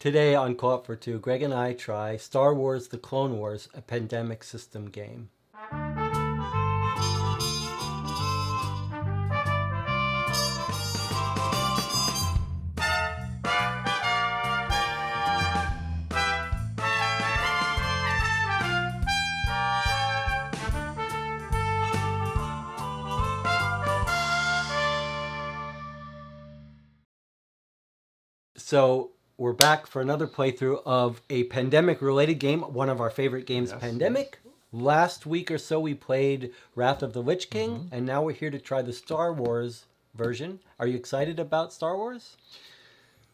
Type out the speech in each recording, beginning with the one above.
Today on Co-op for Two, Greg and I try Star Wars The Clone Wars, a pandemic system game. So we're back for another playthrough of a pandemic-related game, one of our favorite games, Pandemic. Last week or so we played Wrath of the Lich King, and now we're here to try the Star Wars version. Are you excited about Star Wars?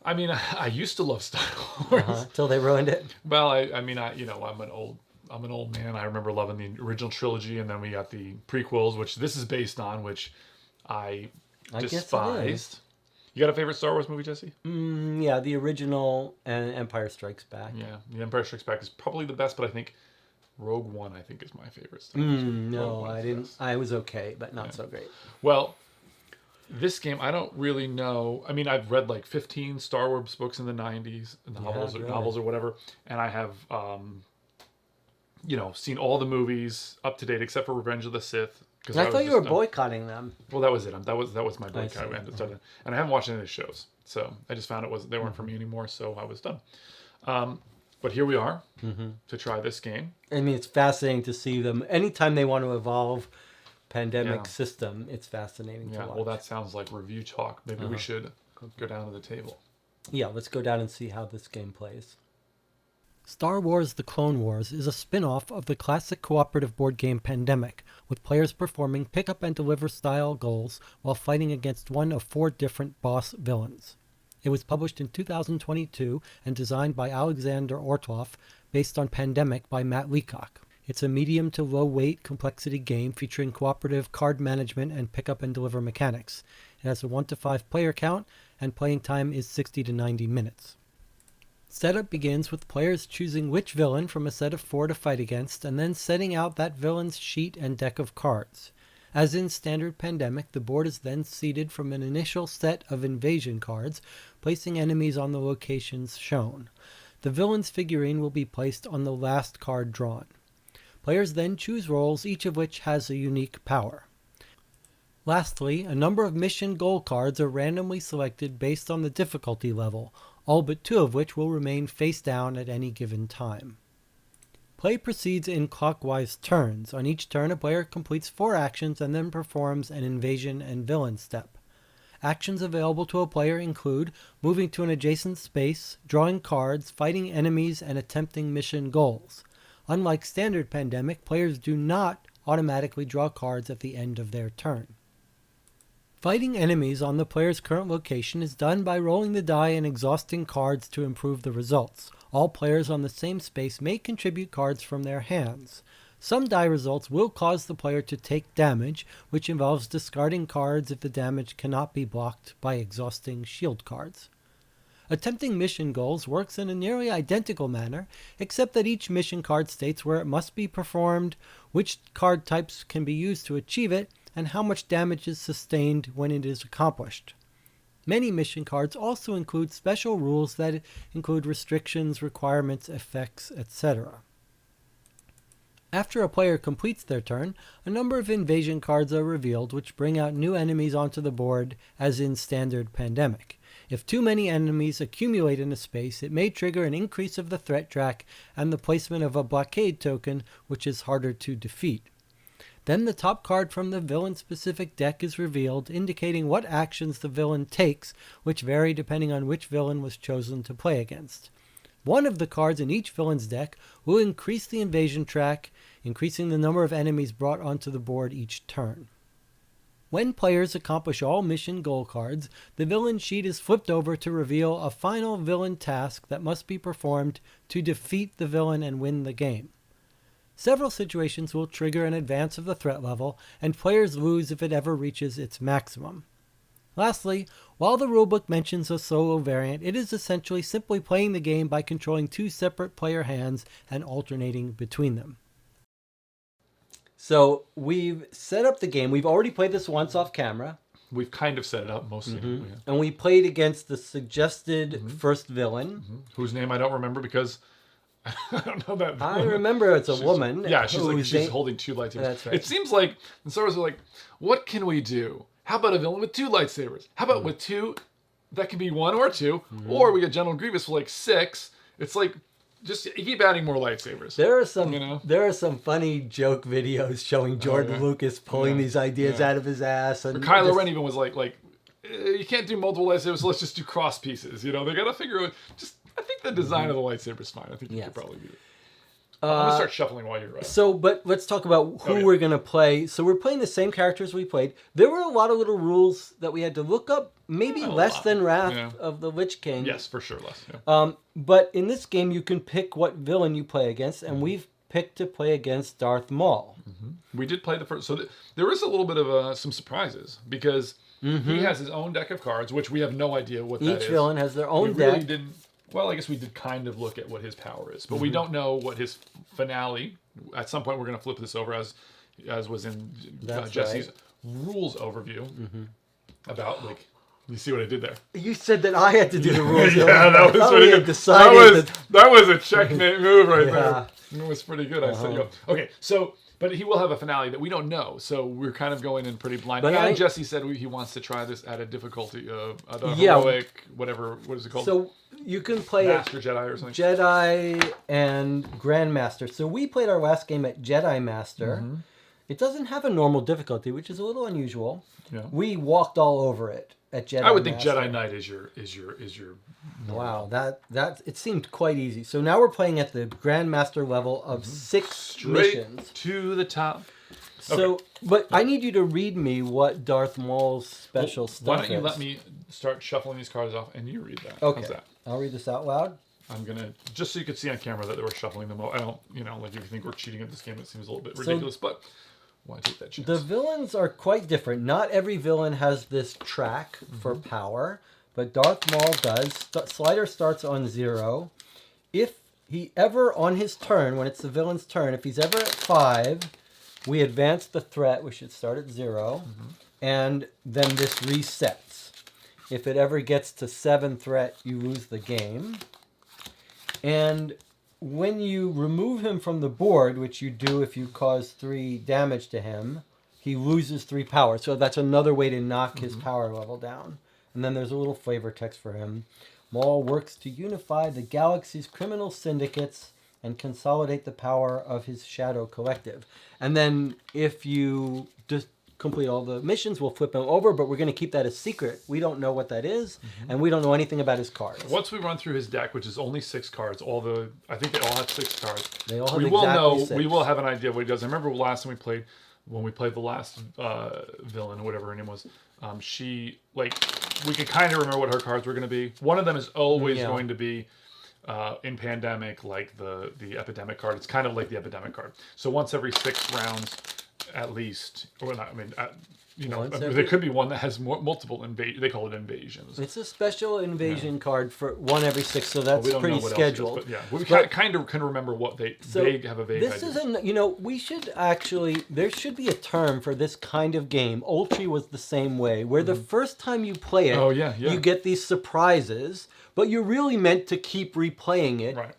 I mean, I used to love Star Wars. Till they ruined it? Well, I'm an old man. I remember loving the original trilogy, and then we got the prequels, which this is based on, which I despised. You got a favorite Star Wars movie, Jesse? Yeah, the original and Empire Strikes Back. Yeah, The Empire Strikes Back is probably the best, but I think Rogue One, I think, is my favorite Star Wars movie. No, I didn't. I was okay, but not so great. Well, this game, I don't really know. I mean, I've read like 15 Star Wars books in the 90s, novels or whatever, and I have, seen all the movies up to date except for Revenge of the Sith. I thought you were boycotting them. Well, that was it. That was my boycott. And I haven't watched any of the shows, so I just found they weren't for me anymore. So I was done. But here we are to try this game. I mean, it's fascinating to see them. Anytime they want to evolve pandemic system, it's fascinating to watch. Well, that sounds like review talk. Maybe we should go down to the table. Yeah, let's go down and see how this game plays. Star Wars The Clone Wars is a spin-off of the classic cooperative board game Pandemic, with players performing pick-up-and-deliver style goals while fighting against one of 4 different boss villains. It was published in 2022 and designed by Alexander Ortloff, based on Pandemic by Matt Leacock. It's a medium to low-weight complexity game featuring cooperative card management and pick-up-and-deliver mechanics. It has a 1 to 5 player count, and playing time is 60 to 90 minutes. Setup begins with players choosing which villain from a set of 4 to fight against, and then setting out that villain's sheet and deck of cards. As in standard Pandemic, the board is then seeded from an initial set of invasion cards, placing enemies on the locations shown. The villain's figurine will be placed on the last card drawn. Players then choose roles, each of which has a unique power. Lastly, a number of mission goal cards are randomly selected based on the difficulty level, all but 2 of which will remain face down at any given time. Play proceeds in clockwise turns. On each turn, a player completes 4 actions and then performs an invasion and villain step. Actions available to a player include moving to an adjacent space, drawing cards, fighting enemies, and attempting mission goals. Unlike standard Pandemic, players do not automatically draw cards at the end of their turn. Fighting enemies on the player's current location is done by rolling the die and exhausting cards to improve the results. All players on the same space may contribute cards from their hands. Some die results will cause the player to take damage, which involves discarding cards if the damage cannot be blocked by exhausting shield cards. Attempting mission goals works in a nearly identical manner, except that each mission card states where it must be performed, which card types can be used to achieve it, and how much damage is sustained when it is accomplished. Many mission cards also include special rules that include restrictions, requirements, effects, etc. After a player completes their turn, a number of invasion cards are revealed which bring out new enemies onto the board, as in standard Pandemic. If too many enemies accumulate in a space, it may trigger an increase of the threat track and the placement of a blockade token, which is harder to defeat. Then the top card from the villain-specific deck is revealed, indicating what actions the villain takes, which vary depending on which villain was chosen to play against. One of the cards in each villain's deck will increase the invasion track, increasing the number of enemies brought onto the board each turn. When players accomplish all mission goal cards, the villain sheet is flipped over to reveal a final villain task that must be performed to defeat the villain and win the game. Several situations will trigger an advance of the threat level, and players lose if it ever reaches its maximum. Lastly, while the rulebook mentions a solo variant, it is essentially simply playing the game by controlling 2 separate player hands and alternating between them. So we've set up the game. We've already played this once off camera. we've kind of set it up mostly. Mm-hmm. Yeah. And we played against the suggested first villain. Whose name I don't remember because I don't know that villain. I remember it's a woman. Yeah, she's holding 2 lightsabers. That's right. It seems like the Star Wars are like, what can we do? How about a villain with 2 lightsabers? How about with 2? That can be 1 or 2. Or we get General Grievous for like 6. It's like, just keep adding more lightsabers. There are some funny joke videos showing George Lucas pulling these ideas out of his ass. And Kylo Ren even was like, you can't do multiple lightsabers, so let's just do cross pieces. They got to figure out, I think the design of the lightsaber is fine. I think you could probably do it. I'm going to start shuffling while you're But let's talk about who we're going to play. So we're playing the same characters we played. There were a lot of little rules that we had to look up, maybe less than Wrath of the Lich King. Yes, for sure, less. Yeah. But in this game, you can pick what villain you play against, and we've picked to play against Darth Maul. We did play the first... So there is a little bit of some surprises, because he has his own deck of cards, which we have no idea what that is. Each villain has their own deck. Really didn't... Well, I guess we did kind of look at what his power is, but we don't know what his finale. At some point, we're going to flip this over, as was in Jesse's rules overview about You see what I did there? You said that I had to do the rules. Yeah, that was pretty good. That was a checkmate move right there. It was pretty good. I said, okay, so. But he will have a finale that we don't know, so we're kind of going in pretty blind. But Jesse said he wants to try this at a difficulty of the heroic, whatever. What is it called? So you can play Master Jedi or something. Jedi and Grandmaster. So we played our last game at Jedi Master. It doesn't have a normal difficulty, which is a little unusual. Yeah. We walked all over it at Jedi. I would think Master. Jedi Knight is your. Wow, that it seemed quite easy. So now we're playing at the Grandmaster level of 6 missions. To the top. So, but I need you to read me what Darth Maul's special stuff is. Why don't you let me start shuffling these cards off and you read that? Okay. How's that? I'll read this out loud. I'm gonna, just so you can see on camera that we're shuffling them. I don't, if you think we're cheating at this game, it seems a little bit ridiculous, but why take that chance? The villains are quite different. Not every villain has this track for power, but Darth Maul does. Slider starts on 0. If he ever, on his turn, when it's the villain's turn, if he's ever at 5, we advance the threat, which should start at 0, and then this resets. If it ever gets to 7 threat, you lose the game. And when you remove him from the board, which you do if you cause 3 damage to him, he loses 3 power. So that's another way to knock his power level down. And then there's a little flavor text for him. Maul works to unify the galaxy's criminal syndicates and consolidate the power of his shadow collective. And then if you just complete all the missions, we'll flip him over, but we're going to keep that a secret. We don't know what that is, and we don't know anything about his cards. Once we run through his deck, which is only 6 cards, I think they all have 6 cards. They all have exactly 6. We will have an idea of what he does. I remember last time when we played the last villain, or whatever her name was, we could kind of remember what her cards were going to be. One of them is always going to be in Pandemic, like the Epidemic card. It's kind of like the Epidemic card. So once every 6 rounds, at least, or not, there could be one that has multiple they call it invasions. It's a special invasion card for 1 every 6, so that's pretty scheduled. We kind of can remember what they have a vague this idea. We should actually, there should be a term for this kind of game. Ultri was the same way, where the first time you play it, you get these surprises, but you're really meant to keep replaying it. Right.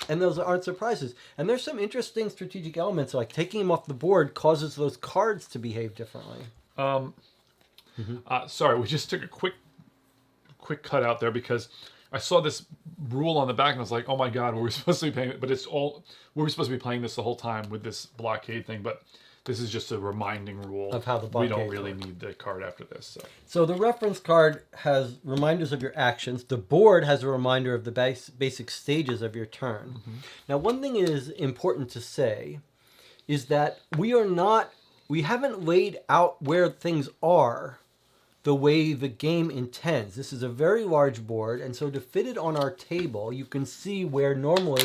And those aren't surprises. And there's some interesting strategic elements, like taking him off the board causes those cards to behave differently. Sorry, we just took a quick cut out there because I saw this rule on the back and I was like, oh my god, were we supposed to be playing it? But we were supposed to be playing this the whole time with this blockade thing, but this is just a reminding rule of how the blockade we don't really need the card after this. So the reference card has reminders of your actions. The board has a reminder of the basic stages of your turn. Now, one thing is important to say is that we haven't laid out where things are the way the game intends. This is a very large board, and so to fit it on our table, you can see where normally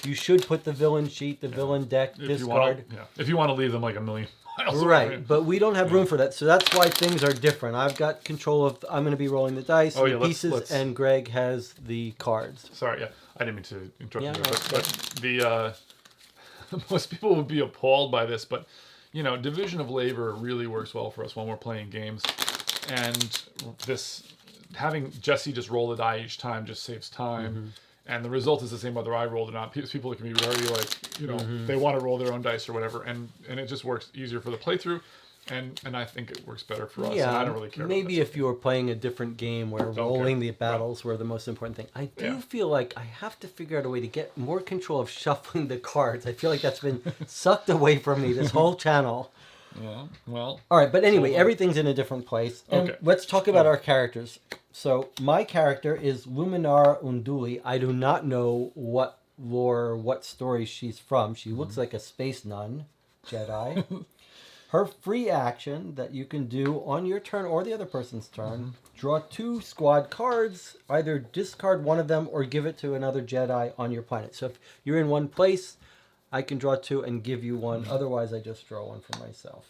you should put the villain sheet, the villain deck, this card. If you want to leave them like a million miles away. Right, but we don't have room for that, so that's why things are different. I've got control of, I'm going to be rolling the dice, the pieces, and Greg has the cards. Sorry, I didn't mean to interrupt you, but the most people would be appalled by this, but division of labor really works well for us when we're playing games. and this having Jesse just roll a die each time just saves time. And the result is the same whether I rolled or not. People can be very like, they want to roll their own dice or whatever, and it just works easier for the playthrough, and I think it works better for us. Yeah, and I don't really care. Maybe if you were playing a different game where rolling the battles were the most important thing. I do feel like I have to figure out a way to get more control of shuffling the cards. I feel like that's been sucked away from me this whole channel. Yeah, well. All right, but anyway, everything's in a different place. And let's talk about our characters. So my character is Luminar Unduli. I do not know what lore, what story she's from. She looks like a space nun, Jedi. Her free action that you can do on your turn or the other person's turn, draw 2 squad cards, either discard one of them or give it to another Jedi on your planet. So if you're in one place, I can draw 2 and give you one. Otherwise, I just draw one for myself.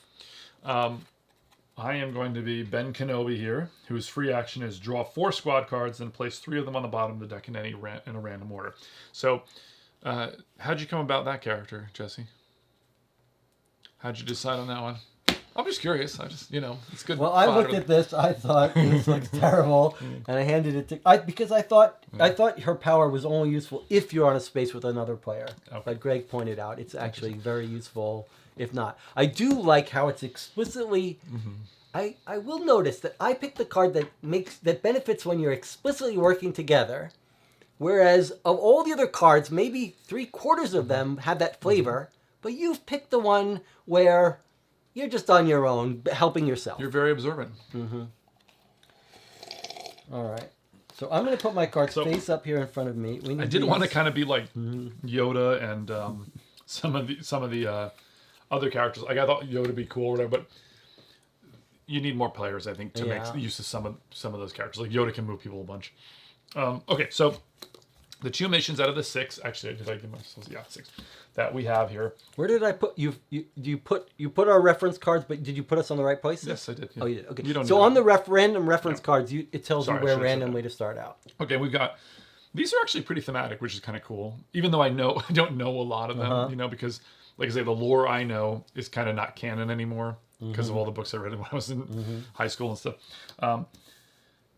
I am going to be Ben Kenobi here, whose free action is draw 4 squad cards and place 3 of them on the bottom of the deck in a random order. So, how'd you come about that character, Jesse? How'd you decide on that one? I'm just curious. It's good. Well, I looked at this. I thought this looks terrible, and I handed it to because I thought her power was only useful if you're on a space with another player. Okay. But Greg pointed out it's actually very useful if not. I do like how it's explicitly. I will notice that I picked the card that benefits when you're explicitly working together, whereas of all the other cards, maybe 3/4 of them have that flavor, but you've picked the one where you're just on your own, helping yourself. You're very observant. All right. So I'm going to put my cards face up here in front of me. I did want to kind of be like Yoda and some of the other characters. Like I thought Yoda would be cool or whatever, but you need more players, I think, to make use of some of those characters. Like Yoda can move people a bunch. Okay, so the 2 missions out of the 6. Actually, did I give myself 6 that we have here? Where did I put you? You put our reference cards, but did you put us on the right places? Yes, I did. Yeah. Oh, you did. Okay. You don't so on the random reference cards, it tells you where randomly to start out. Okay, we've got. These are actually pretty thematic, which is kind of cool. Even though I don't know a lot of them, because like I say, the lore I know is kind of not canon anymore because of all the books I read when I was in high school and stuff.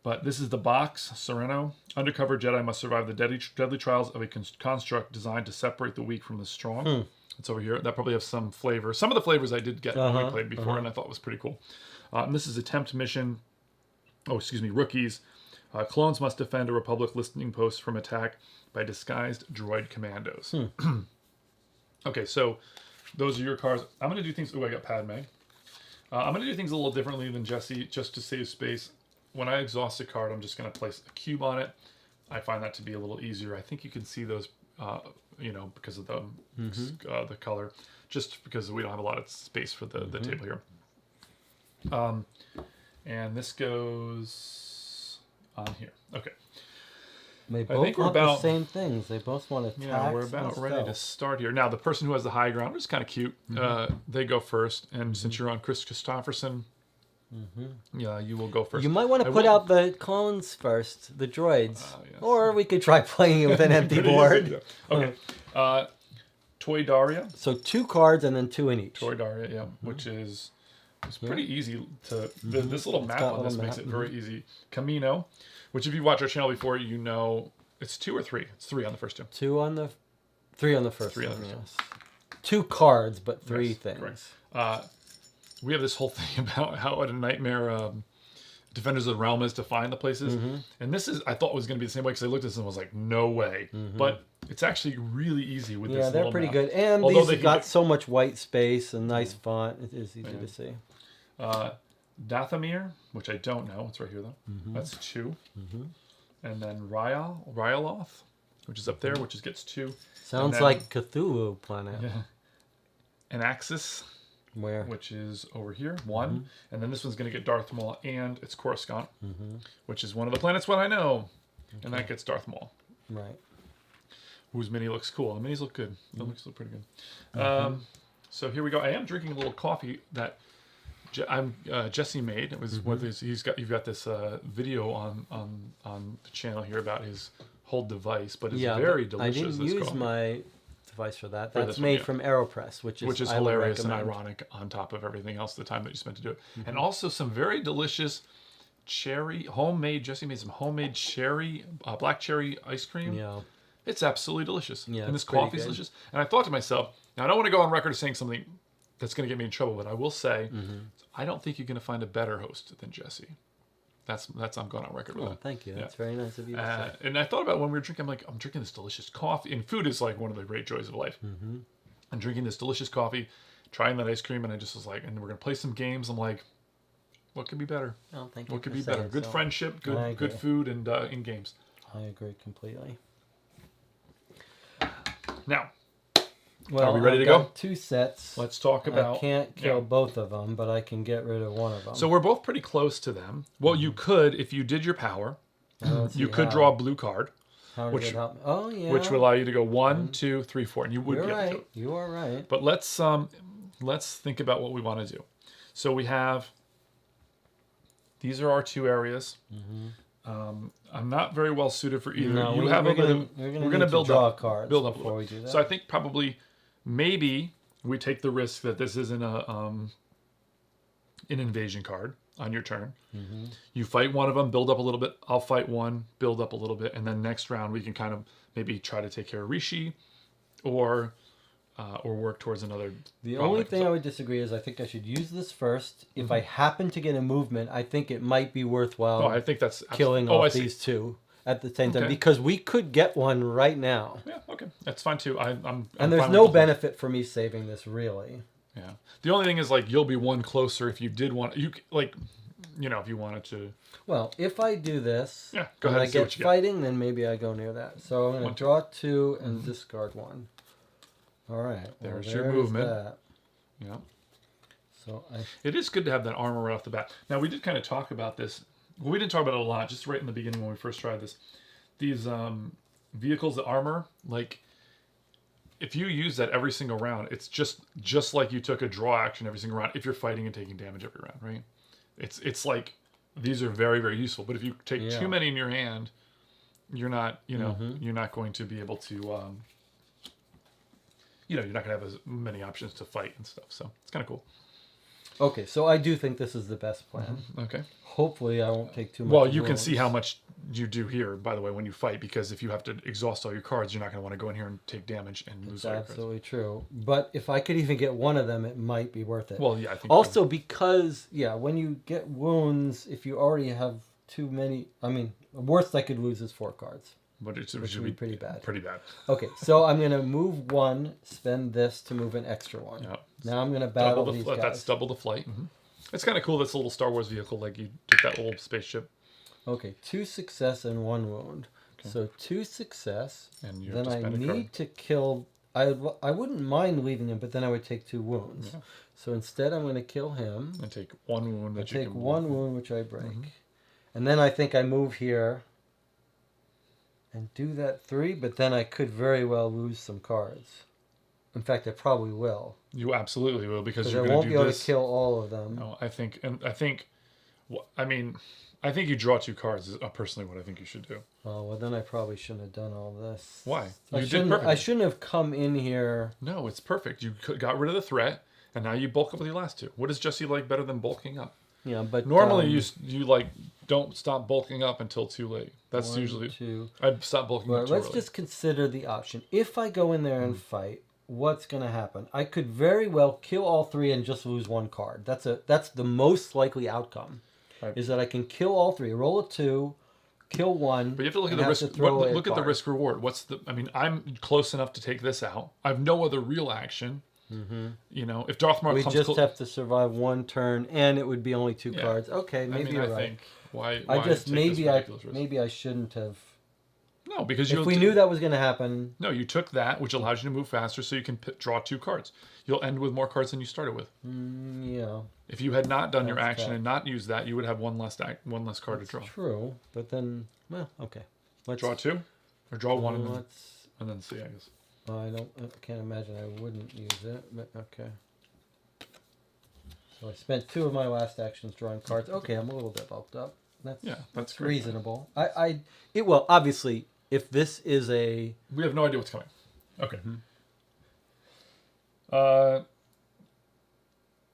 But this is the box, Sereno. Undercover Jedi must survive the deadly trials of a construct designed to separate the weak from the strong. It's over here. That probably has some flavor. Some of the flavors I did get when we played before, and I thought was pretty cool. And this is attempt mission. Rookies. Clones must defend a Republic listening post from attack by disguised droid commandos. Okay, so those are your cards. I'm going to do things... Oh, I got Padme. I'm going to do things a little differently than Jesse, just to save space. When I exhaust a card, I'm just going to place a cube on it. I find that to be a little easier. I think you can see those, because of the color, just because we don't have a lot of space for the table here. And this goes on here. Okay. They both want the same things. They both want to Yeah, we're about ready to start here. Now, the person who has the high ground, which is kind of cute, they go first. And since you're on Chris Christopherson, yeah, you will go first. You might want to put out the clones first, the droids. Yes. Or we could try playing it with an empty board. Okay. Toy Daria. So 2 cards and then 2 in each. Toy Daria, yeah, which is pretty easy to... This little map on this makes it very easy. Camino, which if you watch our channel before, you know... It's 2 or 3? It's 3 on the first 2. 3 on the first 3 on the first yes. 2 cards, but 3 things. Correct. We have this whole thing about how what a nightmare Defenders of the Realm is to find the places. And this is, I thought was going to be the same way because I looked at this and was like, no way. But it's actually really easy with this little they're pretty map. good. And these have got so much white space and nice font. It is easy to see. Dathomir, which I don't know. It's right here, though. That's 2. And then Ryaloth, which is up there, which gets 2. Sounds like Cthulhu planet. Yeah. And Axis. Where? Which is over here, 1. And then this one's going to get Darth Maul and it's Coruscant, which is one of the planets what I know. And that gets Darth Maul. Right. Whose mini looks cool. The minis look good. The looks look pretty good. So here we go. I am drinking a little coffee that Jesse made. It was one of his, you've got this video on the channel here about his whole device, but it's very delicious. I didn't use my device for that. That's made from AeroPress, which is hilarious and ironic on top of everything else, the time that you spent to do it. And also some very delicious Jesse made some homemade black cherry ice cream. Yeah. It's absolutely delicious. Yeah, and this coffee's delicious. And I thought to myself, now I don't want to go on record as saying something that's going to get me in trouble, but I will say, I don't think you're going to find a better host than Jesse. That's I'm going on record with that. Thank you. That's very nice of you to say. And I thought about when we were drinking, I'm drinking this delicious coffee. And food is like one of the great joys of life. Mm-hmm. I'm drinking this delicious coffee, trying that ice cream, and I just was like, and we're going to play some games. I'm like, what could be better? Oh, thank you. What could be better? Good friendship, good food, and in games. I agree completely. Now, well, are we ready I've to go? got 2 sets. Let's talk about. I can't kill both of them, but I can get rid of one of them. So we're both pretty close to them. Well, you could, if you did your power, you could draw a blue card. Which would allow you to go 1, 2, 3, 4, and you would be able to do it. You are right. But let's think about what we want to do. So we have. These are our 2 areas. Mm-hmm. I'm not very well suited for either. No, we're going to build up cards before we do that. So I think probably, maybe we take the risk that this isn't an invasion card on your turn. Mm-hmm. You fight one of them, build up a little bit. I'll fight one, build up a little bit, and then next round we can kind of maybe try to take care of Rishi, or work towards another. The only thing I would disagree is I think I should use this first. If I happen to get a movement, I think it might be worthwhile. I think that's killing off these 2 at the same time, because we could get one right now. Yeah, okay, that's fine too. I'm there's no benefit for me saving this, really. Yeah. The only thing is, like, you'll be one closer if you did want if you wanted to. Well, if I do this, go ahead. And I get fighting, then maybe I go near that. So I'm going to draw 2 and discard 1. All right. There's your movement. That. Yeah. So it is good to have that armor right off the bat. Now, we did kind of talk about this. Well, we didn't talk about it a lot, just right in the beginning when we first tried this. These vehicles, the armor, like, if you use that every single round, it's just like you took a draw action every single round if you're fighting and taking damage every round, right? It's like, these are very, very useful. But if you take too many in your hand, you're not, you're not going to be able to... you're not going to have as many options to fight and stuff. So it's kind of cool. Okay, so I do think this is the best plan. Mm-hmm. Okay. Hopefully I won't take too much. Well, you can see how much you do here, by the way, when you fight, because if you have to exhaust all your cards, you're not going to want to go in here and take damage and lose all your cards. Absolutely true. But if I could even get one of them, it might be worth it. Well, yeah, I think... Also, because, when you get wounds, if you already have too many... I mean, the worst I could lose is 4 cards. But it should be pretty bad. Pretty bad. Okay, so I'm going to move 1, spend this to move an extra 1. Yep. Now I'm going to battle these guys. That's double the flight. Mm-hmm. It's kind of cool, this little Star Wars vehicle, like you took that old spaceship. Okay, 2 success and 1 wound. Okay. So 2 success, and then I need to kill... I wouldn't mind leaving him, but then I would take 2 wounds. Yeah. So instead I'm going to kill him. And take 1 wound that you can... take 1 wound, which I break. Mm-hmm. And then I think I move here... and do that 3, but then I could very well lose some cards. In fact, I probably will. You absolutely will, because you're going to do this. I won't be able to kill all of them. No, I think you draw 2 cards is personally what I think you should do. Oh, well, then I probably shouldn't have done all this. Why? You did perfect. I shouldn't have come in here. No, it's perfect. You got rid of the threat, and now you bulk up with your last 2. What does Jesse like better than bulking up? Yeah, but normally you like don't stop bulking up until too late. That's 1, usually 2. I'd stop bulking up too Let's early. just consider the option. If I go in there and fight, what's going to happen? I could very well kill all 3 and just lose 1 card. That's the most likely outcome. Right. Is that I can kill all 3, roll a 2, kill 1. But you have to look at the risk. Look at the risk reward. I'm close enough to take this out. I have no other real action. Mm-hmm. If Darth Maul comes, we just have to survive 1 turn, and it would be only 2 cards. Okay, maybe you're right. Why maybe I shouldn't have. No, because if we knew that was going to happen. No, you took that, which allows you to move faster, so you can draw 2 cards. You'll end with more cards than you started with. Yeah. If you had not done your action and not used that, you would have one less card to draw. True, but then, well, okay. Let's draw 2, or draw 1 and then see. I guess. I can't imagine I wouldn't use it, but okay. So I spent 2 of my last actions drawing cards. Okay, I'm a little bit bulked up. That's great. Reasonable. Well, obviously, if this is a... We have no idea what's coming. Okay. Mm-hmm.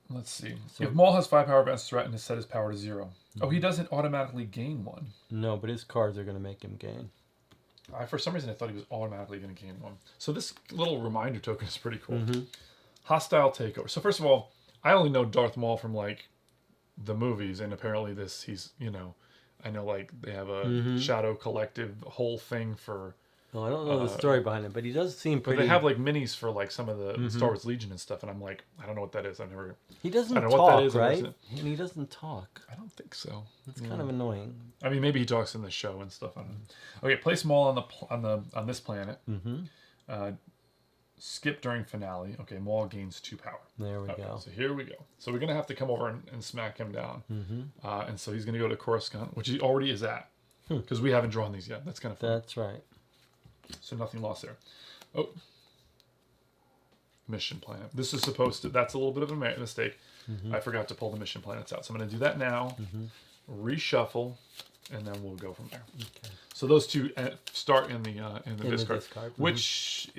Let's see. So, if Maul has 5 power against threat and has set his power to 0, Oh, he doesn't automatically gain one. No, but his cards are going to make him gain. For some reason, I thought he was automatically going to gain one. So this little reminder token is pretty cool. Hostile takeover. So first of all, I only know Darth Maul from like the movies, and apparently he's I know like they have a Shadow Collective whole thing for. Well, I don't know the story behind it, but he does seem pretty. But they have like minis for like some of the Star Wars Legion and stuff, and I'm like, I don't know what that is. I've never. He doesn't I don't know talk, what that is, right? And he doesn't talk. I don't think so. It's kind of annoying. I mean, maybe he talks in the show and stuff. I don't know. Okay, place Maul on this planet. Skip during finale. Okay, Maul gains 2 power. There we go. So here we go. So we're gonna have to come over and smack him down. And so he's gonna go to Coruscant, which he already is at, because we haven't drawn these yet. That's kind of fun. That's right. So nothing lost there. Oh, mission planet. This is supposed to. That's a little bit of a mistake. I forgot to pull the mission planets out. So I'm gonna do that now. Reshuffle, and then we'll go from there. Okay. So those two start in the discard, which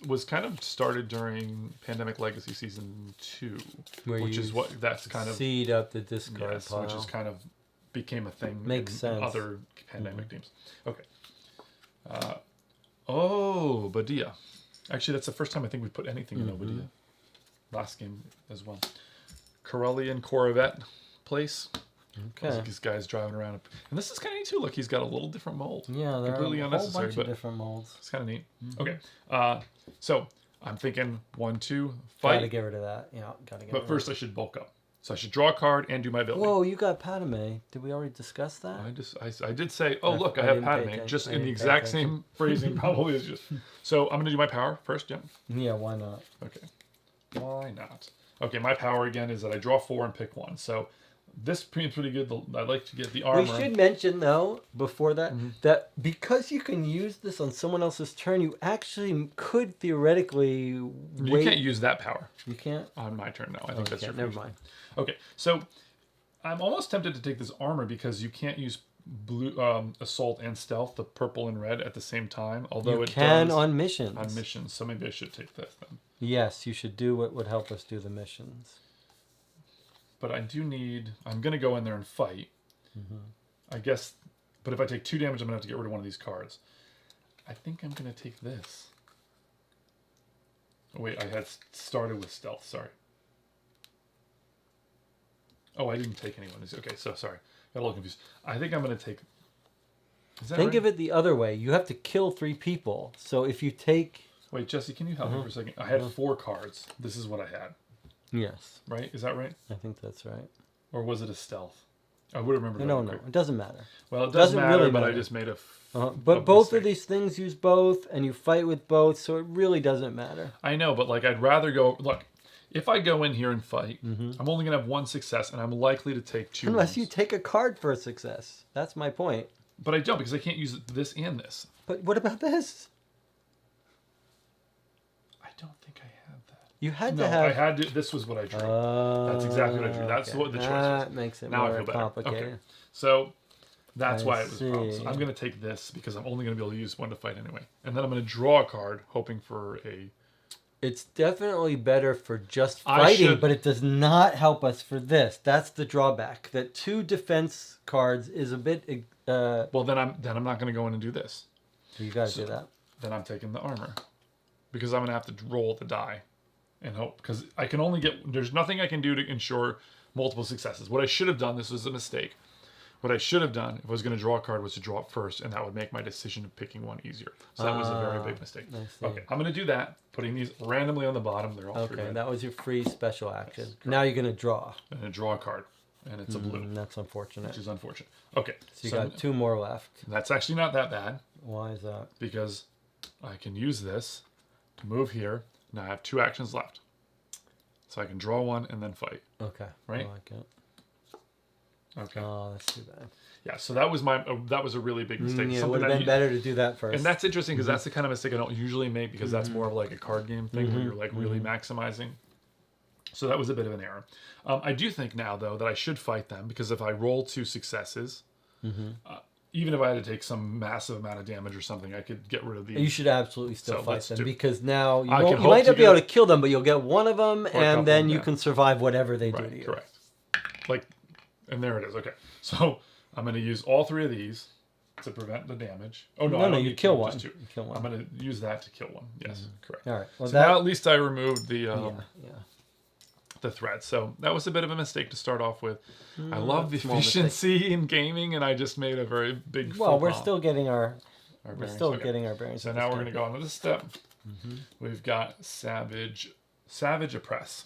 was kind of started during Pandemic Legacy Season 2, which is what that's kind of seed up the discard pile, which is kind of became a thing. Makes sense. Other Pandemic teams. Okay. Badia. Actually, that's the first time I think we put anything in Badia. Last game as well. Corellian Corvette place. Okay. These guys driving around, and this is kind of neat too. Look, he's got a little different mold. Yeah, there completely are a unnecessary, whole bunch of different molds. It's kind of neat. Okay, so I'm thinking 1, 2, fight. Gotta get rid of that. Yeah, gotta get. But first, I should bulk up. So I should draw a card and do my ability. Whoa, you got Padme. Did we already discuss that? I did say, look, I have Padme, just in the exact same phrasing, probably as just. So I'm gonna do my power first, yeah. Yeah, why not? Okay, why not? Okay, my power again is that I draw 4 and pick 1. So. This seems pretty good. I'd like to get the armor. We should mention, though, before that, that because you can use this on someone else's turn, you actually could theoretically wait. You can't use that power. You can't? On my turn, no. I think that's your never mind. Okay, so I'm almost tempted to take this armor because you can't use blue assault and stealth, the purple and red, at the same time. Although it can on missions. On missions, so maybe I should take this then. Yes, you should do what would help us do the missions. But I do need... I'm going to go in there and fight. I guess... But if I take 2 damage, I'm going to have to get rid of one of these cards. I think I'm going to take this. Oh, wait, I had started with stealth. Sorry. Oh, I didn't take anyone. Okay, so sorry. Got a little confused. I think I'm going to take... Think of it the other way. You have to kill 3 people. So if you take... Wait, Jesse, can you help me for a second? I had 4 cards. This is what I had. Yes. Right? Is that right? I think that's right. Or was it a stealth? I would remember. No, it doesn't matter. Well, it doesn't matter, really but I just made a. But both mistake. Of these things use both, and you fight with both, so it really doesn't matter. I know, but like I'd rather go. Look, if I go in here and fight, I'm only gonna have 1 success, and I'm likely to take 2. Unless you take a card for a success. That's my point. But I don't because I can't use this and this. But what about this? I don't think I have that. You had to have. I had to. This was what I drew. That's exactly what I drew. That's what the choice was. That makes it now more I feel better. complicated. Okay. So that's why it was a problem. So I'm going to take this because I'm only going to be able to use 1 to fight anyway. And then I'm going to draw a card, hoping for a... It's definitely better for just fighting, but it does not help us for this. That's the drawback. That 2 defense cards is a bit... Well, then I'm not going to go in and do this. You got to do that. Then I'm taking the armor. Because I'm going to have to roll the die. And hope, because I can only get, there's nothing I can do to ensure multiple successes. What I should have done, this was a mistake. What I should have done, if I was going to draw a card, was to draw it first, and that would make my decision of picking one easier. So that was a very big mistake. Okay, I'm going to do that, putting these randomly on the bottom. They're all 3 red. Okay, that was your free special action. Yes, now you're going to draw. I'm going to draw a card, and it's a blue. That's unfortunate. Which is unfortunate. Okay. So you got 2 more left. That's actually not that bad. Why is that? Because I can use this to move here. Now I have 2 actions left. So I can draw 1 and then fight. Okay. Right? I like it. Okay. Oh, that's too bad. Yeah, so that was a really big mistake. Yeah, it would have been better to do that first. And that's interesting because that's the kind of mistake I don't usually make because that's more of like a card game thing where you're like really maximizing. So that was a bit of an error. I do think now, though, that I should fight them because if I roll 2 successes, even if I had to take some massive amount of damage or something, I could get rid of these. You should absolutely still fight them because now you might not be able to kill them, but you'll get one of them, and then you can survive whatever they do to you. Correct. Like, And there it is. Okay. So I'm going to use all 3 of these to prevent the damage. Oh, no. I don't you need kill 2, one. just 2. You kill one. I'm going to use that to kill one. Yes, correct. All right. Well, so now at least I removed the yeah. the threat. So that was a bit of a mistake to start off with. I love the efficiency in gaming, and I just made a very big we're still getting our bearings. getting our bearings. So now we're going to go on to this step. We've got Savage Oppress.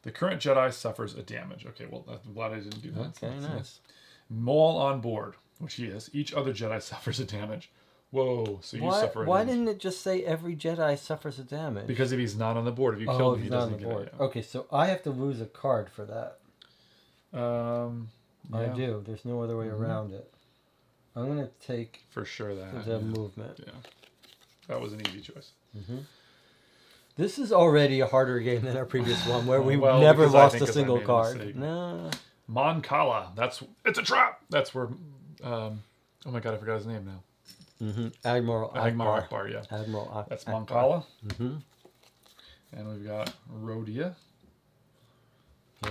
The current Jedi suffers a damage. Okay, well, I'm glad I didn't do that. Okay, nice. Maul on board, which he is. Each other Jedi suffers a damage. Whoa, so you suffer a damage. Why didn't it just say every Jedi suffers a damage? Because if he's not on the board, if you kill him, he doesn't get it. Okay, so I have to lose a card for that. Yeah. I do. There's no other way around it. I'm going to take for sure the movement. Yeah. That was an easy choice. This is already a harder game than our previous one, where we never lost a single card. No. Mon Cala. It's a trap. That's where. Oh my god, I forgot his name now. Admiral Akbar. Yeah. Admiral Akbar. That's Mon Cala. And we've got Rhodia. Yeah.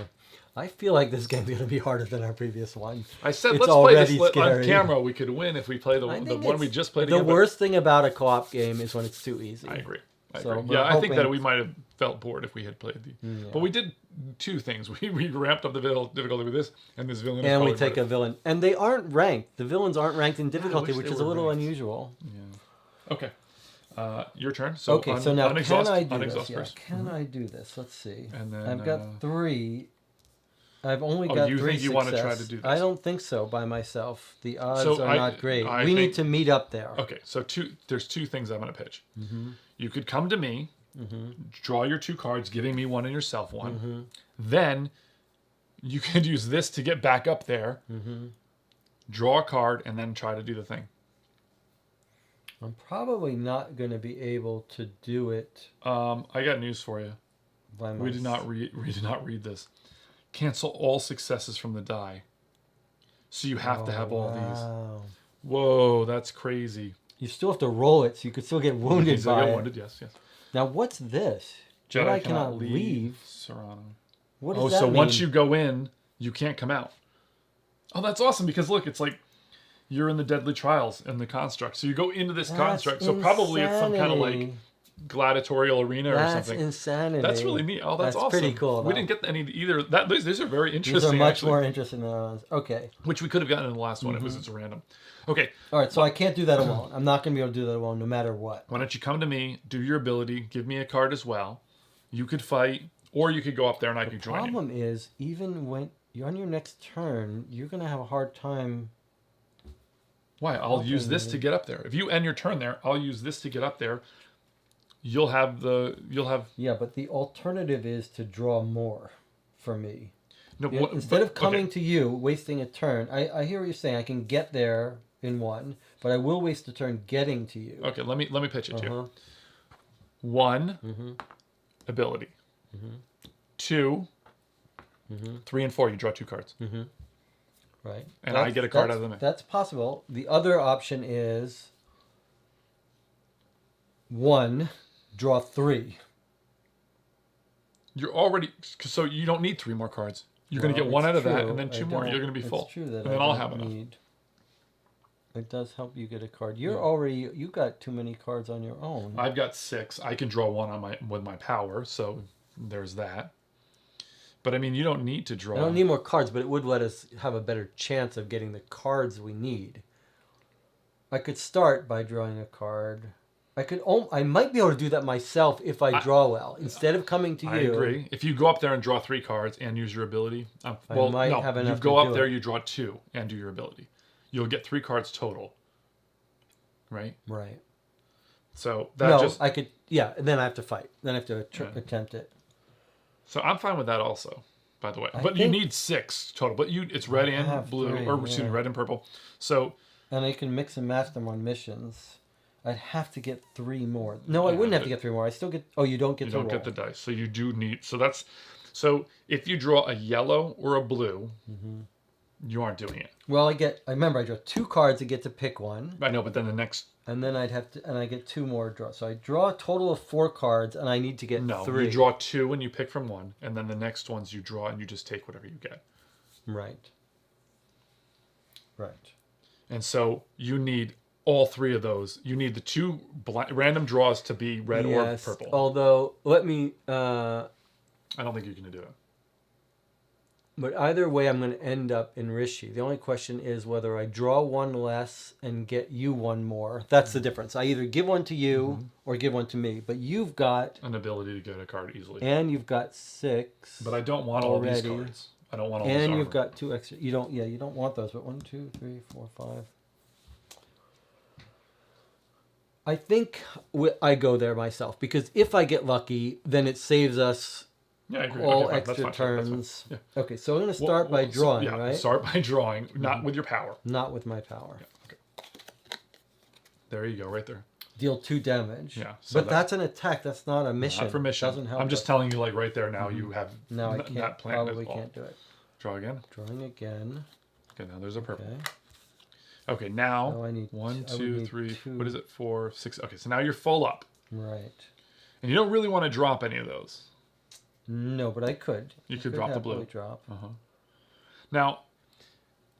I feel like this game's going to be harder than our previous one. I said let's play this on camera. We could win if we play the one we just played. The worst thing about a co-op game is when it's too easy. I agree. I think that we might have felt bored if we had played but we did 2 things. We ramped up the difficulty with this and this villain. And we take a villain, and they aren't ranked. The villains aren't ranked in difficulty, which is a little unusual. Yeah. Okay. Your turn. So so now can I do this? Yeah, can I do this? Let's see. And then I've got 3. I've only got 3 you think you want to try success. to do this? I don't think so by myself. The odds are not great. We need to meet up there. Okay, so there's 2 things I'm going to pitch. You could come to me, draw your 2 cards, giving me 1 and yourself 1. Then you could use this to get back up there, draw a card, and then try to do the thing. I'm probably not going to be able to do it. I got news for you. We did not read this. Cancel all successes from the die. So you have to have all these. Whoa, that's crazy. You still have to roll it, so you could still get wounded by it. Yes. Now, what's this? Jedi cannot leave Serrano. What does that mean? Once you go in, you can't come out. Oh, that's awesome, because look, it's like you're in the deadly trials in the construct. So you go into this construct. So probably it's some kind of like gladiatorial arena or something. That's insanity. That's really neat. Oh, that's awesome. Pretty cool. We didn't get any either. These are very interesting. These are much more interesting than the other ones. Okay. Which we could have gotten in the last one. It was just random. Okay. All right, so I can't do that alone. I'm not going to be able to do that alone no matter what. Why don't you come to me, do your ability, give me a card as well. You could fight, or you could go up there and I could join you. The problem is, even when you're on your next turn, you're going to have a hard time. Why? I'll use this to get up there. If you end your turn there, I'll use this to get up there. You'll have. Yeah, but the alternative is to draw more for me. No, instead of coming to you, wasting a turn. I hear what you're saying. I can get there in 1, but I will waste a turn getting to you. Okay, let me pitch it to you. 1, ability. 2, 3 and 4. You draw 2 cards. Right. And I get a card out of the mix. That's possible. The other option is 1, draw 3. You're already... So you don't need 3 more cards. You're going to get 1 out of that, and then 2 more. You're going to be full. It's true that and then I'll have enough. It does help you get a card. You got too many cards on your own. I've got 6. I can draw 1 with my power, so there's that. But I mean, you don't need to draw. I don't need more cards, but it would let us have a better chance of getting the cards we need. I could start by drawing a card. I might be able to do that myself if I draw well. Instead of coming to you. I agree. If you go up there and draw 3 cards and use your ability, have enough you go up there, you draw 2 and do your ability. You'll get 3 cards total. Right? Right. So that I could. Yeah, and then I have to fight. Then I have to attempt it. So I'm fine with that also, by the way. But you need 6 total. But it's red and blue, red and purple. So. And I can mix and match them on missions. I'd have to get 3 more. No, I wouldn't have to get 3 more. I still get. Oh, you don't get. You don't get the dice, so you do need. So if you draw a yellow or a blue, you aren't doing it. Well, I remember I draw 2 cards. I get to pick one. I know, but then the next. And then I get 2 more draws. So I draw a total of 4 cards, and I need to get 3. No, you draw 2 and you pick from 1, and then the next ones you draw and you just take whatever you get. Right. Right. And so you need all three of those. You need the two random draws to be red or purple. Although, let me... I don't think you can do it. But either way, I'm going to end up in Rishi. The only question is whether I draw one less and get you one more. That's the difference. I either give one to you or give one to me. But you've got... an ability to get a card easily. And you've got 6. But I don't want already. All these cards. I don't want all this And armor. you've got 2 extra. You don't want those. But 1, 2, 3, 4, 5. I think I go there myself. Because if I get lucky, then it saves us... Yeah, I agree. All okay, extra turns. That's fine. Yeah. Okay, so I'm going to start by drawing, right? Start by drawing, not with your power. Not with my power. Yeah, okay. There you go, right there. Deal 2 damage. Yeah. So but that's an attack. That's not a mission. Not for mission. Doesn't help I'm just telling you, like right there now, you have no, I can't, that plan. probably can't do it. Draw again. Drawing again. Okay, now there's a purple. Okay, now I need 1, 2, 3. 2. What is it? 4, 6. Okay, so now you're full up. Right. And you don't really want to drop any of those. No, but I could. You could drop the blue. Drop. Now,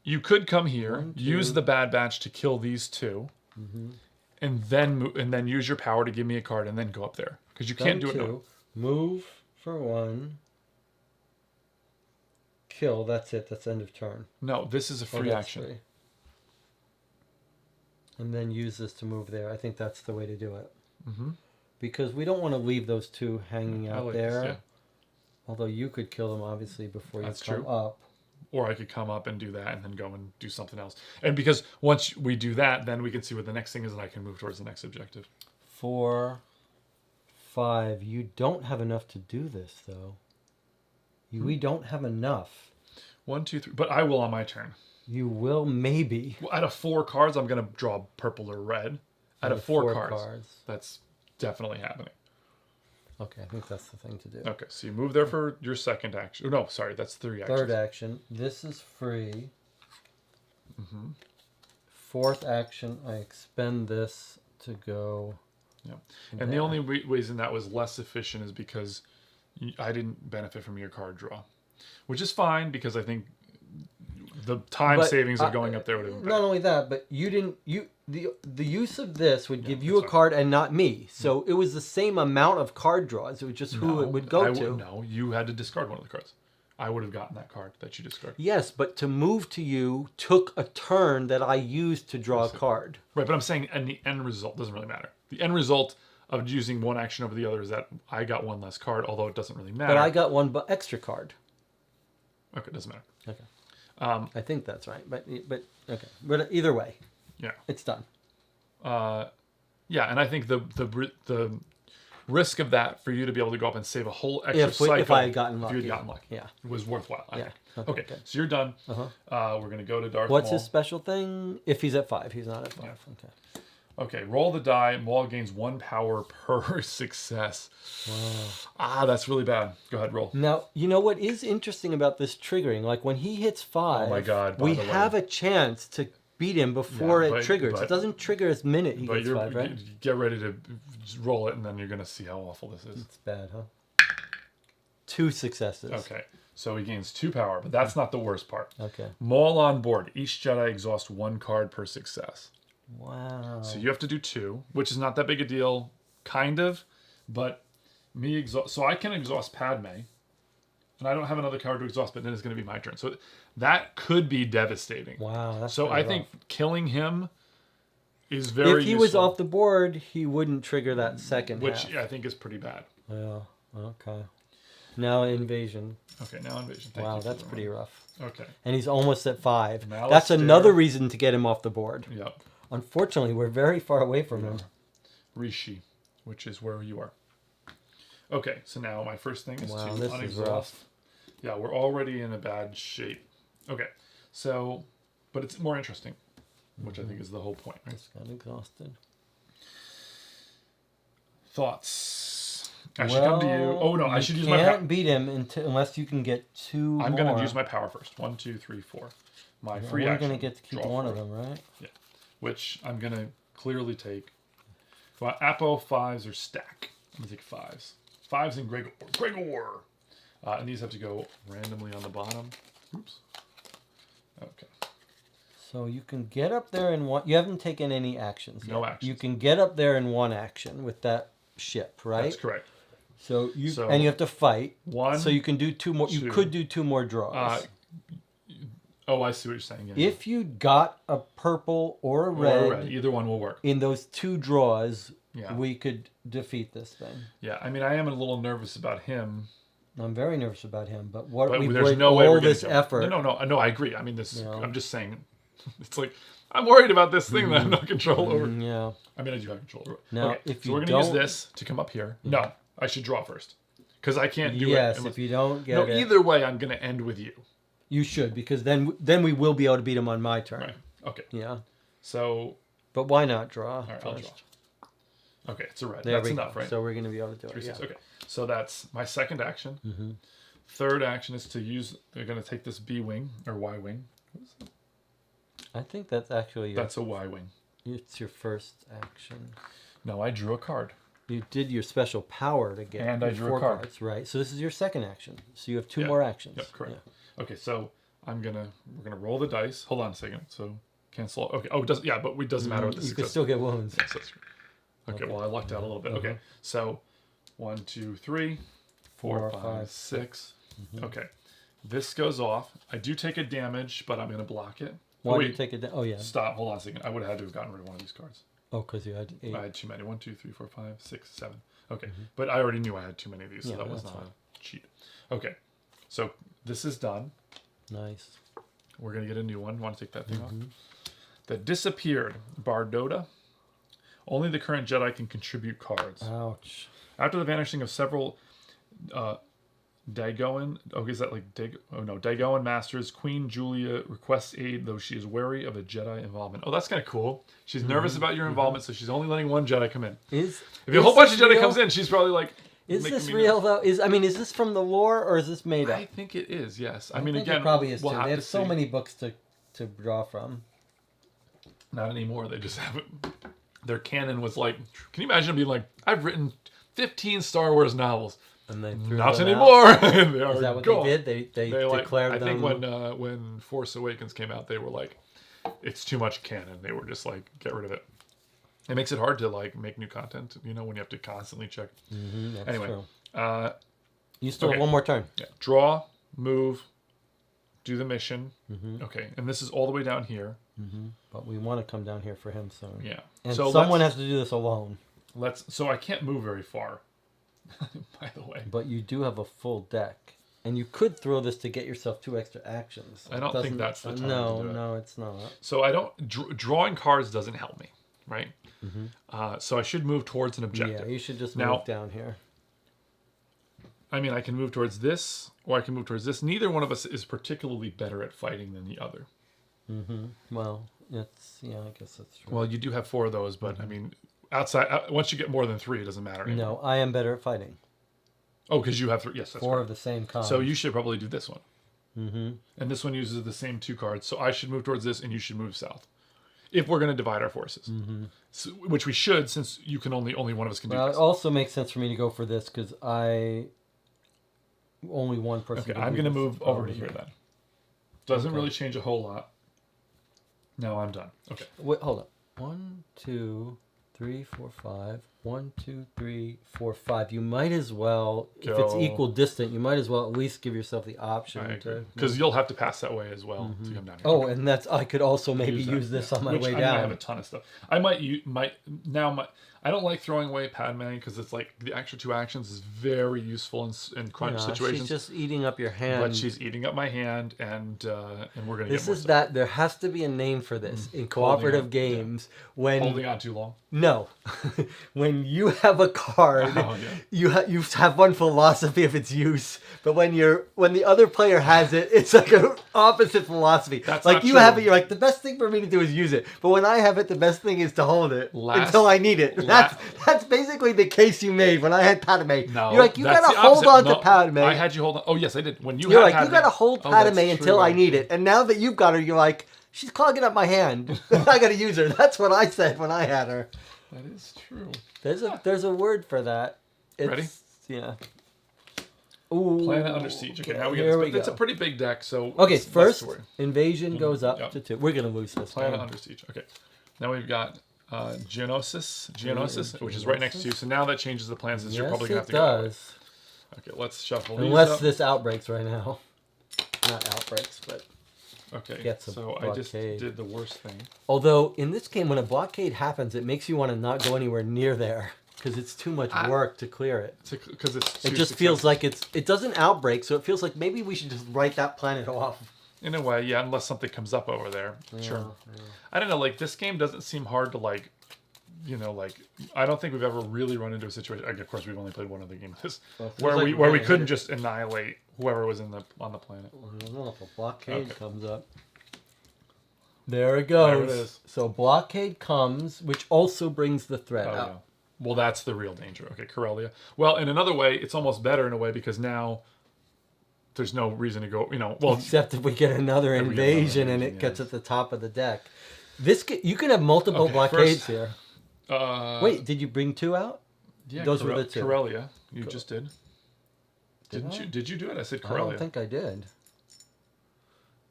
you could come here, use the bad batch to kill these 2, and then use your power to give me a card, and then go up there because you can't do it. No. Move for 1. Kill. That's it. That's end of turn. No, this is a free action. Free. And then use this to move there. I think that's the way to do it. Because we don't want to leave those 2 hanging out there. This, yeah. Although you could kill them, obviously, before you come up. Or I could come up and do that and then go and do something else. And because once we do that, then we can see what the next thing is and I can move towards the next objective. 4, 5. You don't have enough to do this, though. We don't have enough. 1, 2, 3. But I will on my turn. You will, maybe. Well, out of 4 cards, I'm going to draw purple or red. Out of 4 cards. That's definitely happening. Okay, I think that's the thing to do. Okay, so you move there for your second action. Oh, no, sorry, that's 3 actions. Third action. This is free. 4th action, I expend this to go. Yeah, and the only reason that was less efficient is because I didn't benefit from your card draw, which is fine because I think the time savings of going up there would have been better. Not only that, but you didn't. The use of this would give you a card and not me. So it was the same amount of card draws. It was just who it would go to. No, you had to discard one of the cards. I would have gotten that card that you discarded. Yes, but to move to you took a turn that I used to draw a card. Right, but I'm saying and the end result doesn't really matter. The end result of using one action over the other is that I got one less card, although it doesn't really matter. But I got one extra card. Okay, it doesn't matter. Okay. I think that's right, but okay. But either way, yeah, it's done. Yeah, and I think the risk of that for you to be able to go up and save a whole extra cycle if I had gotten lucky, if you had gotten lucky, yeah, was worthwhile. Yeah. Okay, so you're done. We're gonna go to Darth. What's Maul. his special thing? If he's at 5, he's not at 5. Yeah. Okay. Okay, roll the die. Maul gains 1 power per success. Wow. That's really bad. Go ahead, roll. Now, you know what is interesting about this triggering? Like when he hits 5, oh my God, we have a chance to beat him before it triggers. It doesn't trigger his minute he gets 5, right? Get ready to roll it, and then you're going to see how awful this is. It's bad, huh? 2 successes. Okay, so he gains 2 power, but that's not the worst part. Okay. Maul on board. Each Jedi exhausts 1 card per success. Wow. So you have to do 2, which is not that big a deal, kind of, but so I can exhaust Padme, and I don't have another card to exhaust, but then it's going to be my turn. So that could be devastating. Wow. That's so I think killing him is very If he was off the board, he wouldn't trigger that second which half. I think is pretty bad. Yeah. Okay. Now invasion. Okay, now invasion. Wow, that's pretty rough. Okay. And he's almost at 5. Now that's another reason to get him off the board. Yep. Unfortunately, we're very far away from him. Rishi, which is where you are. Okay, so now my first thing is to this unexhaust. is rough. Yeah, we're already in a bad shape. Okay, so, but it's more interesting, which I think is the whole point, right? Just got exhausted. Thoughts? I should come to you. Oh, no, I should use my power. You can't beat him unless you can get 2 I'm going to use my power first. 1, 2, 3, 4. My free action. We're going to get to keep one of them, right? Yeah. Which I'm going to clearly take. Well, Apo 5s or stack. I'm going to take 5s. 5s and Gregor. And these have to go randomly on the bottom. Oops. Okay. So you can get up there in one. You haven't taken any actions. No yet. actions. You can get up there in one action with that ship, right? That's correct. So and you have to fight. One. So you can do two more. You could do 2 more draws. Oh, I see what you're saying. Yeah, if you got a purple or a red, either one will work. In those 2 draws, yeah. we could defeat this thing. Yeah, I mean, I am a little nervous about him. I'm very nervous about him, but we there's put no way all we're this effort. No, I agree. I mean, this. I'm just saying, it's like I'm worried about this thing that I have no control over. Yeah. I mean, I do have control over it. Now, okay, so we're gonna use this to come up here. Yeah. No, I should draw first because I can't do it. Yes, if you don't get it. Either way, I'm gonna end with you. You should, because then we will be able to beat him on my turn. Right. Okay. Yeah. So. But why not draw? All right, I'll draw. Okay, it's a red. There That's we enough, go. right? So we're going to be able to do 3, it. 6. Yeah. Okay, so that's my second action. Mm-hmm. Third action is to use. They're going to take this B wing or Y wing. I think that's actually. That's a Y wing. It's your first action. No, I drew a card. You did your special power to get. And I drew 4 a card. cards, right? So this is your second action. So you have 2 more actions. Yep, correct. Yeah. Okay, so we're gonna roll the dice. Hold on a second. So cancel. Okay. Oh, it doesn't. Yeah, but it doesn't matter what the You success. can still get wounds. Yes, that's right. Okay, well I lucked out a little bit. Okay, so 1, 2, 3, 4, 5, 6. Mm-hmm. Okay, this goes off. I do take a damage, but I'm gonna block it. Why do you take it? Oh yeah. Stop. Hold on a second. I would have had to have gotten rid of one of these cards. Oh, because you had 8. I had too many. 1, 2, 3, 4, 5, 6, 7. Okay, but I already knew I had too many of these, so that was not a cheat. Okay, so this is done. Nice. We're gonna get a new one. Want to take that thing off? That disappeared. Bardota. Only the current Jedi can contribute cards. Ouch. After the vanishing of several Dagoan... Okay, is that like... Dagoan Masters, Queen Julia requests aid, though she is wary of a Jedi involvement. Oh, that's kind of cool. She's nervous about your involvement, so she's only letting one Jedi come in. If a whole bunch of Jedi comes in, she's probably like... Is this real, though? Is this from the lore, or is this made up? I think it is, yes. I mean, mean, again... it probably is, too. They have so many books to draw from. Not anymore. They just haven't... Their canon was like... Can you imagine being like, I've written 15 Star Wars novels. And they threw not them anymore. Out. They are Is that what gone. they did? They declared them. I think when Force Awakens came out, they were like, it's too much canon. They were just like, get rid of it. It makes it hard to like make new content. When you have to constantly check. That's anyway, true. You still have one more turn. Yeah. Draw, move, do the mission. Okay, and this is all the way down here. But we want to come down here for him, so yeah. And so someone has to do this alone. So I can't move very far. By the way, but you do have a full deck, and you could throw this to get yourself 2 extra actions. I don't think that's the time. No, it's not. So I don't. Drawing cards doesn't help me, right? So I should move towards an objective. Yeah, you should just move down here. I mean, I can move towards this, or I can move towards this. Neither one of us is particularly better at fighting than the other. Well, I guess that's true. Well, you do have 4 of those, but I mean, outside once you get more than 3, it doesn't matter anymore. No, I am better at fighting. Oh, because you have 3. Yes, that's 4 right. of the same kind. So you should probably do this one. And this one uses the same 2 cards. So I should move towards this, and you should move south. If we're going to divide our forces, so, which we should, since you can only one of us can do this. It also makes sense for me to go for this because only one person. Okay, I'm going to move over to here then. Doesn't really change a whole lot. No, I'm done. Okay. Wait, hold up. 1, 2, 3, 4, 5. 1, 2, 3, 4, 5. You might as well, if it's equal distant, you might as well at least give yourself the option to. Because you'll have to pass that way as well to come down here. Oh, and I could also maybe use this on my way down. I have a ton of stuff. I I don't like throwing away Padme because it's like the extra 2 actions is very useful in crunch situations. She's just eating up your hand. But she's eating up my hand, and we're gonna. This is that. There has to be a name for this in cooperative games. When holding on too long. No, when you have a card, you have one philosophy of its use, but when the other player has it, it's like an opposite philosophy. That's like not you true. have it, you're like the best thing for me to do is use it, but when I have it, the best thing is to hold it until I need it. That's basically the case you made when I had Padme. No, you're like you gotta hold on to Padme. I had you hold on. Oh yes, I did. When you're like Padme, you gotta hold Padme until I need it, and now that you've got her, you're like she's clogging up my hand. I gotta use her. That's what I said when I had her. That is true. There's a word for that. Ready? Yeah. Ooh. Planet Under Siege. Okay, now we Here get this. we But it's a go. pretty big deck, so... Okay, less first, to worry. Invasion goes up Yep. to 2. We're going to lose this Planet game. Under Siege. Okay. Now we've got Geonosis, which is right next to you. So now that changes the plans. You're probably going to have to go. Does. Okay, let's shuffle these Unless up. this outbreaks right now. Not outbreaks, but... Okay, gets a so I blockade. just did the worst thing. Although, in this game, when a blockade happens, it makes you want to not go anywhere near there. Because it's too much work to clear it. Because it's It just feels like it doesn't outbreak, so it feels like maybe we should just write that planet off. In a way, yeah, unless something comes up over there. Sure. Yeah. I don't know, like, this game doesn't seem hard to, like, you know, like, I don't think we've ever really run into a situation, of course, we've only played one other game of this, where we couldn't just annihilate whoever was on the planet. I don't know if a blockade comes up. There it goes. There it is. So blockade comes, which also brings the threat up. Yeah. Well, that's the real danger. Okay, Corellia. Well, in another way, it's almost better in a way because now there's no reason to go, you know, well... Except if we get another invasion and it gets at the top of the deck. You can have multiple blockades here. Wait, did you bring 2 out? Yeah, those were the 2. Corellia. You just did. Didn't you? Did you do it? I said Corellia. I don't think I did.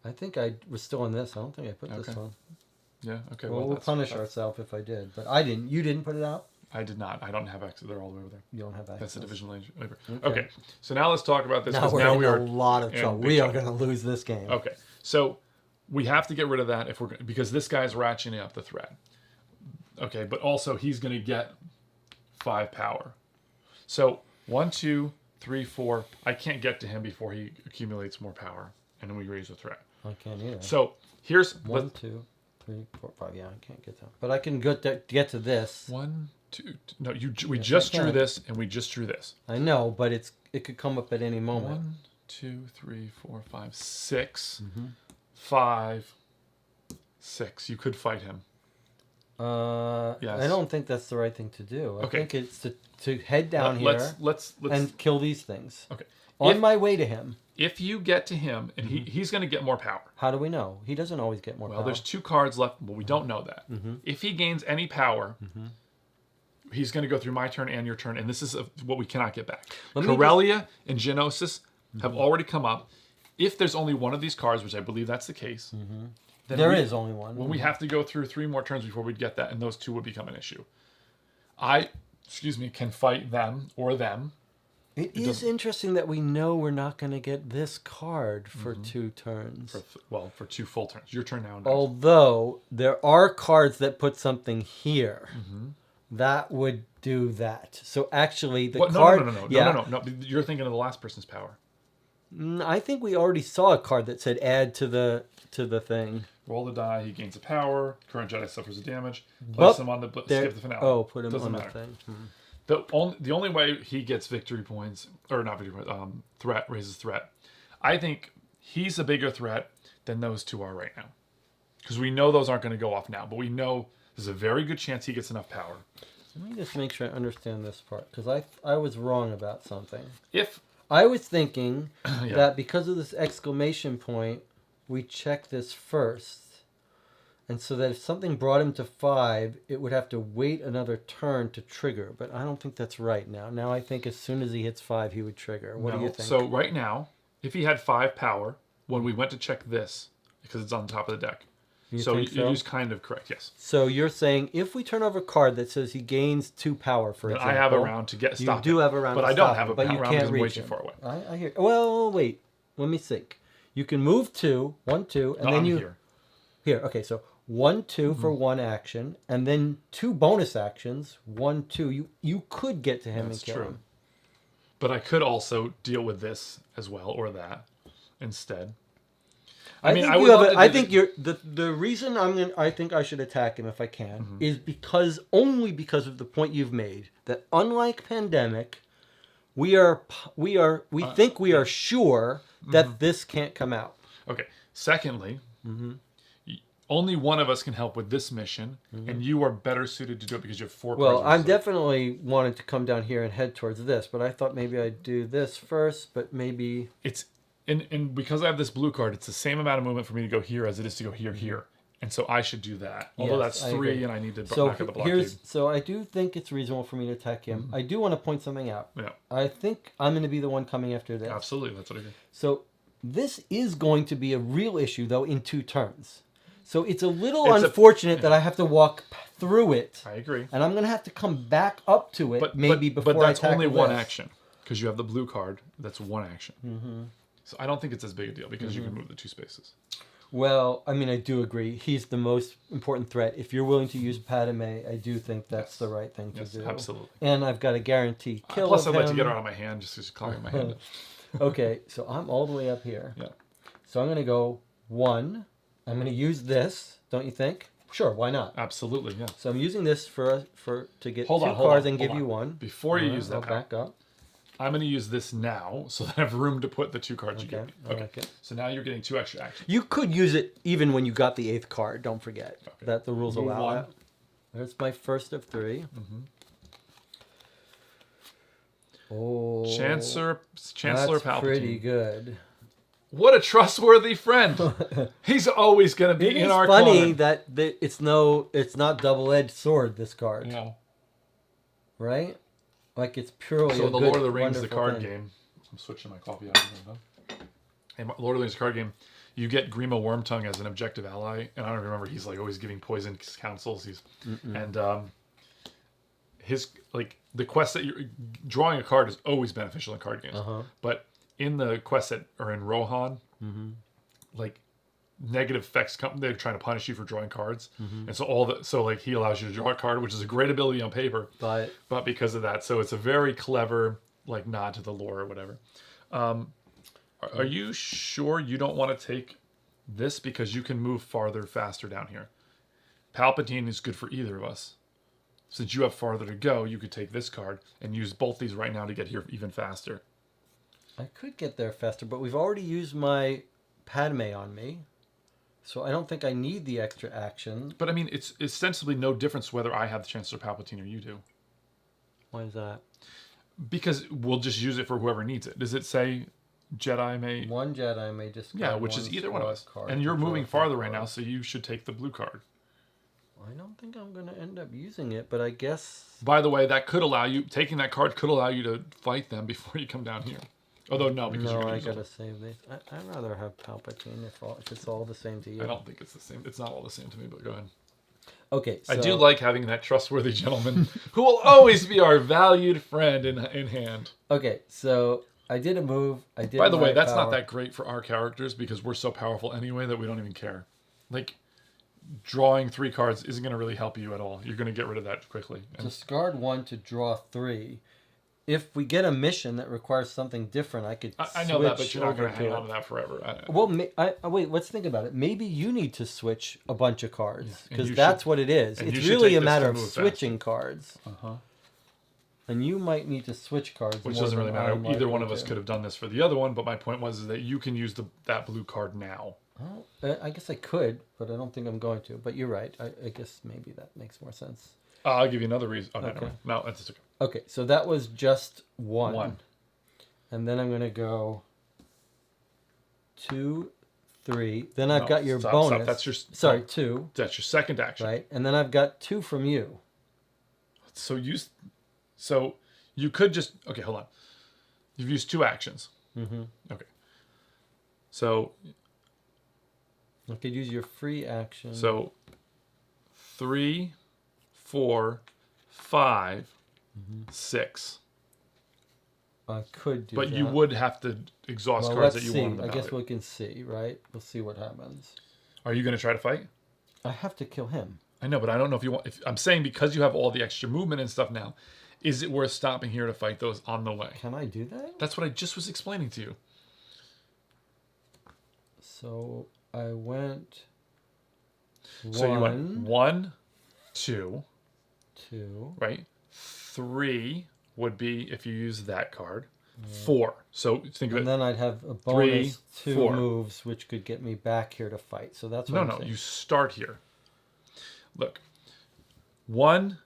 I think I was still on this. I don't think I put this on. Yeah, okay. Well, we'll punish ourselves if I did. But I didn't. You didn't put it out? I did not. I don't have access. They're all the way over there. You don't have access. That's the division labor. Okay. So now let's talk about this. Now we're in a lot of trouble. We are going to lose this game. Okay. So we have to get rid of that because this guy's ratcheting up the threat. Okay, but also he's going to get 5 power. So 1, 2, 3, 4. I can't get to him before he accumulates more power, and then we raise the threat. I can't either. So here's 1, 2, 3, 4, 5. Yeah, I can't get that. But I can get to this. 1, 2. No, we just drew this, and we just drew this. I know, but it could come up at any moment. 1, 2, 3, 4, 5, 6. 5, 6. You could fight him. Yes. I don't think that's the right thing to do. I think it's to head down here let's and kill these things. Okay. On my way to him. If you get to him, and he's going to get more power. How do we know? He doesn't always get more power. Well, there's 2 cards left, but we don't know that. If he gains any power, he's going to go through my turn and your turn, and this is what we cannot get back. Corellia and Geonosis have already come up. If there's only one of these cards, which I believe that's the case, then there is only one. Well, we have to go through 3 more turns before we'd get that, and those 2 would become an issue. Can fight them or them. It is interesting that we know we're not going to get this card for 2 turns. For 2 full turns. Your turn now. Although there are cards that put something here that would do that. So actually, card. No. You're thinking of the last person's power. I think we already saw a card that said add to the thing. Roll the die. He gains a power. Current Jedi suffers a damage. Place him on the skip the finale. Oh, put him Doesn't on matter. the thing. The only way he gets victory points, or not victory points, threat, raises threat. I think he's a bigger threat than those 2 are right now. Because we know those aren't going to go off now, but we know there's a very good chance he gets enough power. Let me just make sure I understand this part, because I was wrong about something. If I was thinking that because of this exclamation point, we check this first. And so that if something brought him to 5, it would have to wait another turn to trigger. But I don't think that's right now. Now I think as soon as he hits 5, he would trigger. What do you think? So right now, if he had 5 power, when we went to check this, because it's on top of the deck. So you're just kind of correct, yes. So you're saying if we turn over a card that says he gains 2 power, for example. I have a round to stop You do have a round but to I don't stop have a but you round can't because I'm way reach too him. far away. I hear. Well, wait. Let me think. You can move 2, 1, 2, and then I'm you... Here, okay, so 1, 2 for 1 action, and then 2 bonus actions, 1, 2. You could get to him and kill him. But I could also deal with this as well, or that, instead. I think the reason I think I should attack him if I can is only because of the point you've made that unlike Pandemic, we think we are sure that this can't come out. Okay. Secondly, only one of us can help with this mission, and you are better suited to do it because you have 4 cards. Well, I'm definitely wanting to come down here and head towards this, but I thought maybe I'd do this first, but maybe... And because I have this blue card, it's the same amount of movement for me to go here as it is to go here. And so I should do that. Although Yes, that's I 3 agree. and I need to So knock out the blockade. so I do think it's reasonable for me to attack him. I do want to point something out. Yeah. I think I'm going to be the one coming after this. Absolutely. That's what I do. So this is going to be a real issue, though, in 2 turns. So it's a little unfortunate that I have to walk through it. I agree. And I'm going to have to come back up to it before I attack. But that's only one action. Because you have the blue card. That's one action. Mm-hmm. So I don't think it's as big a deal because you can move the 2 spaces. Well, I mean, I do agree. He's the most important threat. If you're willing to use Padme, I do think that's the right thing to do. Absolutely. And I've got a guaranteed kill Plus, of I'd like to him. get it out of my hand just because clogging my hand. Okay, so I'm all the way up here. Yeah. So I'm going to go 1. I'm going to use this, don't you think? Sure, why not? Absolutely, yeah. So I'm using this to get Hold 2 on, cards and give you 1. Before you use that I'll power, back up. I'm going to use this now so that I have room to put the 2 cards you give me. Okay. Okay. So now you're getting 2 extra actions. You could use it even when you got the 8th card. Don't forget that the rules Move allow 1. that. There's my first of 3. Mm-hmm. Oh, Chancellor that's Palpatine. pretty good. What a trustworthy friend. He's always going to be in our corner. It's funny that it's not double-edged sword, this card. Yeah. Right? Like it's purely So a the good, Lord of the Rings, the wonderful card thing. game. I'm switching my coffee out. Hey, Lord of the Rings card game. You get Grima Wormtongue as an objective ally, and I don't remember. He's like always giving poison counsels. His like the quest that you're drawing a card is always beneficial in card games. But in the quests that are in Rohan, like negative effects come. They're trying to punish you for drawing cards, and so like he allows you to draw a card, which is a great ability on paper. But because of that, so it's a very clever like nod to the lore or whatever. Are you sure you don't want to take this because you can move farther, faster down here? Palpatine is good for either of us. Since you have farther to go, you could take this card and use both these right now to get here even faster. I could get there faster, but we've already used my Padme on me. So I don't think I need the extra action. But I mean, it's ostensibly no difference whether I have the Chancellor Palpatine or you do. Why is that? Because we'll just use it for whoever needs it. Does it say Jedi may... One Jedi may just... Yeah, which is either one of us. And you're moving farther right now, so you should take the blue card. I don't think I'm going to end up using it, but I guess... By the way, that could allow you... Taking that card could allow you to fight them before you come down here. Although, no, because you're I gotta save these. I'd rather have Palpatine if it's all the same to you. I don't think it's the same. It's not all the same to me, but go ahead. Okay, so... I do like having that trustworthy gentleman who will always be our valued friend in hand. Okay, so I did a move. By the way, that's not that great for our characters because we're so powerful anyway that we don't even care. Like, drawing 3 cards isn't going to really help you at all. You're going to get rid of that quickly. Discard 1 to draw 3. If we get a mission that requires something different, I could. I know that, but you're not going to hang on to that forever. Well, wait. Let's think about it. Maybe you need to switch a bunch of cards because that's what it is. It's really a matter of switching cards. And you might need to switch cards. Which doesn't really matter. Either one of us could have done this for the other one, but my point was that you can use that blue card now. Well, I guess I could, but I don't think I'm going to. But you're right. I guess maybe that makes more sense. I'll give you another reason. Oh, okay. No, that's okay. Okay, so that was just 1. And then I'm going to go 2, 3. Then I've got your bonus. Stop. That's your... Sorry, 2. That's your second action. Right, and then I've got 2 from you. So you could just... Okay, hold on. You've used 2 actions. Okay. So... I could use your free action. So 3, 4, 5, 6. I could do but that. you would have to exhaust cards that you want. I guess we can see, right? We'll see what happens. Are you going to try to fight? I have to kill him. I know, but I don't know if you want... I'm saying because you have all the extra movement and stuff now, is it worth stopping here to fight those on the way? Can I do that? That's what I just was explaining to you. So I went... So you went 1, 2... 2. Right? 3 would be if you use that card. 4. So think of it. And then I'd have a bonus 2 moves, which could get me back here to fight. So that's what I'm saying. You start here. Look. 1,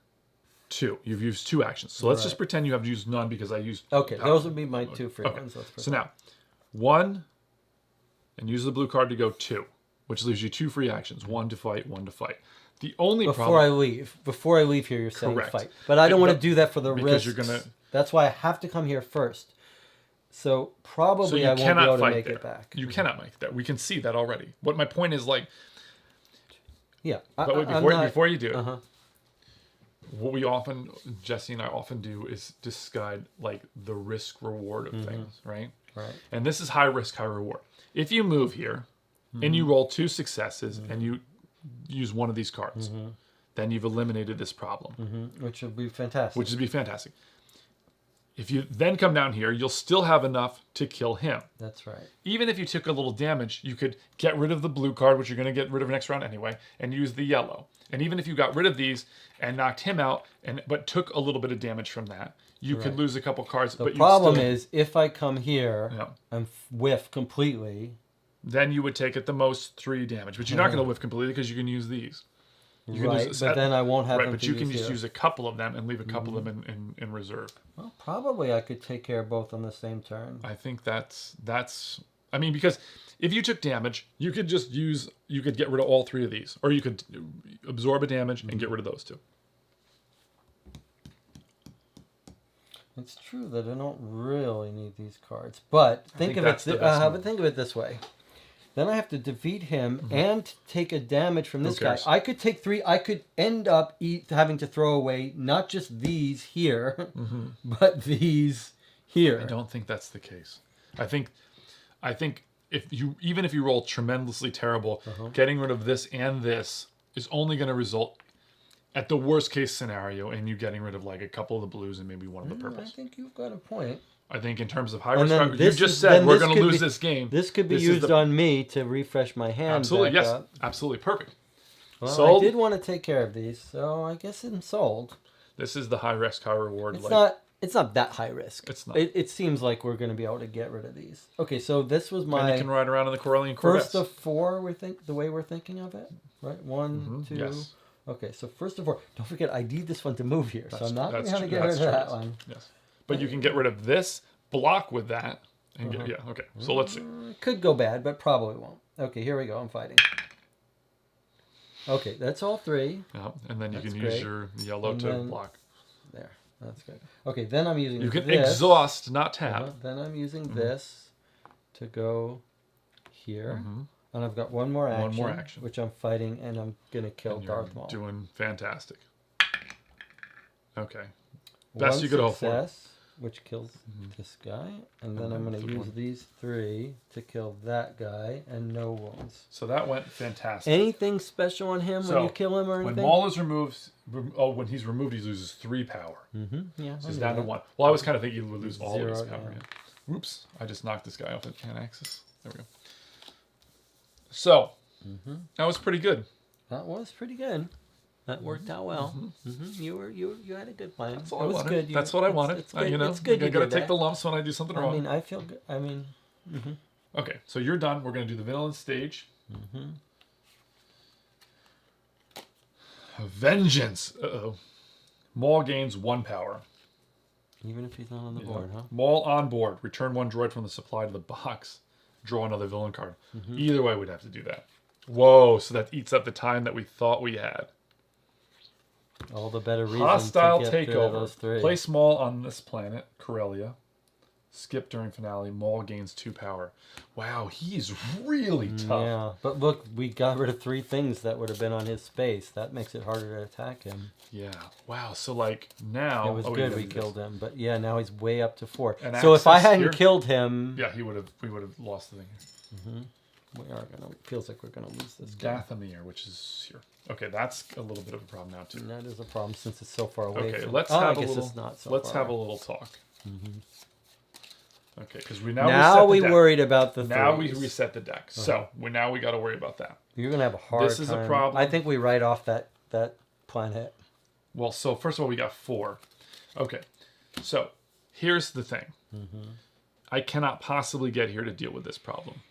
2. You've used 2 actions. So let's just pretend you have used none because I used... Okay, those would be my 2 free ones. So now, 1, and use the blue card to go 2. which leaves you 2 free actions: 1 to fight, 1 to fight. The only before problem... I leave here, you're saying Correct. fight. But I don't want to do that for the because risks. you're gonna... That's why I have to come here first. So probably I won't be able to make it back. You cannot make that. We can see that already. What my point is, like... Yeah. But wait, before you do it, what we often, Jesse and I often do is decide, like, the risk-reward of things, right? Right. And this is high risk, high reward. If you move here, and you roll 2 successes, and you use one of these cards, then you've eliminated this problem. Which would be fantastic. Which would be fantastic. If you then come down here, you'll still have enough to kill him. That's right. Even if you took a little damage, you could get rid of the blue card, which you're going to get rid of next round anyway, and use the yellow. And even if you got rid of these and knocked him out, but took a little bit of damage from that, you could lose a couple cards. The problem is, if I come here and whiff completely... Then you would take at the most 3 damage. But you're not going to whiff completely because you can use these. You can right, but then I won't have them but to you can use just here. use a couple of them and leave a couple of them in reserve. Well, probably I could take care of both on the same turn. I think that's... I mean, because if you took damage, you could just use... You could get rid of all 3 of these. Or you could absorb a damage and get rid of those 2. It's true that I don't really need these cards. But think of it this way. Then I have to defeat him and take a damage from this guy. I could take 3. I could end up having to throw away not just these here, but these here. I don't think that's the case. I think if you roll tremendously terrible, getting rid of this and this is only going to result, at the worst case scenario, in you getting rid of like a couple of the blues and maybe one of the purples. I think you've got a point. I think in terms of high risk, you just said we're going to lose this game. This could be used on me to refresh my hand. Absolutely, back yes, up. Absolutely perfect. Well, sold. I did want to take care of these, so I guess I'm sold. This is the high risk, high reward. It's not that high risk. It's not. It seems like we're going to be able to get rid of these. Okay, so this was my. And you can ride around in the Corellian Corvettes. First of 4. The way we're thinking of it, right? 1, 2. Yes. Okay, so first of 4. Don't forget, I need this one to move here, so I'm not going to get rid of that one. Yes, but you can get rid of this block with that. And okay. So let's see. Could go bad, but probably won't. Okay, here we go. I'm fighting. Okay, that's all 3. Yeah, and then you can use your yellow to block. There, that's good. Okay, then I'm using. You can exhaust, not tap. Then I'm using this to go here, and I've got one more action, which I'm fighting, and I'm gonna kill Darth Maul. Doing fantastic. Okay, best you could hope for. Which kills this guy, and then I'm going to use these 3 to kill that guy, and no wounds. So that went fantastic. Anything special on him when you kill him or anything? When Maul is removed, when he's removed, he loses 3 power. Yeah, so he's down to 1. Well, I was kind of thinking he would lose all of his power. Yeah. Oops, I just knocked this guy off the axis. There we go. So, that was pretty good. That was pretty good. That worked out well. You had a good plan. That's all I wanted. That's what I wanted. It's good. It's good. You got to take the lumps when I do something wrong. I mean, I feel good. I mean. Okay, so you're done. We're going to do the villain stage. Vengeance. Maul gains 1 power. Even if he's not on the board, huh? Maul on board. Return 1 droid from the supply to the box. Draw another villain card. Either way, we'd have to do that. Whoa, so that eats up the time that we thought we had. All the better reason Hostile to get takeover. Those 3. Place Maul on this planet, Corellia. Skip during finale. Maul gains 2 power. Wow, he's really tough. Yeah, but look, we got rid of 3 things that would have been on his space. That makes it harder to attack him. Yeah. Wow. So like now it was good we killed him, but yeah, now he's way up to 4. And so if I hadn't killed him, yeah, we would have lost the thing. Feels like we're gonna lose this game. Dathomir, which is here. Okay, that's a little bit of a problem now too. And that is a problem since it's so far away. Okay, from... let's have a little. It's not so let's far have away. a little talk. Okay, because we worried about the. Now threes. we reset the deck, so now we got to worry about that. You're gonna have a hard. This is time. a problem. I think we write off that planet. Well, so first of all, we got 4. Okay, so here's the thing. I cannot possibly get here to deal with this problem.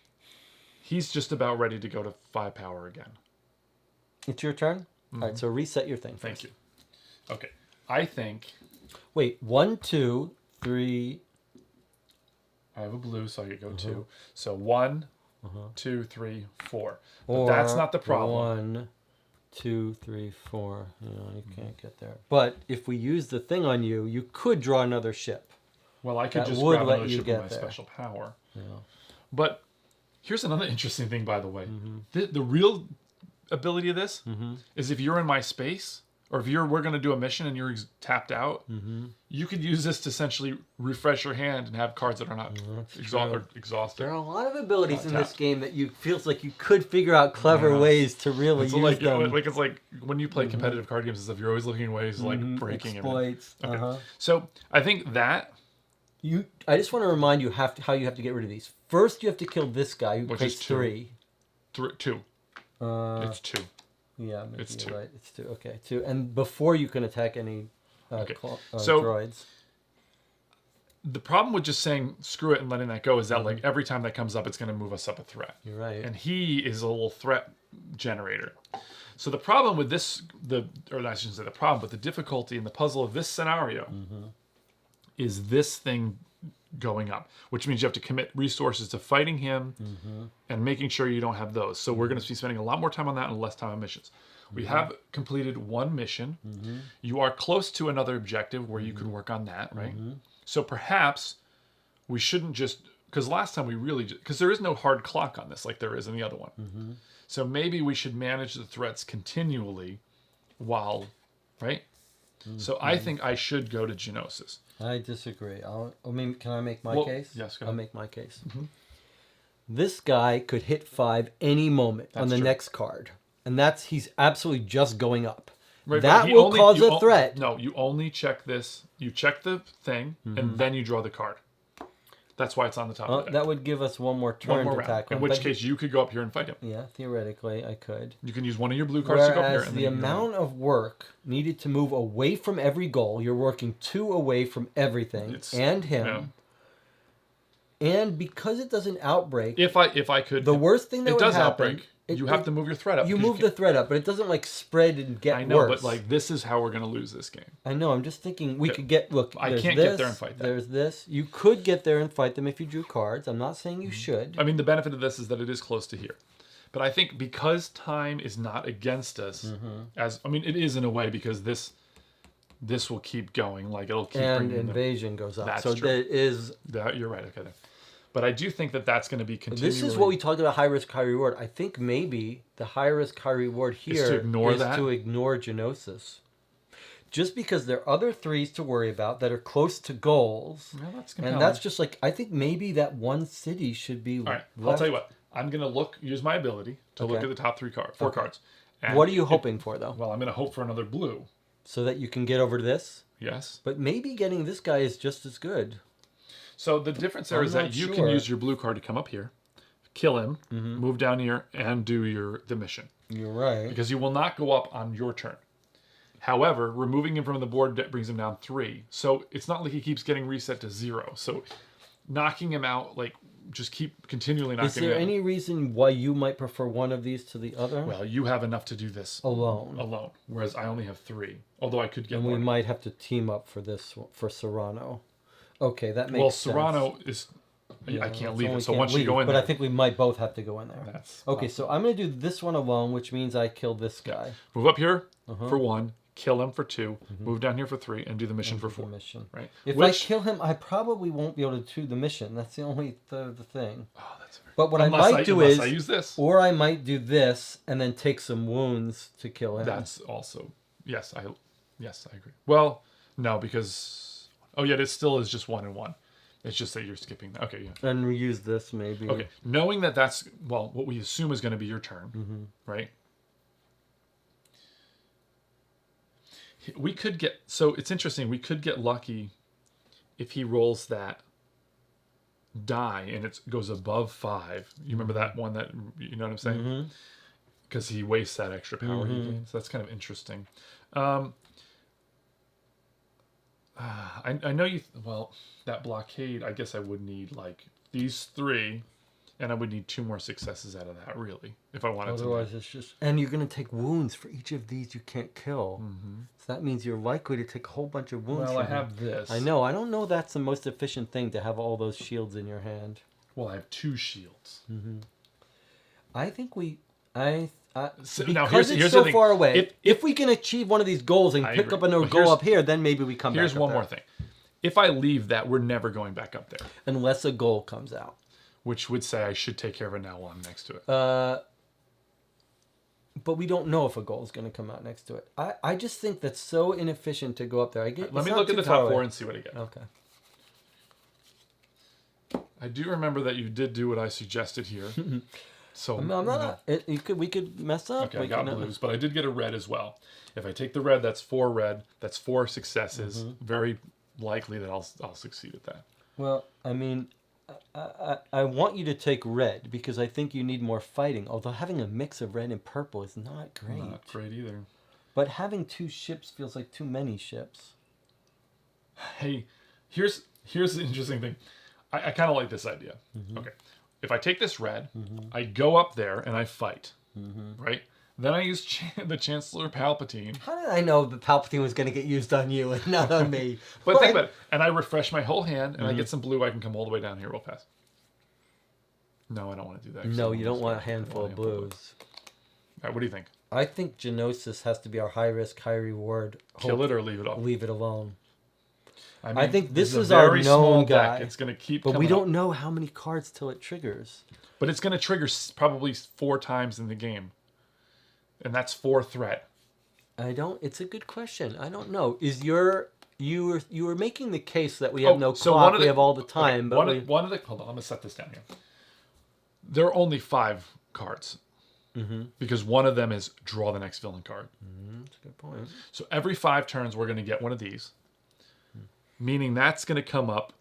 He's just about ready to go to 5 power again. It's your turn? All right, so reset your thing first. Thank you. Okay, I think... Wait, 1, 2, 3... I have a blue, so I could go 2. So 1, 2, 3, 4. Or but that's not the problem. 1, 2, 3, 4. No, you can't get there. But if we use the thing on you, you could draw another ship. Well, I could That just would grab let another you ship get with my there. special power. Yeah. But here's another interesting thing, by the way. The real ability of this is if you're in my space, or if we're going to do a mission and you're tapped out, you could use this to essentially refresh your hand and have cards that are not exhausted. There are a lot of abilities in this game that feels like you could figure out clever ways to really use them. It's like when you play competitive card games and stuff, you're always looking at ways like breaking exploits. everything. Okay. So I think that... I just want to remind you how you have to get rid of these. First, you have to kill this guy who creates 3. 2. It's 2. Yeah, maybe it's you're 2. right. It's 2. Okay, 2. And before you can attack any so, droids. The problem with just saying screw it and letting that go is that like every time that comes up, it's going to move us up a threat. You're right. And he is a little threat generator. So the problem with this, I shouldn't say the problem, but the difficulty in the puzzle of this scenario is this thing going up, which means you have to commit resources to fighting him and making sure you don't have those. So we're going to be spending a lot more time on that and less time on missions. We have completed one mission. You are close to another objective where you can work on that, right? So perhaps we shouldn't just, because last time we really, because there is no hard clock on this like there is in the other one. So maybe we should manage the threats continually while, right? So I think I should go to Genosis. I disagree. Can I make my case? Yes, go ahead. I'll make my case. This guy could hit 5 any moment on the next card. And he's absolutely just going up. Right, that will cause a threat. No, you only check this. You check the thing, and then you draw the card. That's why it's on the top of the deck. That would give us one more turn to attack him. In which case, you could go up here and fight him. Yeah, theoretically, I could. You can use one of your blue cards to go up here. Whereas the amount of work needed to move away from every goal, you're working 2 away from everything and him. Yeah. And because it doesn't outbreak... If I could... The worst thing that would happen... It does outbreak. You have to move your threat up. You move the threat up, but it doesn't like spread and get worse. I know, but like this is how we're going to lose this game. I know. I'm just thinking we could get... Look, I can't get there and fight them. There's this. You could get there and fight them if you drew cards. I'm not saying you should. I mean, the benefit of this is that it is close to here. But I think because time is not against us, it is in a way because this will keep going. Like it'll keep and invasion goes up. That's so true. there is... You're right. Okay, then. But I do think that that's going to be continually... This is what we talked about, high risk, high reward. I think maybe the high risk, high reward here is to ignore Genosis. Just because there are other 3s to worry about that are close to goals. Well, that's just like, I think maybe that one city should be... All right, I'll tell you what. I'm going to use my ability to look at the top 4 cards. And what are you hoping for, though? Well, I'm going to hope for another blue. So that you can get over to this? Yes. But maybe getting this guy is just as good. So the difference there is that you can use your blue card to come up here, kill him, move down here, and do the mission. You're right. Because you will not go up on your turn. However, removing him from the board brings him down 3. So it's not like he keeps getting reset to 0. So knocking him out, like, just keep continually knocking him out. Is there any reason why you might prefer one of these to the other? Well, you have enough to do this alone, whereas I only have 3. Although I could get more. And we might have to team up for this, for Serrano. Okay, that makes sense. Well, Serrano is... I can't leave it, so once you go in there... But I think we might both have to go in there. That's okay, so I'm going to do this one alone, which means I kill this guy. Move up here for 1, kill him for 2, move down here for 3, and do the mission for 4. Right? If I kill him, I probably won't be able to do the mission. That's the only the thing. Oh, that's very... But what I might do is... I use this. Or I might do this, and then take some wounds to kill him. That's also... Yes, I agree. Well, no, because... Oh, yeah, it still is just 1 and 1. It's just that you're skipping that. Okay, yeah. And reuse this, maybe. Okay, knowing that that's, well, what we assume is going to be your turn, right? We could get, so it's interesting, we could get lucky if he rolls that die and it goes above 5. You remember that one that, you know what I'm saying? Because he wastes that extra power he gains. That's kind of interesting. I know you... Well, that blockade, I guess I would need, like, these 3, and I would need 2 more successes out of that, really, if I wanted to. Otherwise, it's just... And you're going to take wounds for each of these you can't kill. So that means you're likely to take a whole bunch of wounds. Well, I have this. I know. I don't know that's the most efficient thing, to have all those shields in your hand. Well, I have 2 shields. I think we. So, because now it's here's so the thing. far away. If If we can achieve one of these goals and I pick agree. up another But goal up here, then maybe we come back. Here's up one there. more thing. If I leave that, we're never going back up there. Unless a goal comes out. Which would say I should take care of it now while I'm next to it. But we don't know if a goal is going to come out next to it. I just think that's so inefficient to go up there. Let me look at the top four and see what I get. Okay. I do remember that you did do what I suggested here. So I'm not. We could mess up. Okay, I got blues, but I did get a red as well. If I take the red, that's 4 red. That's 4 successes. Very likely that I'll succeed at that. Well, I mean, I want you to take red because I think you need more fighting. Although having a mix of red and purple is not great. Not great either. But having 2 ships feels like too many ships. Hey, here's the interesting thing. I kind of like this idea. Okay. If I take this red, I go up there and I fight, right? Then I use the Chancellor Palpatine. How did I know the Palpatine was going to get used on you and not on me? But think about it. And I refresh my whole hand and I get some blue. I can come all the way down here real fast. No, I don't want to do that. No, you don't want a handful of blues. All right, what do you think? I think Genosis has to be our high risk, high reward. Kill it or leave it off? Leave it alone. I mean, I think this is a our very known small guy. deck. It's going to keep But we coming don't up. know how many cards till it triggers. But it's going to trigger probably 4 times in the game. And that's 4 threat. It's a good question. I don't know. You were making the case that we have no clock, we have all the time. Okay, but hold on, I'm going to set this down here. There are only 5 cards. Because one of them is draw the next villain card. That's a good point. So every 5 turns, we're going to get one of these. Meaning that's going to come up.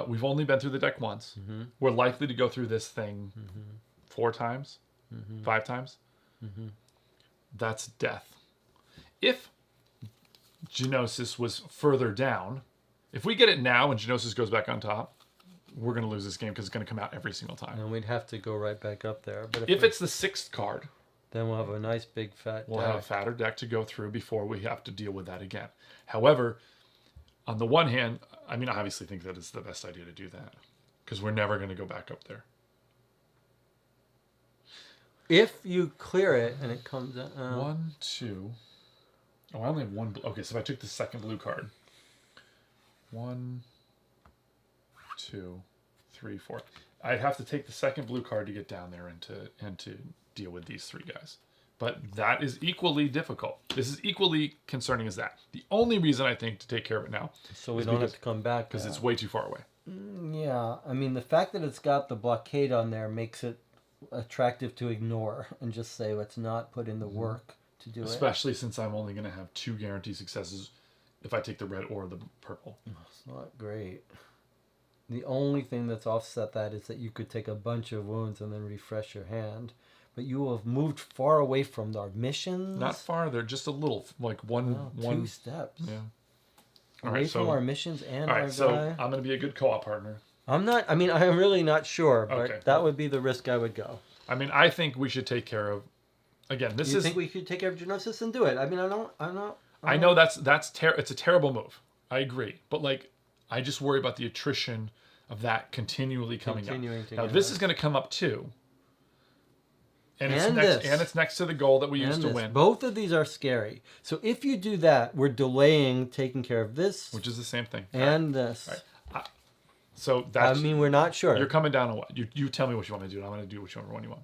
We've only been through the deck once. We're likely to go through this thing 4 times, 5 times. That's death. If Genosis was further down, if we get it now and Genosis goes back on top, we're going to lose this game because it's going to come out every single time. And we'd have to go right back up there. But if it's the 6th card, then we'll have a nice big fat We'll deck. have a fatter deck to go through before we have to deal with that again. However, on the one hand, I mean, I obviously think that it's the best idea to do that because we're never going to go back up there. If you clear it and it comes out. 1, 2. Oh, I only have 1. Okay, so if I took the second blue card. 1, 2, 3, 4. I'd have to take the second blue card to get down there and to deal with these 3 guys. But that is equally difficult. This is equally concerning as that. The only reason I think to take care of it now so we don't have to come back. Because it's way too far away. Yeah, I mean, the fact that it's got the blockade on there makes it attractive to ignore and just say, let's not put in the work to do Especially since I'm only going to have 2 guaranteed successes if I take the red or the purple. It's not great. The only thing that's offset that is that you could take a bunch of wounds and then refresh your hand. But you will have moved far away from our missions. Not far. They're just a little, like 2 steps. Yeah. Away from our missions and all our right, so guy. I'm going to be a good co-op partner. I'm really not sure, but that would be the risk I would go. I mean, I think we should take care of. Again, You think we should take care of Genosis and do it? I mean, I know it's a terrible move. I agree, but like, I just worry about the attrition of that continually coming up. Now this is going to come up too, and it's next to the goal that we used to win. Both of these are scary. So if you do that, we're delaying taking care of this, which is the same thing, and this. Right. So that's. I mean, we're not sure. You're coming down on what? You tell me what you want to do, and I'm going to do whichever one you want.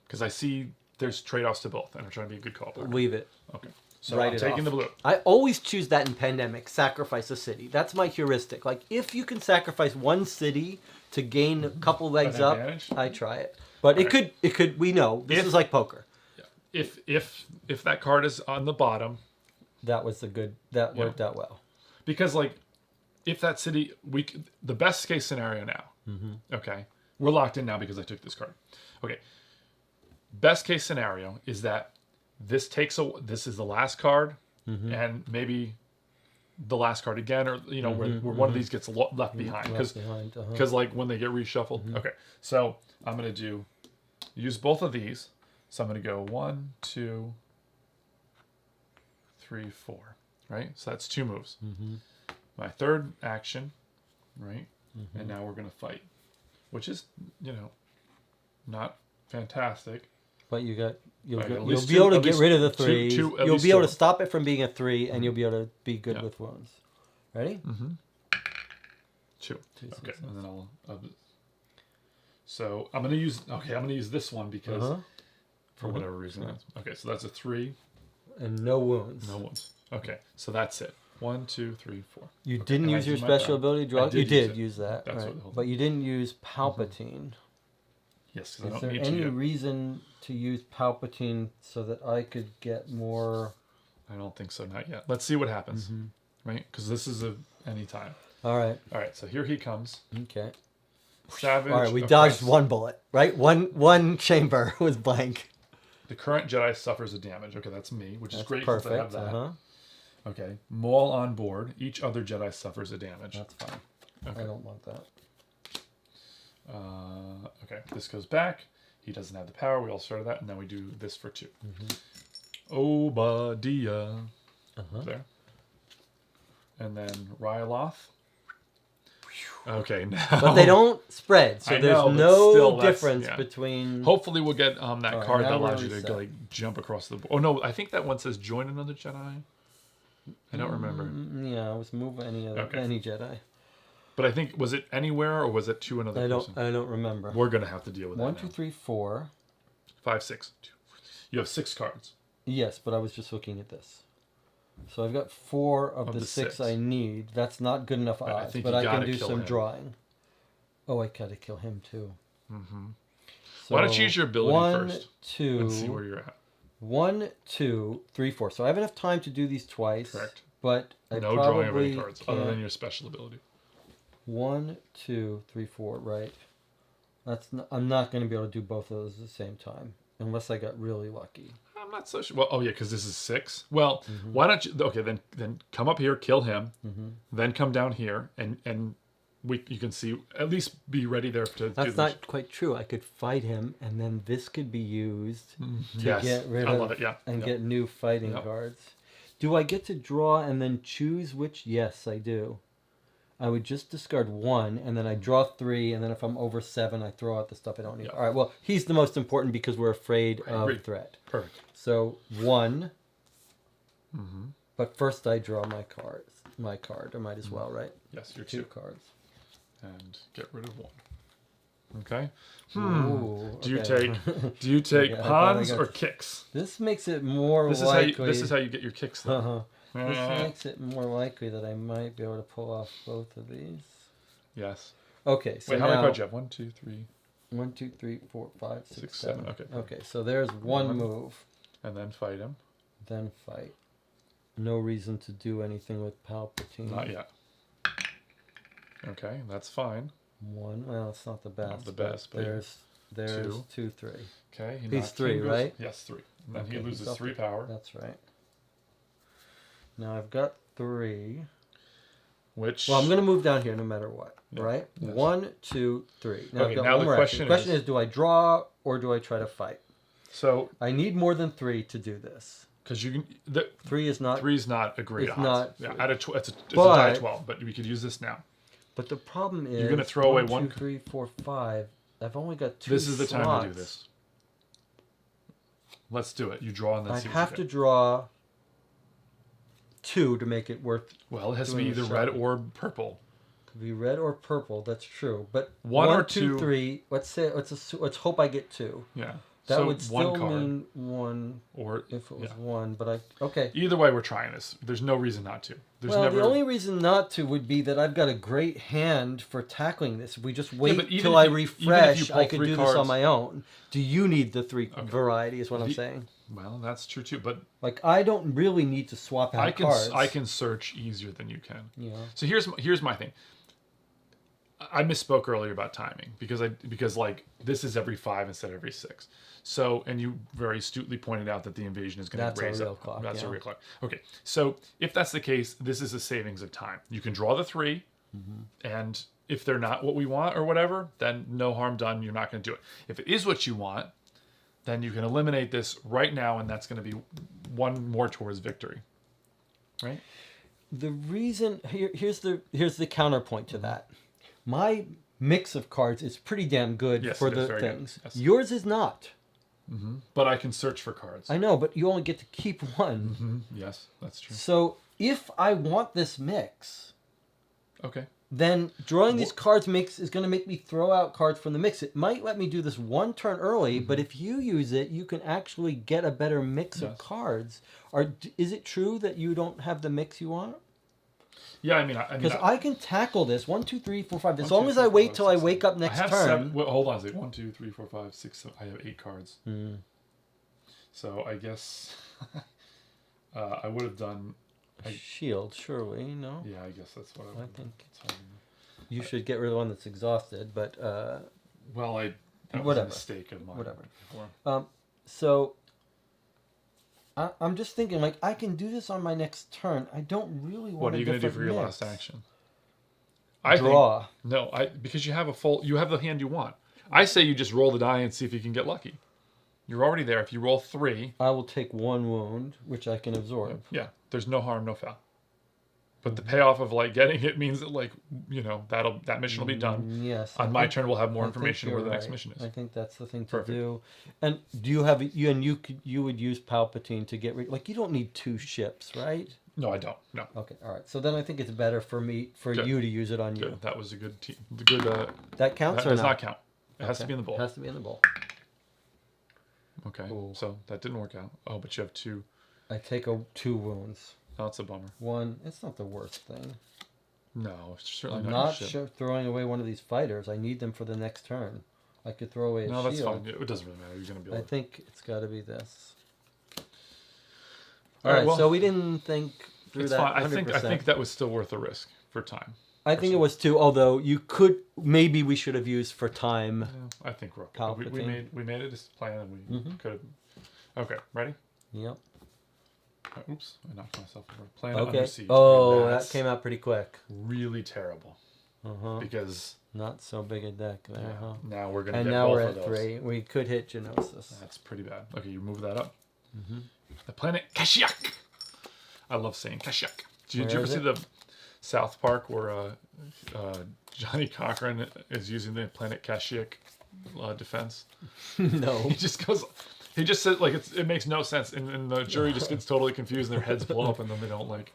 Because I see there's trade-offs to both, and I'm trying to be a good co-op partner. Leave it. Okay. So I'm taking the blue. I always choose that in Pandemic. Sacrifice a city. That's my heuristic. Like, if you can sacrifice one city to gain a couple legs up, I try it. But it could. We know this is like poker. Yeah. If that card is on the bottom, that was that worked out well. Because like, if that city, the best case scenario now. Okay, we're locked in now because I took this card. Okay. Best case scenario is that this is the last card, and maybe the last card again, or where one of these gets left behind because like when they get reshuffled. Okay, so I'm gonna use both of these. So I'm gonna go 1, 2, 3, 4. Right, so that's 2 moves. My third action, right, and now we're gonna fight, which is not fantastic. But you'll At be least able to at get least rid of the two- 3. two- at You'll least be able two. to stop it from being a 3, and you'll be able to be good Yeah. with wounds. Ready? 2. Two Okay, successes. and then I'll so I'm gonna use this one because for whatever reason. Okay, so that's a 3. And no wounds. No ones. Okay, so that's it. 1, 2, 3, 4. You Okay, didn't and I use your did my special job. ability draw. I did You use did it. use that, That's right? what the whole But you didn't use Palpatine. Yes, because I Is don't there need any to. reason to use Palpatine so that I could get more? I don't think so. Not yet. Let's see what happens. Right? Because this is any time. All right. All right. So here he comes. Okay. Savage. All right. We oppressed. dodged one bullet. Right. One chamber was blank. The current Jedi suffers a damage. Okay, that's me, which is That's great. perfect. Since I have that. Okay. Maul on board. Each other Jedi suffers a damage. That's fine. Okay. I don't want that. Okay. This goes back. He doesn't have the power. We all started that, and then we do this for 2. Obadiah. There. And then Ryloth. Okay, now. But they don't spread, so I there's know, but no still, that's- difference yeah. between. Hopefully we'll get that right, card now that we're allows you to reset. like jump across the board. Oh no, I think that one says join another Jedi. I don't remember. Yeah, I was move any Jedi. But I think was it anywhere or was it to another person? I don't remember. We're gonna have to deal with 1, that. 2, 3, 4. 5, 6. You have 6 cards. Yes, but I was just looking at this. So I've got 4 of the 6 I need. That's not good enough Right, I odds, think but you I can gotta do kill some him. drawing. Oh, I gotta kill him too. So Why don't you use your ability 1, first 2, and see where you're at. 1, 2, 3, 4. So I have enough time to do these twice. Correct. But I No probably drawing of any cards other can't. than your special ability. 1, 2, 3, 4. Right. I'm not going to be able to do both of those at the same time unless I got really lucky. I'm not so sure. Well, oh yeah, because this is 6. Well, why don't you? Okay, then come up here, kill him, then come down here, and you can see at least be ready there to do That's this. not quite true. I could fight him, and then this could be used to Yes, get rid I of love it. Yeah, and yeah. get new fighting cards. Do I get to draw and then choose which? Yes, I do. I would just discard 1, and then I draw 3, and then if I'm over 7, I throw out the stuff I don't need. Yeah. All right, well, he's the most important because we're afraid of agree. threat. Perfect. So 1, but first I draw my card. I might as well, right? Yes, you're 2 2. cards. And get rid of 1. Okay. Ooh, Do you okay. take Okay, I thought I pawns got or this. kicks? This makes it more This likely. is how you get your kicks. Though. Uh-huh. This makes it more likely that I might be able to pull off both of these. Yes. Okay, so Wait, how many now cards do you have? 1, 2, 3, 1, 2, 3, 4, 5, 6, 6, 7. 7. Okay. Okay, so there's one move. and then fight him. Then fight. No reason to do anything with Palpatine. Not yet. Okay, that's fine. 1. Well, it's not the best. Not the best, but there's 2. 2, 3. Okay. He's 3, right? Yes, 3. And then Okay, he he's loses up 3 it. power. That's right. Now I've got 3. Which. Well, I'm going to move down here no matter what, Yeah, right? yes. 1, 2, 3. Now Okay, I've got now one the more question action. The question is- is, do I draw or do I try to fight? So, I need more than 3 to do this. because you can. The, 3 is not. 3 is not a great It's odds. not Yeah, three. at a it's a But- die 12, but we could use this now. But the problem is, You're gonna throw away 1, one- 2, 3, 4, 5. I've only got 2 This is the time to do slots. this. Let's do it. You draw and then I see what have you to get. draw 2 to make it worth. Well, it has to be doing either the red shot. or purple. Could be red or purple. That's true. But 1 or 2, 2. 3. Let's hope I get 2. Yeah. That so would still one card, mean 1 or if it was yeah. 1. But okay. Either way, we're trying this. There's no reason not to. There's Well, never. the only reason not to would be that I've got a great hand for tackling this. If we just wait but even till if I you- even if you refresh, pull I can 3 do this on cards- my own. Do you need the 3 variety? Is what I'm saying. Well, that's true too. But Like I don't really need to swap out cards. I can search easier than you can. Yeah. So here's my thing. I misspoke earlier about timing because like this is every 5 instead of every 6. So and you very astutely pointed out that the invasion is going That's to a raise real up. clock, That's a yeah. real clock. Okay. So if that's the case, this is a savings of time. You can draw the 3, and if they're not what we want or whatever, then no harm done. You're not going to do it. If it is what you want, then you can eliminate this right now, and that's going to be 1 more towards victory. Right? The reason here's the counterpoint to that. My mix of cards is pretty damn good Yes, for it is the very things. good. Yes. Yours is not. Mm-hmm. But I can search for cards. I know, but you only get to keep one. Mm-hmm. Yes, that's true. So if I want this mix, okay, then drawing these cards is going to make me throw out cards from the mix. It might let me do this one turn early, but if you use it, you can actually get a better mix of cards. Is it true that you don't have the mix you want? Yeah, I mean, because I can tackle this 1, 2, 3, 4, 5. As long as I wait till I wake up next turn. Hold on a second. 1, 2, 3, 4, 5, 6, 7. I have 8 cards. So I guess I would have done shield, surely, no? Yeah, I guess that's what I think. You should get rid of the one that's exhausted, but well, that was a mistake of mine. Whatever. So I'm just thinking, like, I can do this on my next turn. I don't really want. What are you going to do for your last action? Draw. Because you have the hand you want. I say you just roll the die and see if you can get lucky. You're already there. If you roll 3, I will take 1 wound, which I can absorb. Yeah, there's no harm, no foul. But the payoff of like getting it means that that mission will be done. Yes. On my turn, we'll have more information where the next mission is. I think that's the thing to do. And do you have you would use Palpatine to get rid? Like, you don't need 2 ships, right? No, I don't. No. Okay. All right. So then I think it's better for you to use it on you. That was a good team. That counts or does not count. It has to be in the bowl. It has to be in the bowl. Okay. So that didn't work out. Oh, but you have 2. I take 2 wounds. Oh, that's a bummer. 1. It's not the worst thing. No, it's certainly I'm not throwing away one of these fighters. I need them for the next turn. I could throw away a shield. No, that's fine. It doesn't really matter. You're going to be able I think it's got to be this. All right. So we didn't think through that. Fine. I think that was still worth the risk for time. I think it was too. Although maybe we should have used for time. Yeah, I think we're okay. We made it as planned, and we could have. Okay, ready? Yep. Oops, I knocked myself over. Planet Under Siege. Oh, that came out pretty quick. Really terrible. Because not so big a deck there, huh? Now we're gonna. And now we're at 3. We could hit Genosis. That's pretty bad. Okay, you move that up. The planet Kashyyyk. I love saying Kashyyyk. Did you ever see the South Park where Johnny Cochran is using the planet Kashyyyk defense? No. He just goes. He just said, like, it makes no sense, and the jury just gets totally confused, and their heads blow up, and then they don't like.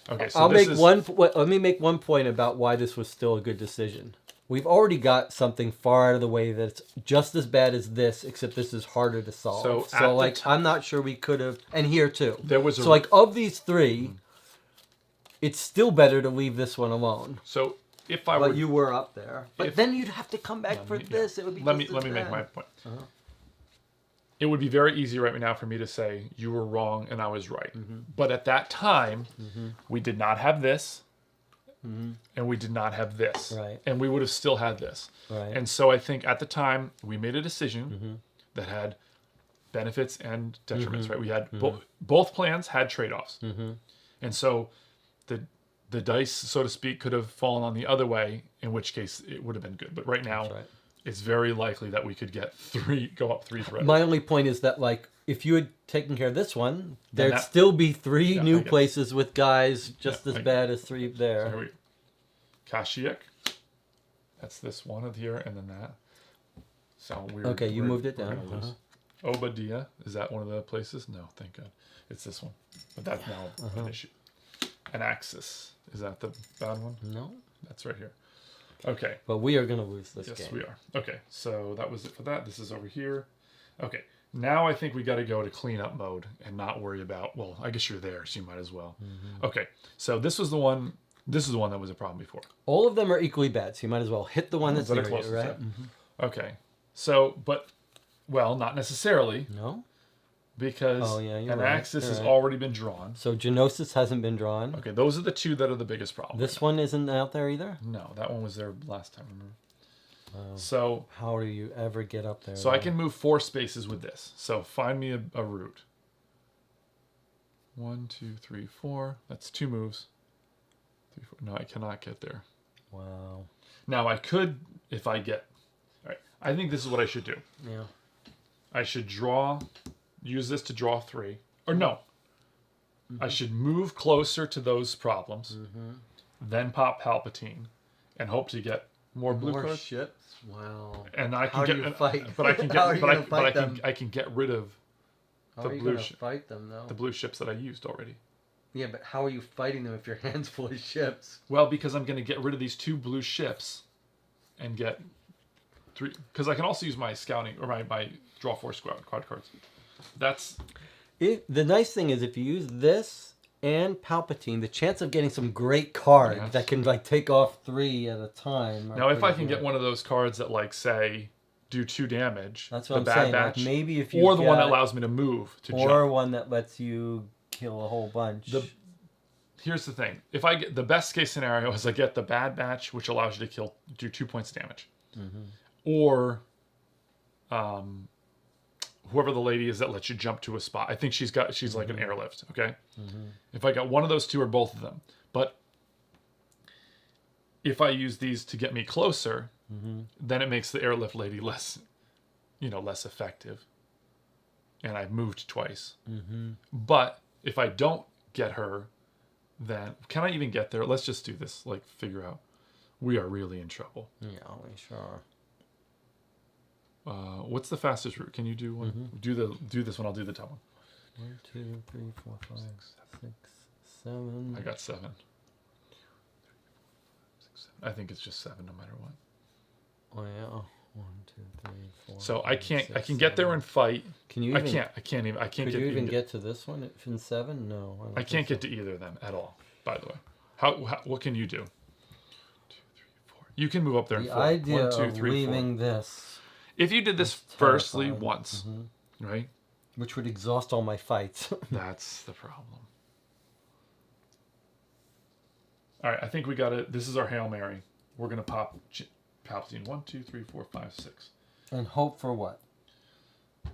Okay, so let me make one point about why this was still a good decision. We've already got something far out of the way that's just as bad as this, except this is harder to solve. So like, I'm not sure we could have, and here too. Like, of these 3, it's still better to leave this one alone. So if I were, you were up there, but then you'd have to come back for this. It would be. Let me make my point. It would be very easy right now for me to say you were wrong and I was right. But at that time, we did not have this, and we did not have this, and we would have still had this. And so I think at the time we made a decision that had benefits and detriments. Right? We had both plans had trade-offs, and so the dice, so to speak, could have fallen on the other way, in which case it would have been good. But right now. It's very likely that we could go up 3 threads. My only point is that, like, if you had taken care of this one, there'd still be 3 new places with guys just as bad as 3 there. So here we go. Kashyyyk. That's this one of here, and then that. So you moved it down. Obadiah. Is that one of the places? No, thank God. It's this one. But that's now an issue. An Axis. Is that the bad one? No. That's right here. Okay. But we are going to lose this game. Yes, we are. Okay, so that was it for that. This is over here. Okay, now I think we got to go to cleanup mode and not worry about, well, I guess you're there, so you might as well. Okay, so this is the one that was a problem before. All of them are equally bad, so you might as well hit the one that's near you, right? Okay, so, not necessarily. No? Because an Axis has already been drawn. So Genosis hasn't been drawn. Okay, those are the 2 that are the biggest problem. This one isn't out there either? No, that one was there last time, remember? So how do you ever get up there? So I can move 4 spaces with this. So find me a route. 1, 2, 3, 4. That's 2 moves. 3, 4. No, I cannot get there. Wow. Now I could, if I get. All right. I think this is what I should do. Yeah. I should use this to draw 3. Or no. I should move closer to those problems. Then pop Palpatine, and hope to get more blue More cards. ships. Wow. And I can How get, do you fight? but I can get, How are you but I, gonna but I fight can, them? I can get rid of How the are you blue gonna fight them though? the blue ships that I used already. Yeah, but how are you fighting them if your hand's full of ships? Well, because I'm going to get rid of these 2 blue ships and get 3. Because I can also use my scouting or my draw 4 quad cards. That's The nice thing is if you use this and Palpatine, the chance of getting some great cards that can like take off 3 at a time. Now if I can get one of those cards that like say do 2 damage, that's what the I'm Bad saying. Batch, Like maybe if you or the one that allows me to move to jump, or one that lets you kill a whole bunch. Here's the thing: if I get the best case scenario is I get the Bad Batch, which allows you to do 2 points of damage, or whoever the lady is that lets you jump to a spot. I think she's like an airlift. Okay, if I got one of those 2 or both of them, but if I use these to get me closer, then it makes the airlift lady less effective, and I've moved twice. But if I don't get her, then can I even get there? Let's just do this. Like figure out. We are really in trouble. Yeah, we sure are. What's the fastest route? Can you do one? Do this one. I'll do the top one. 1, 2, 3, 4, 5, 6, 7. I got 7. I think it's just 7 no matter what. Oh yeah. 1, 2, 3, 4. So 5, I can't. 6, I can get there and fight. Can you? I can't even. I can't Could get. you even get to this one in 7? No. I can't get to either of them at all. By the way, what can you do? 2, 3, 4. You can move up there. The in 4. idea 1, 2, of 3, 4. leaving this, If you did this firstly once, right? which would exhaust all my fights. That's the problem. All right, I think we got it. This is our Hail Mary. We're gonna pop Palpatine. 1, 2, 3, 4, 5, 6. And hope for what?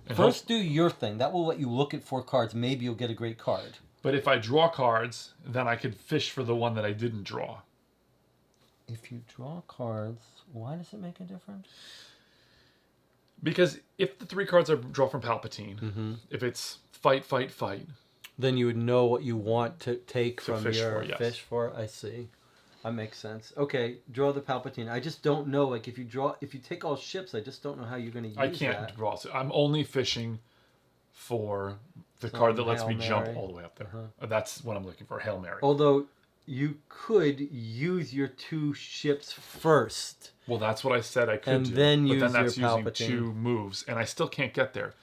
And First, do your thing. That will let you look at 4 cards. Maybe you'll get a great card. But if I draw cards, then I could fish for the one that I didn't draw. If you draw cards, why does it make a difference? Because if the 3 cards I draw from Palpatine, if it's fight, fight, fight, then you would know what you want to take from fish your for, yes. fish for. I see. That makes sense. Okay, draw the Palpatine. I just don't know. Like if you take all ships, I just don't know how you're going to use I can't that. draw. So I'm only fishing for the card that lets Hail me jump Mary. all the way up there. That's what I'm looking for. Hail Mary. Although you could use your 2 ships first. Well, that's what I said I could And do. then but use then that's your using Palpatine. 2 moves, and I still can't get there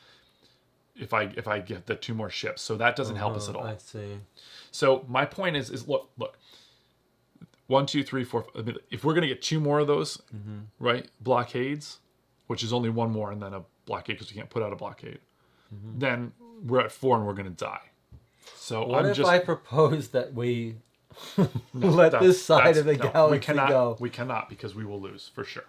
if I get the 2 more ships. So that doesn't help us at all. I see. So my point is look. 1, 2, 3, 4. I mean, if we're gonna get 2 more of those, right? Blockades, which is only 1 more, and then a blockade because we can't put out a blockade. Then we're at 4 and we're gonna die. So What I'm if just I propose that we let this side of the galaxy go? We cannot because we will lose for sure.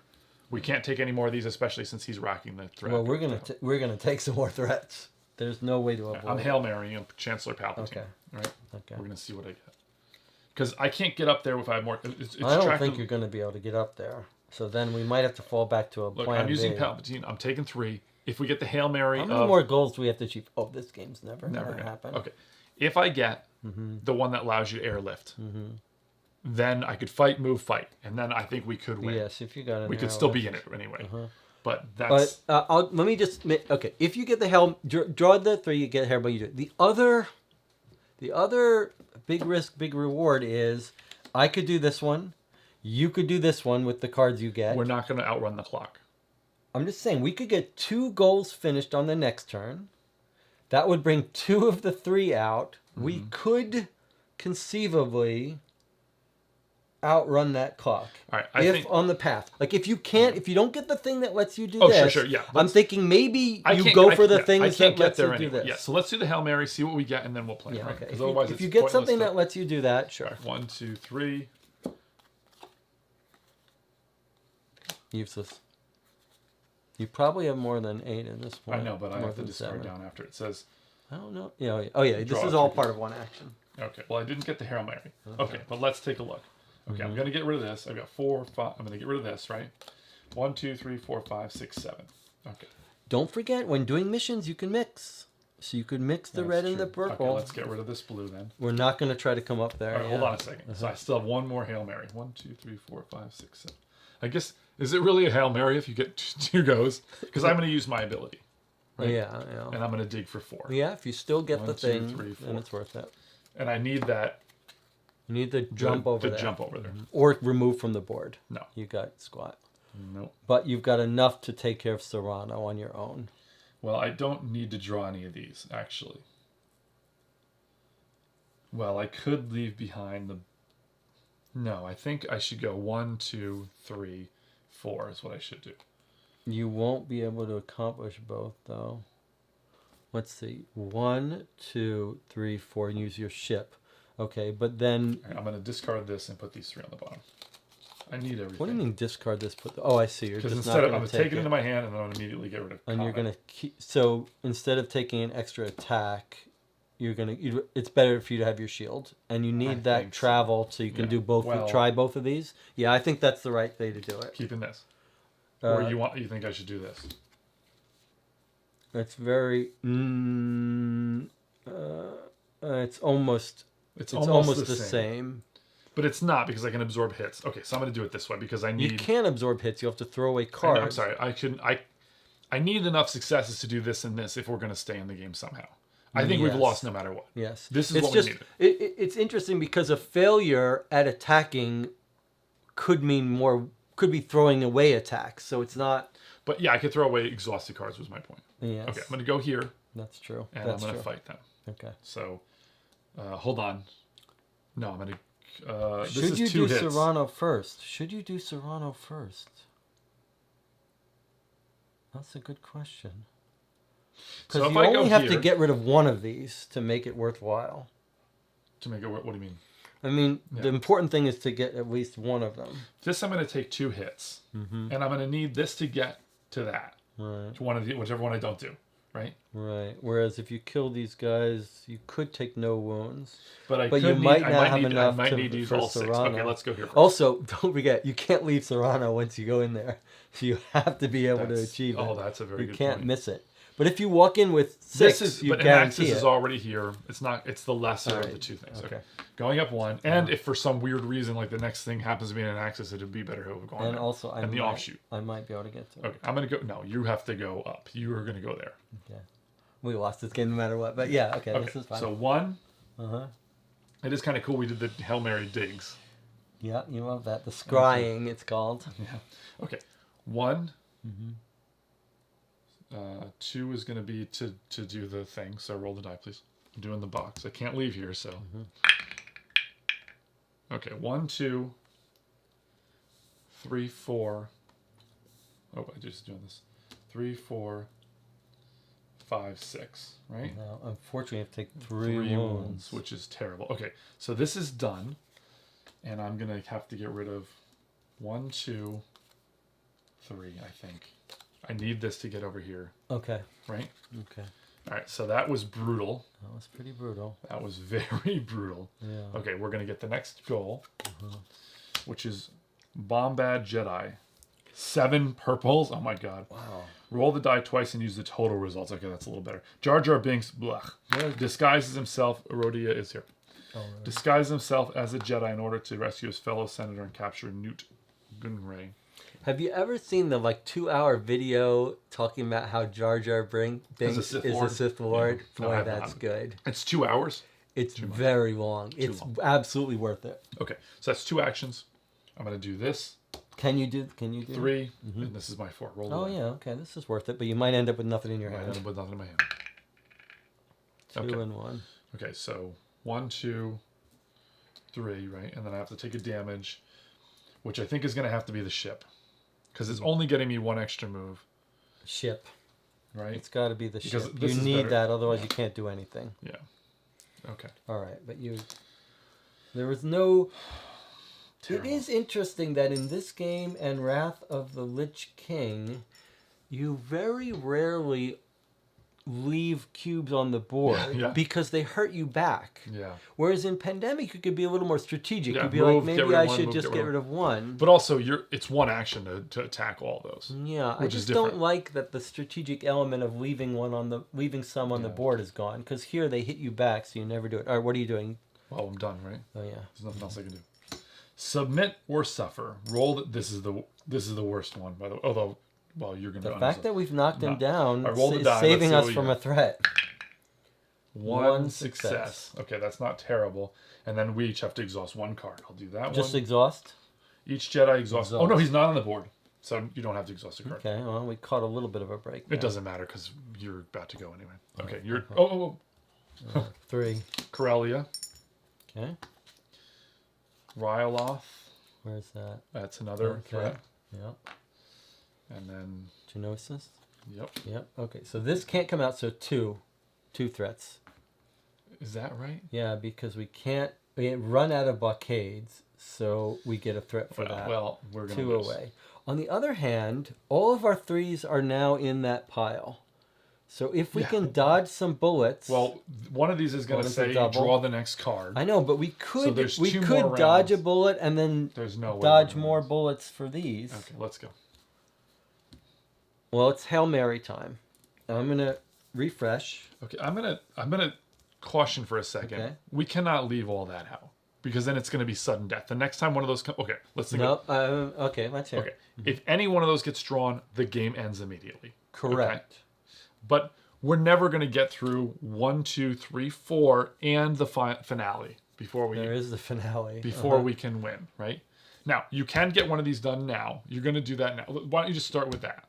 We can't take any more of these, especially since he's racking the threat. Well, we're gonna take some more threats. There's no way to avoid. I'm Hail Mary and Chancellor Palpatine. Okay. Right. Okay. We're gonna see what I get. Because I can't get up there if I have more. It's I don't tracked think them. you're going to be able to get up there. So then we might have to fall back to a Look, plan I'm using B. Palpatine. I'm taking 3. If we get the Hail Mary, How many more goals do we have to achieve? Oh, this game's never going to gonna happen. Okay. If I get the one that allows you to airlift, then I could fight, move, fight, and then I think we could win. Yes, if you got it. We could still be in it anyway. But But that's let me just okay. If you get the hell, draw the 3, you get hair, but you do it. The other big risk, big reward is I could do this one. You could do this one with the cards you get. we're not going to outrun the clock. I'm just saying we could get 2 goals finished on the next turn. That would bring 2 of the 3 out. We could conceivably outrun that clock. All right, if think on the path. Like if you don't get the thing that lets you do Oh, this. sure, yeah. I'm thinking maybe I you can't- go I- for the yeah, I things can't that get lets there you anyway. do this. Yeah, so let's do the Hail Mary, see what we get, and then we'll play. Yeah, Right? okay. Because If otherwise, you it's get pointless something to- that lets you do that, sure. 1, 2, 3. Useless. You probably have more than 8 in this point. I know, but I More have to than discard 7. down after it says. I don't know. Yeah. Oh yeah. This Draw is a all 3. part of one action. Okay, well, I didn't get the Hail Mary. Okay, but let's take a look. Okay, I'm going to get rid of this. I've got 4, 5. I'm going to get rid of this, right? 1, 2, 3, 4, 5, 6, 7. Okay. Don't forget, when doing missions, you can mix. So you could mix the That's red and true. the purple. Okay, let's get rid of this blue then. We're not going to try to come up there. All right, hold on a second. So I still have one more Hail Mary. 1, 2, 3, 4, 5, 6, 7. I guess, is it really a Hail Mary if you get two goes? Because I'm going to use my ability. Right? Yeah. And I'm going to dig for 4. Yeah, if you still get 1, the 2, thing, 3, 4. then it's worth it. And I need that. You need the jump over there. Jump over there. Or remove from the board. No. You got squat. Nope. But you've got enough to take care of Serrano on your own. Well, I don't need to draw any of these, actually. Well, I could leave behind the... No, I think I should go 1, 2, 3, 4 is what I should do. You won't be able to accomplish both, though. Let's see. 1, 2, 3, 4, and use your ship. Okay, but then... Right, I'm going to discard this and put these 3 on the bottom. I need everything. What do you mean discard this? Oh, I see. You're just Because not instead going I'm to going to take it into my hand and then I'm going to immediately get rid of And Comet. you're going to keep... So instead of taking an extra attack, you're going to... It's better for you to have your shield. And you need that travel so you can do both. Try both of these. Yeah, I think that's the right way to do it. Keeping this. Or you think I should do this? It's very... it's almost... It's almost the same. But it's not because I can absorb hits. Okay, so I'm going to do it this way because I need... You can't absorb hits. You have to throw away cards. I'm sorry. I need enough successes to do this and this if we're going to stay in the game somehow. I think we've lost no matter what. Yes. This is what we needed. It's interesting because a failure at attacking could mean more... Could be throwing away attacks. So it's not... But yeah, I could throw away exhausted cards was my point. Yes. Okay, I'm going to go here. That's true. And I'm going to fight them. Okay. So, hold on. No, I'm going to... Should you do Serrano first? Should you do Serrano first? That's a good question. Because you only have to get rid of one of these to make it worthwhile. To make it what do you mean? I mean, the important thing is to get at least one of them. This I'm going to take 2 hits. And I'm going to need this to get to that. Right. To one of the, whichever one I don't do. Right? Right. Whereas if you kill these guys, you could take no wounds. But you might not have enough to use all 6. Okay, let's go here first. Also, don't forget, you can't leave Serrano once you go in there. You have to be able to achieve it. Oh, that's a very good point. You can't miss it. But if you walk in with 6, you guarantee Axis it. is already here. It's not. It's the lesser of the 2 things. Okay. Going up 1, and if for some weird reason, like the next thing happens to be an Axis, it'd be better to have gone. And also, the offshoot. I might be able to get to it. Okay, I'm gonna go. No, you have to go up. You are gonna go there. Okay. We lost this game no matter what, but yeah, okay. This is fine. So 1. It is kind of cool. We did the Hail Mary digs. Yeah, you love that. The scrying, it's called. Yeah. Okay. 1. 2 is going to be to do the thing. So roll the die, please. I'm doing the box. I can't leave here, so. Okay. 1, 2, 3, 4. Oh, I just doing this. 3, 4, 5, 6. Right? Now, unfortunately, I have to take 3 wounds, which is terrible. Okay, so this is done, and I'm gonna have to get rid of 1, 2, 3. I think I need this to get over here. Okay. Right. Okay. All right. So that was brutal. That was pretty brutal. That was very brutal. Yeah. Okay, we're gonna get the next goal, which is Bombad Jedi. 7 purples. Oh my god. Wow. Roll the die twice and use the total results. Okay, that's a little better. Jar Jar Binks disguises himself. Erodia is here. Oh, really? Disguises himself as a Jedi in order to rescue his fellow senator and capture Newt Gunray. Have you ever seen the 2-hour video talking about how Jar Jar Binks is a Sith Lord? Yeah. Boy, that's good. It's 2 hours. It's very long. It's absolutely worth it. Okay, so that's 2 actions. I'm gonna do this. Can you do 3? And this is my 4. Roll. Oh yeah, okay. This is worth it, but you might end up with nothing in your hand. I end up with nothing in my hand. 2 and 1. Okay, so 1, 2, 3, right? And then I have to take a damage, which I think is going to have to be the ship. Because it's only getting me 1 extra move. Ship. Right? It's got to be the ship. You need that, otherwise you can't do anything. Yeah. Okay. All right, but there was no... Terrible. It is interesting that in this game and Wrath of the Lich King, you very rarely leave cubes on the board because they hurt you back. Yeah. Whereas in Pandemic, you could be a little more strategic. Yeah, You'd be like, maybe I should just get rid of one. But also, it's one action to attack all those. Yeah, I just don't like that the strategic element of leaving some on the board is gone. Because here they hit you back, so you never do it. All right, what are you doing? Well, I'm done, right? Oh yeah. There's nothing else I can do. Submit or suffer. Roll. This is the worst one, by the way. Although, well, you're gonna. The fact that we've knocked him down is die. saving us from a threat. One success. Okay, that's not terrible. And then we each have to exhaust one card. I'll do that one. Just exhaust? Each Jedi exhausts. Oh, no, he's not on the board. So you don't have to exhaust a card. Okay, well, we caught a little bit of a break. It doesn't matter because you're about to go anyway. Okay, you're... Okay. 3. Corellia. Okay. Ryloth. Where's that? That's another threat. Yep. And then... Genosis? Yep. Yep. Okay, so this can't come out, so two threats. Is that right? Yeah, because we run out of blockades, so we get a threat for that. Well, we're going to 2 away. On the other hand, all of our 3s are now in that pile. So if we can dodge some bullets... Well, one of these is going to say draw the next card. I know, but we could dodge a bullet and then dodge more bullets for these. Okay, let's go. Well, it's Hail Mary time. I'm going to refresh. Okay, I'm gonna caution for a second. Okay. We cannot leave all that out because then it's going to be sudden death. The next time one of those okay, let's think. Okay, let's hear. Okay, if any one of those gets drawn, the game ends immediately. Correct. Okay? But we're never going to get through 1, 2, 3, 4 and the finale before we. There is the finale before we can win, right? Now you can get one of these done now. You're going to do that now. Why don't you just start with that?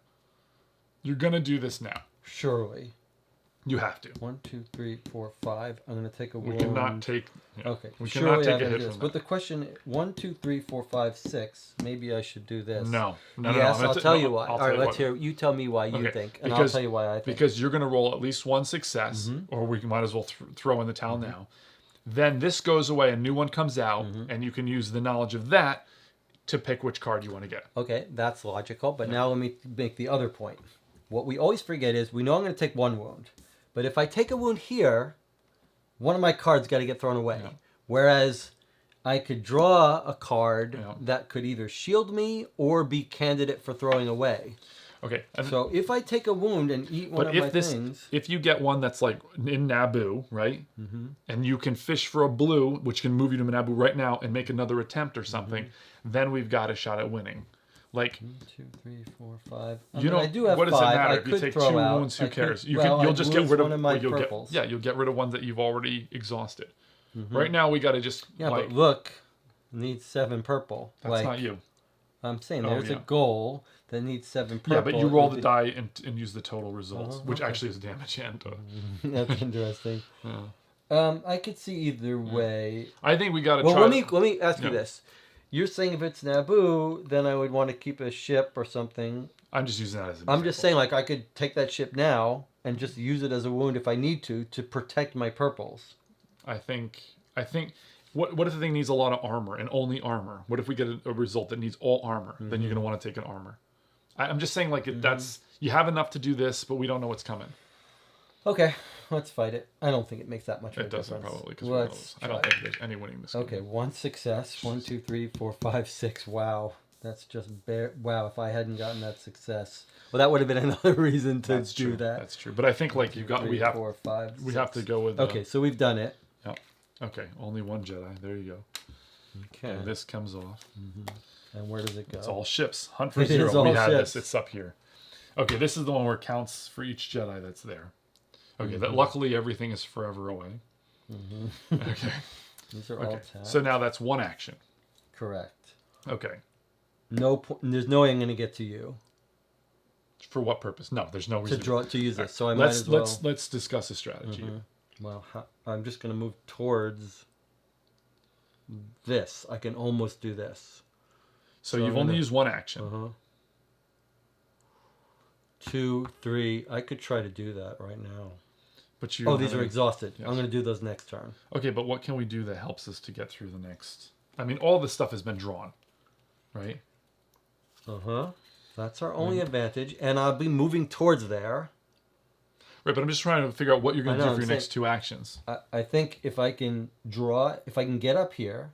You're going to do this now. Surely. You have to. 1, 2, 3, 4, 5. I'm going to take a wound. We cannot take. Okay. We cannot take a hit from that. But the question: 1, 2, 3, 4, 5, 6. Maybe I should do this. No. Yes, I'll tell you why. All right, let's hear. You tell me why you think, and I'll tell you why I think. Because you're going to roll at least one success, or we might as well throw in the towel now. Then this goes away, a new one comes out, and you can use the knowledge of that to pick which card you want to get. Okay, that's logical. But now let me make the other point. What we always forget is we know I'm going to take one wound. But if I take a wound here, one of my cards got to get thrown away. Yeah. Whereas I could draw a card that could either shield me or be candidate for throwing away. Okay. So if I take a wound and eat one of my things... If you get one that's like in Naboo, right? Mm-hmm. And you can fish for a blue, which can move you to Naboo right now and make another attempt or something, then we've got a shot at winning. Like 1, 2, 3, 4, 5. I do have 5. What does it matter? If you take 2 wounds, who cares? You'll just get rid of one of my purples. You'll get rid of ones that you've already exhausted. Mm-hmm. Right now, we got to just but look, needs 7 purple. That's not you. I'm saying there's a goal that needs 7 purple. Yeah, but you roll the die and use the total results, which actually is damage and. That's interesting. I could see either way. I think we got to try. Well, let me ask you this. You're saying if it's Naboo, then I would want to keep a ship or something. I'm just using that as an example. I'm just saying, like, I could take that ship now and just use it as a wound if I need to protect my purples. I think. What if the thing needs a lot of armor and only armor? What if we get a result that needs all armor? Mm-hmm. Then you're going to want to take an armor. I'm just saying, like, that's you have enough to do this, but we don't know what's coming. Okay, let's fight it. I don't think it makes that much of a difference. It doesn't probably, because I don't think there's any winning this game. Okay, 1 success. 1, 2, 3, 4, 5, 6. Wow. That's just wow, if I hadn't gotten that success. Well, that would have been another reason to do that. That's true. But I think, like, 1, 2, 3, 4, 5, 6. We have to go with... Okay, so we've done it. Yep. Okay, only one Jedi. There you go. Okay. And this comes off. Mm-hmm. And where does it go? It's all ships. Hunt for 0. We have this. It's up here. Okay, this is the one where it counts for each Jedi that's there. Okay, that luckily everything is forever away. Mm-hmm. Okay. These are all tapped. So now that's one action. Correct. Okay. There's no way I'm going to get to you. For what purpose? No, there's no reason to use this. So I might as well. Let's discuss a strategy. Mm-hmm. Well, I'm just going to move towards this. I can almost do this. So you've only used one action. 2, 3. I could try to do that right now. But these are exhausted. Yes. I'm going to do those next turn. Okay, but what can we do that helps us to get through the next? I mean, all this stuff has been drawn, right? That's our only advantage, and I'll be moving towards there. Right, but I'm just trying to figure out what you're going to do for your next 2 actions. I think if I can get up here,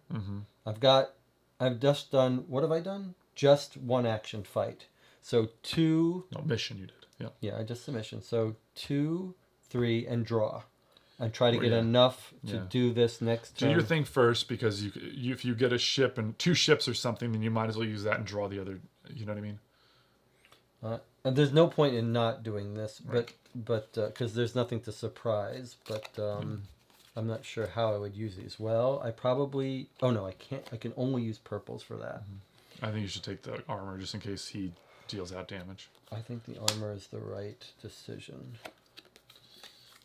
I've just done, what have I done? Just 1 action fight. So 2. No, mission you did. Yeah. Yeah, just the mission. So 2, 3, and draw. And try to get enough to do this next turn. Do your thing first, because if you get a ship and 2 ships or something, then you might as well use that and draw the other. You know what I mean? And there's no point in not doing this, but because there's nothing to surprise. But I'm not sure how I would use these. Well, I probably. Oh no, I can't. I can only use purples for that. I think you should take the armor just in case he deals out damage. I think the armor is the right decision.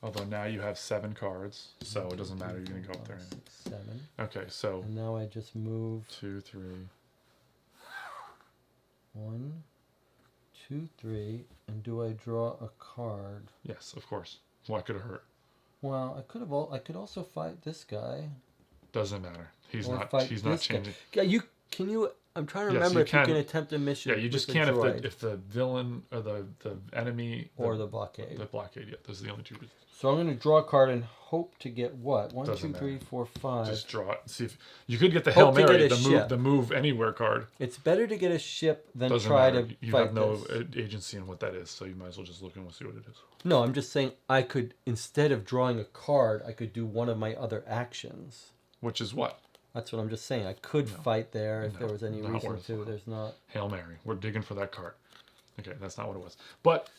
Although now you have 7 cards, so it doesn't matter. You're going to go up there. 6, 7. Okay, so. And now I just move. 2, 3. 1, 2, 3, and do I draw a card? Yes, of course. What could have hurt? Well, I could also fight this guy. Doesn't matter. He's not changing. Yeah, can you? I'm trying to remember if you can attempt a mission. Yeah, you just can't if the villain or the enemy or the blockade. The blockade. Yeah, those are the only 2 reasons. So I'm going to draw a card and hope to get what? 1, Doesn't 2, 3, 4, 5. Just draw it. See if you could get the Hail Mary, the move anywhere card. It's better to get a ship than Doesn't try matter. to you fight have no this. agency in what that is, so you might as well just look and see what it is. No, I'm just saying I could, instead of drawing a card, I could do one of my other actions. Which is what? That's what I'm just saying. I could fight there if there was any reason to. There's not. Hail Mary. We're digging for that card. Okay, that's not what it was. But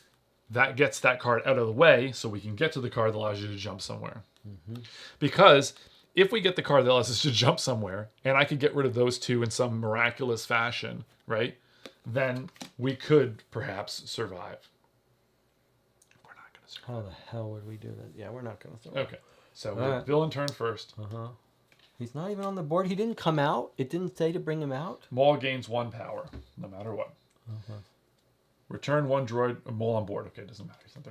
that gets that card out of the way so we can get to the card that allows you to jump somewhere. Because if we get the card that allows us to jump somewhere, and I could get rid of those 2 in some miraculous fashion, right? Then we could perhaps survive. We're not going to survive. How the hell would we do that? Yeah, we're not going to survive. Okay, so villain turn first. He's not even on the board. He didn't come out. It didn't say to bring him out. Maul gains 1 power, no matter what. Return 1 droid. Maul on board. Okay, it doesn't matter. He's not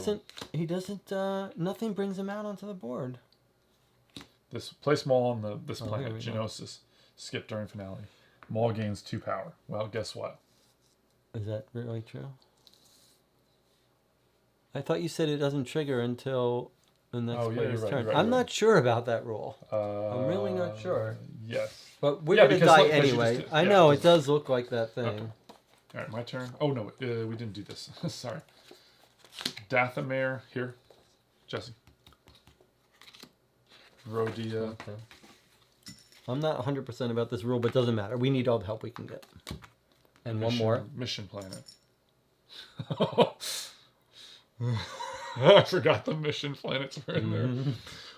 there. He doesn't. Nothing brings him out onto the board. Place Maul on this planet. Geonosis. Skip during finale. Maul gains 2 power. Well, guess what? Is that really true? I thought you said it doesn't trigger until the next player's turn. I'm not sure about that rule. I'm really not sure. Yes. But we're going to die anyway. I know, it does look like that thing. Okay. All right, my turn. Oh, no, we didn't do this. Sorry. Dathomir, here. Jesse. Rhodia. Okay. I'm not 100% about this rule, but it doesn't matter. We need all the help we can get. And one more. Mission planet. I forgot the mission planets were in there.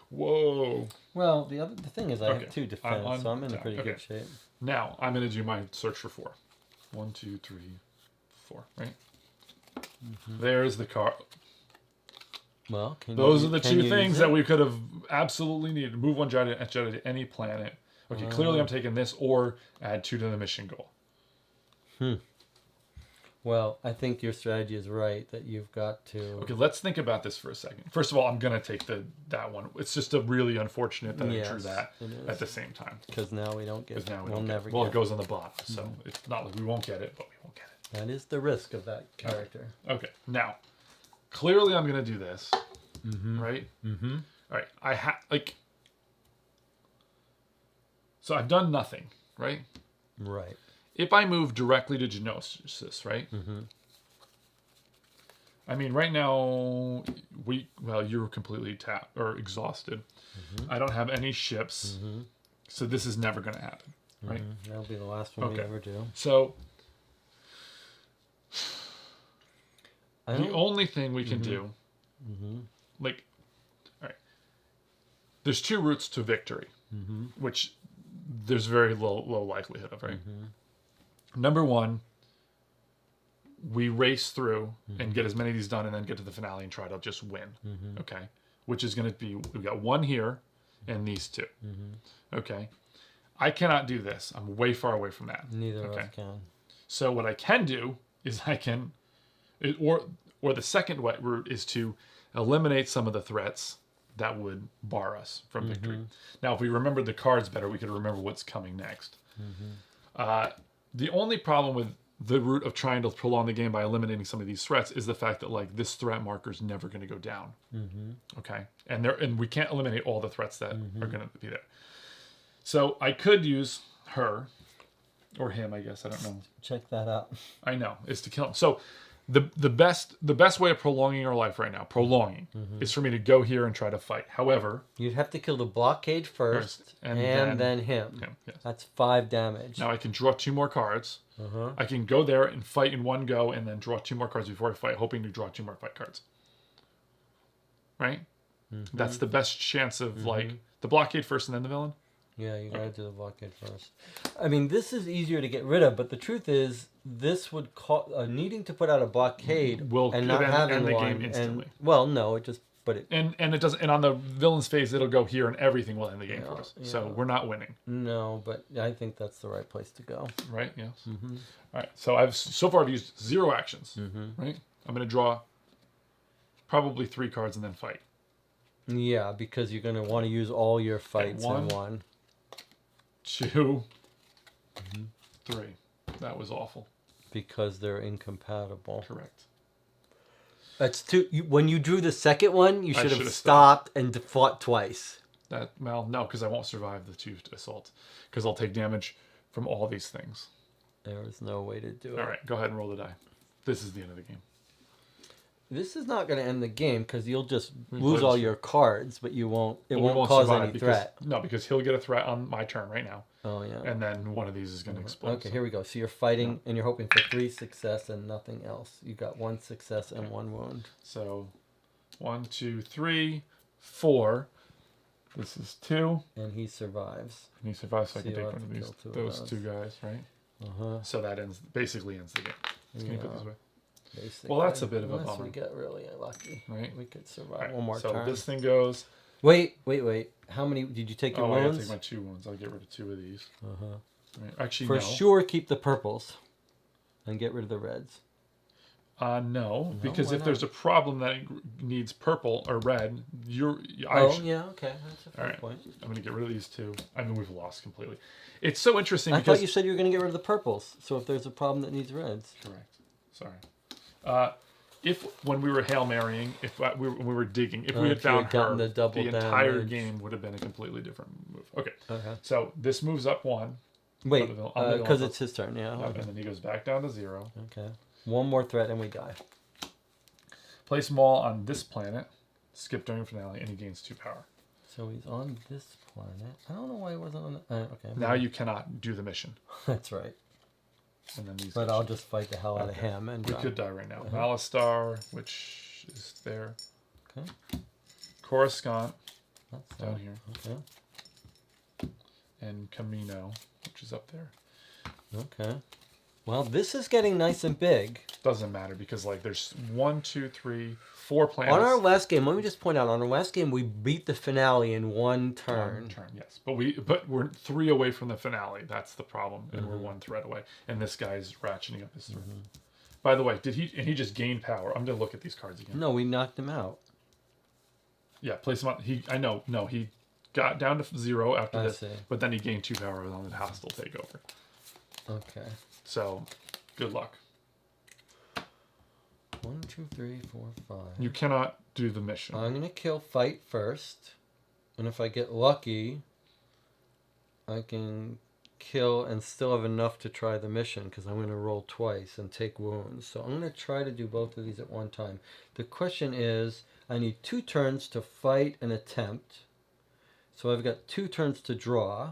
Whoa. Well, the thing is I have 2 defense, so I'm in a pretty good shape. Now, I'm going to do my search for 4. 1, 2, 3, 4, right? There's the card. Well, those are the 2 things that we could have absolutely needed. Move 1 jet to any planet. Okay, clearly I'm taking this or add 2 to the mission goal. Well, I think your strategy is right that you've got to. Okay, let's think about this for a second. First of all, I'm going to take that one. It's just a really unfortunate that I drew that at the same time. Because now we don't get it. We'll never get it. Well, it goes on the bottom, so it's not like we won't get it, but we won't get it. That is the risk of that character. Okay, now, clearly I'm going to do this, right? All right, so I've done nothing, right? Right. If I move directly to Geonosis, right? I mean, right now, you're completely tapped or exhausted. I don't have any ships, so this is never going to happen, right? That'll be the last one we ever do. So, the only thing we can do, all right, there's 2 routes to victory, which there's very low likelihood of, right? Number 1, we race through and get as many of these done and then get to the finale and try to just win. Okay. Which is going to be, we've got 1 here and these 2. Okay. I cannot do this. I'm way far away from that. Neither of us can. So what I can do is or the second route is to eliminate some of the threats that would bar us from victory. Now, if we remembered the cards better, we could remember what's coming next. The only problem with the root of trying to prolong the game by eliminating some of these threats is the fact that like this threat marker is never going to go down. Okay, and we can't eliminate all the threats that are going to be there. So I could use her or him, I guess. I don't know. Check that out. I know, is to kill him. So the best way of prolonging our life right now, is for me to go here and try to fight. However, you'd have to kill the blockade first and then him. Yes. That's 5 damage. Now I can draw 2 more cards. I can go there and fight in one go and then draw 2 more cards before I fight, hoping to draw 2 more fight cards. Right? That's the best chance of like the blockade first and then the villain. Yeah, you gotta do the blockade first. I mean, this is easier to get rid of, but the truth is, this would needing to put out a blockade and not having the one. Game instantly. No, it just and it doesn't. And on the villain's phase, it'll go here, and everything will end the game for us. Yeah. So we're not winning. No, but I think that's the right place to go. Right? Yes. All right. So I've used 0 actions. Right. I'm gonna draw probably 3 cards and then fight. Yeah, because you're gonna want to use all your fights in one. 2, 3. That was awful. Because they're incompatible. Correct. That's 2. When you drew the second one, you should have stopped and fought twice. No, because I won't survive the 2 assault. Because I'll take damage from all these things. There is no way to do it. All right, go ahead and roll the die. This is the end of the game. This is not going to end the game because you'll just lose all your cards, but you won't. It won't cause any threat. No, because he'll get a threat on my turn right now. Oh yeah. And then one of these is going to explode. Okay, here we go. So you're fighting, and you're hoping for 3 success and nothing else. You got 1 success and 1 wound. So, 1, 2, 3, 4. This is 2. And he survives. And he survives, so I can take one of those 2 guys, right? So that basically ends the game. Can you put this away? Basically. Well, that's a bit of a bummer. We get really lucky. Right? We could survive one more turn. So this thing goes... Wait. How many... Did you take your wounds? I gotta take my 2 wounds. I'll get rid of 2 of these. Right. Actually, For sure, keep the purples. And get rid of the reds. No, because if there's a problem that needs purple or red, yeah, okay. That's a fair point. I'm going to get rid of these 2. I mean, we've lost completely. It's so interesting I thought you said you were going to get rid of the purples. So if there's a problem that needs reds. Correct. Sorry. If when we were Hail Marrying, when we were digging, if we had found her, the entire game would have been a completely different move. Okay. So this moves up 1. Wait, because it's his turn, yeah. And then he goes back down to 0. Okay. 1 more threat and we die. Place Maul on this planet, skip during finale, and he gains 2 power. So he's on this planet. I don't know why he wasn't on the... okay. Now you cannot do the mission. That's right. And then these I'll just fight the hell out of him. And we could die right now. Malastar, which is there. Okay. Coruscant, that's down here. Okay. And Camino, which is up there. Okay. Well, this is getting nice and big. Doesn't matter because like there's 1, 2, 3, 4 planets. On our last game, let me just point out, on our last game we beat the finale in 1 turn. 1 turn, yes. But we're 3 away from the finale. That's the problem. And we're 1 threat away. And this guy's ratcheting up his threat. By the way, he just gained power. I'm gonna look at these cards again. No, we knocked him out. Yeah, place him on he got down to 0 after this. But then he gained 2 power on the hostile takeover. Okay. So, good luck. 1, 2, 3, 4, 5. You cannot do the mission. I'm going to kill fight first. And if I get lucky, I can kill and still have enough to try the mission because I'm going to roll twice and take wounds. So I'm going to try to do both of these at one time. The question is, I need 2 turns to fight and attempt. So I've got 2 turns to draw.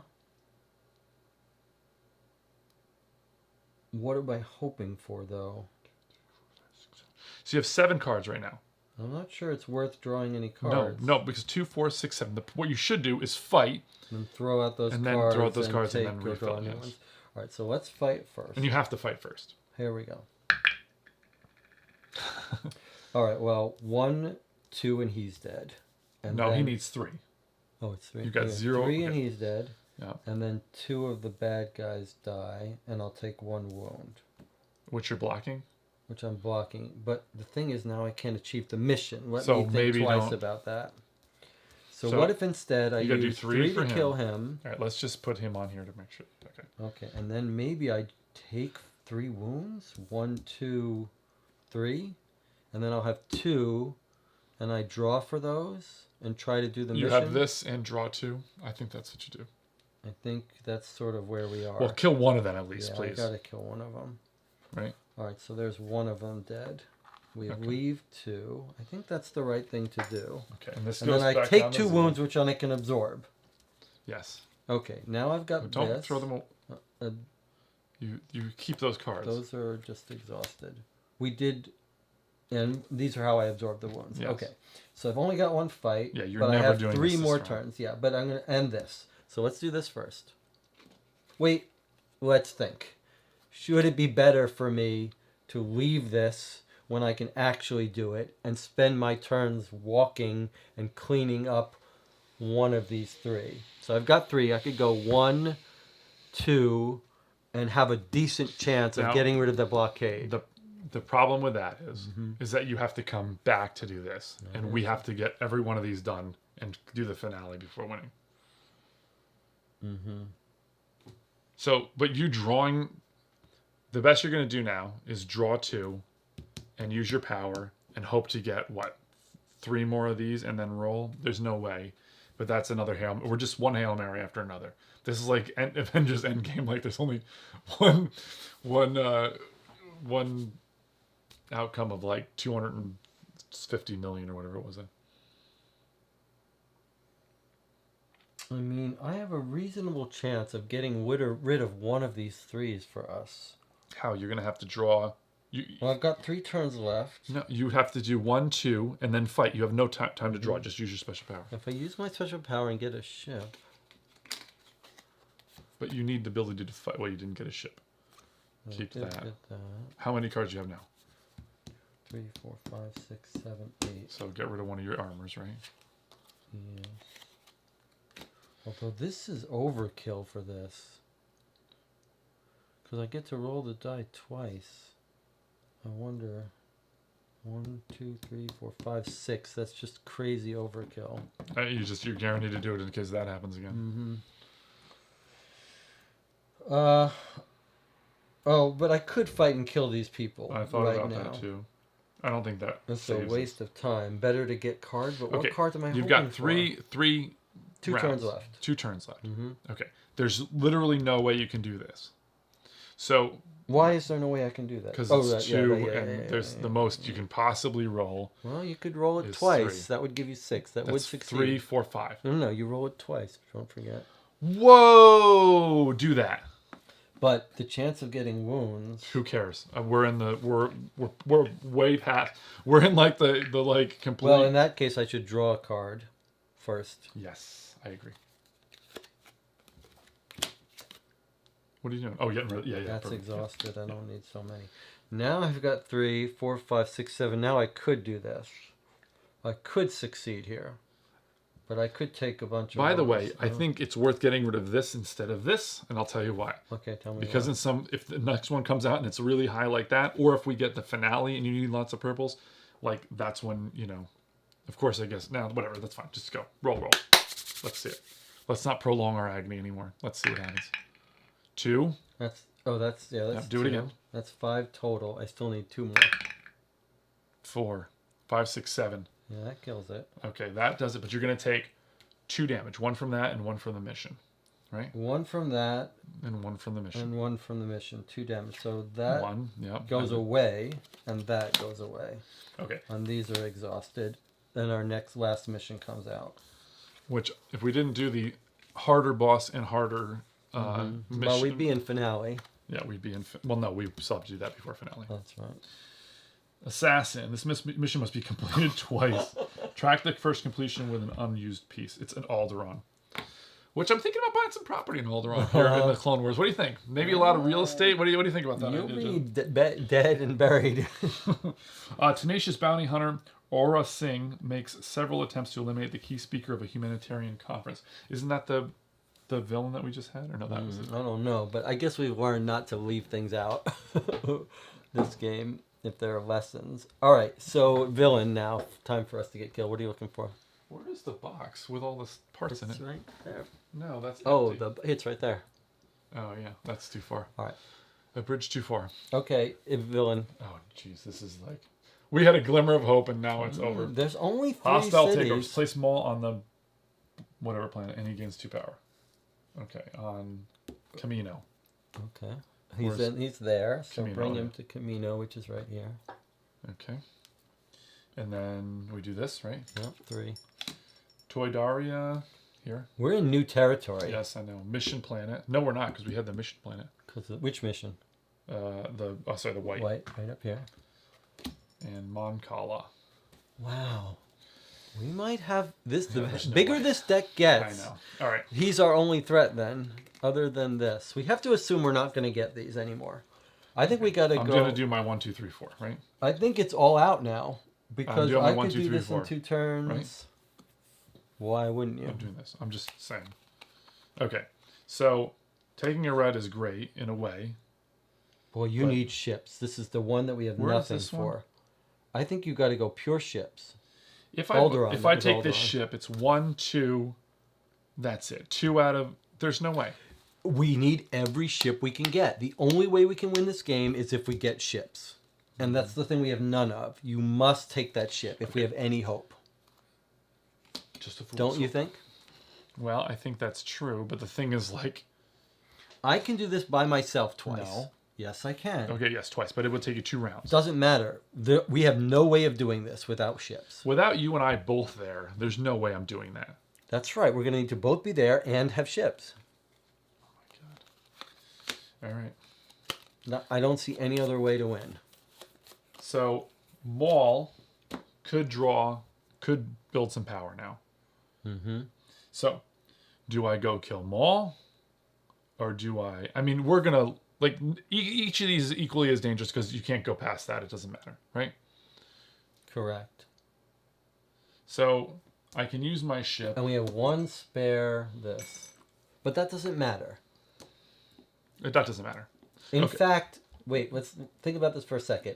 What am I hoping for, though? So you have 7 cards right now. I'm not sure it's worth drawing any cards. No, because 2, 4, 6, 7. What you should do is fight. And throw out those cards. And then refill. Yes. All right, so let's fight first. And you have to fight first. Here we go. All right, well, 1, 2, and he's dead. And he needs 3. Oh, it's 3. You got 0. 3 and he's dead. Yeah. And then 2 of the bad guys die, and I'll take 1 wound. Which you're blocking? Which I'm blocking. But the thing is, now I can't achieve the mission. Let me think twice about that. So what if instead I use 3 to kill him? All right, let's just put him on here to make sure. Okay. Okay, and then maybe I take 3 wounds. 1, 2, 3. And then I'll have 2, and I draw for those and try to do the mission. You have this and draw 2. I think that's what you do. I think that's sort of where we are. Well, kill one of them at least, please. I gotta kill one of them. Right. All right, so there's one of them dead. We leave 2. I think that's the right thing to do. Okay, and this and goes then I back take down to 2 zero. wounds, which I can absorb. Yes. Okay, now I've got Don't this. throw them away. You keep those cards. Those are just exhausted. We did, and these are how I absorb the wounds. Yes. Okay, so I've only got 1 fight. Yeah, you're but never I have doing 3 this more turn. turns. Yeah, but I'm gonna end this. So let's do this first. Wait, let's think. Should it be better for me to leave this when I can actually do it and spend my turns walking and cleaning up one of these 3? So I've got 3. I could go 1, 2, and have a decent chance of Now, getting rid of the blockade. The problem with that is that you have to come back to do this, and we have to get every one of these done and do the finale before winning. Mm-hmm. So, but you drawing, the best you're going to do now is draw 2 and use your power and hope to get, 3 more of these and then roll? There's no way. But that's another Hail. We're just one Hail Mary after another. This is like Avengers Endgame. Like there's only one outcome of like 250 million or whatever it was. I mean, I have a reasonable chance of getting rid of one of these 3s for us. How? You're going to have to draw... Well, I've got 3 turns left. No, you have to do 1, 2, and then fight. You have no time to draw. Just use your special power. If I use my special power and get a ship... But you need the ability to fight. Well, you didn't get a ship. Keep that. Get that. How many cards do you have now? 3, 4, 5, 6, 7, 8. So get rid of one of your armors, right? Yes. Although this is overkill for this. Because I get to roll the die twice. I wonder. 1, 2, 3, 4, 5, 6. That's just crazy overkill. You're guaranteed to do it in case that happens again. Mm-hmm. Oh, but I could fight and kill these people. I thought right about now. that too. I don't think that. That's a waste of time. Better to get cards, but what cards am I holding? You've got three 2 rounds. turns left. 2 turns left. Mm-hmm. Okay. There's literally no way you can do this. So why is there no way I can do that? Because it's 2, and there's the most you can possibly roll. Well, you could roll it is twice. 3. That would give you 6. That would That's succeed. 3, 4, 5. No, you roll it twice. Don't forget. Whoa! Do that. But the chance of getting wounds. Who cares? We're way past. We're in like the like complete. Well, in that case, I should draw a card first. Yes, I agree. What are you doing? Oh, yeah. That's perfect. exhausted. I don't need so many. Now I've got 3, 4, 5, 6, 7. Now I could do this. I could succeed here. But I could take a bunch of... By the way, I think it's worth getting rid of this instead of this, and I'll tell you why. Okay, tell me Because if the next one comes out and it's really high like that, or if we get the finale and you need lots of purples, like that's when, of course, I guess, now, whatever, that's fine. Just go. Roll. Let's see it. Let's not prolong our agony anymore. Let's see what happens. 2. That's do it again. That's 5 total. I still need 2 more. 4, 5, 6, 7. Yeah, that kills it. Okay, that does it. But you're going to take 2 damage. 1 from that and 1 from the mission. Right? 1 from that. And 1 from the mission. And 1 from the mission. 2 damage. So that 1, goes away, and that goes away. Okay. And these are exhausted. Then our last mission comes out. Which, if we didn't do the harder boss and harder mission... Well, we'd be in finale. Yeah, we'd be in... Well, no, we still have to do that before finale. That's right. Assassin. This mission must be completed twice. Track the first completion with an unused piece. It's an Alderaan. Which I'm thinking about buying some property in Alderaan here in the Clone Wars. What do you think? Maybe a lot of real estate? What do you think about that? You'll be dead and buried. Tenacious bounty hunter Aura Singh makes several attempts to eliminate the key speaker of a humanitarian conference. Isn't that the villain that we just had? Or no, that was it. I don't know, but I guess we've learned not to leave things out this game if there are lessons. All right, so villain now. Time for us to get killed. What are you looking for? Where is the box with all the parts in it? It's right there. No, that's Oh, empty. it's right there. Oh, yeah, that's too far. All right. A bridge too far. Okay, villain. Oh, jeez, this is like... We had a glimmer of hope, and now it's over. There's only 3 Hostile cities. takeovers. Place Maul on the whatever planet, and he gains 2 power. Okay, on Camino. Okay. He's there, so Camino, bring him to Camino, which is right here. Okay. And then we do this, right? Yep, 3. Toydaria here. We're in new territory. Yes, I know. Mission planet. No, we're not, because we had the mission planet. Which mission? The white. White, right up here. And Moncala. Wow. We might have this. The no bigger way. this deck gets, I know. All right. he's our only threat then, other than this. We have to assume we're not going to get these anymore. I think we got to go. I'm going to do my 1, 2, 3, 4, right? I think it's all out now because doing my I 1, could 2, do 3, this 4, in 2 turns. right? Why wouldn't you? I'm doing this. I'm just saying. Okay. So taking a red is great in a way. Boy, you need ships. This is the one that we have nothing for. One? I think you got to go pure ships. If I take this ship, it's 1, 2. That's it. 2 out of. There's no way. We need every ship we can get. The only way we can win this game is if we get ships. And that's the thing we have none of. You must take that ship if we have any hope. Just a fool. Don't you think? Well, I think that's true, but the thing is, like... I can do this by myself twice. No. Yes, I can. Okay, yes, twice, but it would take you 2 rounds. Doesn't matter. We have no way of doing this without ships. Without you and I both there, there's no way I'm doing that. That's right. We're going to need to both be there and have ships. Oh, my God. All right. No, I don't see any other way to win. So, Maul could build some power now. Mm-hmm. So, do I go kill Maul? Or do I... I mean, we're going to... Like, each of these is equally as dangerous because you can't go past that. It doesn't matter, right? Correct. So, I can use my ship. And we have 1 spare this. But that doesn't matter. That doesn't matter. In fact, wait, let's think about this for a second.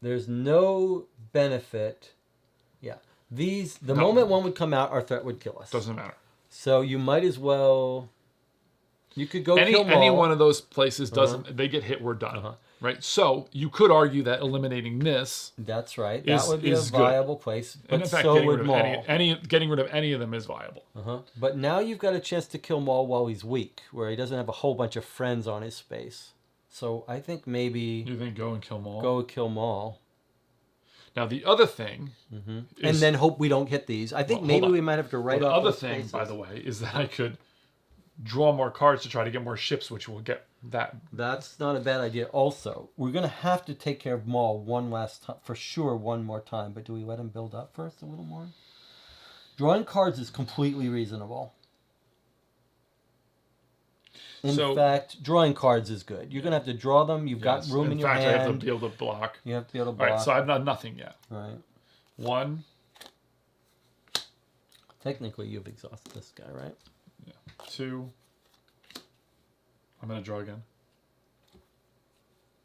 There's no benefit. Yeah. The moment one would come out, our threat would kill us. Doesn't matter. So you might as well... You could go kill Maul. Any one of those places doesn't... They get hit, we're done. Right? So, you could argue that eliminating this... That's right. That would be a viable place. But and in fact, so getting would rid Maul. Getting rid of any of them is viable. But now you've got a chance to kill Maul while he's weak, where he doesn't have a whole bunch of friends on his space. So I think maybe... You think go and kill Maul? Go kill Maul. Now, the other thing... is, and then hope we don't hit these. I think maybe we might have to write off the other thing, by the way, is that I could draw more cards to try to get more ships, which will get that. That's not a bad idea. Also, we're going to have to take care of Maul one last time, for sure, one more time. But do we let him build up first a little more? Drawing cards is completely reasonable. In fact, drawing cards is good. You're going to have to draw them. You've got room in your hand. In fact, I have to be able to block. You have to be able to block. All right, so I've done nothing yet. Right. 1. Technically, you've exhausted this guy, right? Yeah. 2. I'm going to draw again.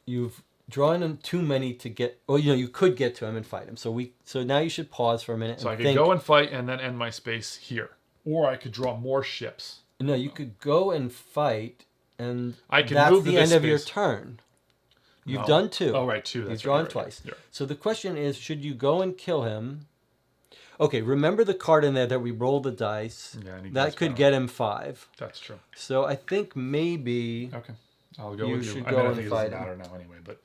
You've drawn him too many to get... Well, you could get to him and fight him. So now you should pause for a minute. So I could go and fight and then end my space here. Or I could draw more ships. No, you could go and fight, and I can that's move the end of your turn. You've done 2. Oh, right, 2. That's You've drawn twice. Yeah. So the question is, should you go and kill him? Okay, remember the card in there that we rolled the dice? Yeah, and that could get him 5. That's true. So I think maybe... Okay. I'll go with you. Should I go mean, I and think it fight doesn't him. matter now anyway, but...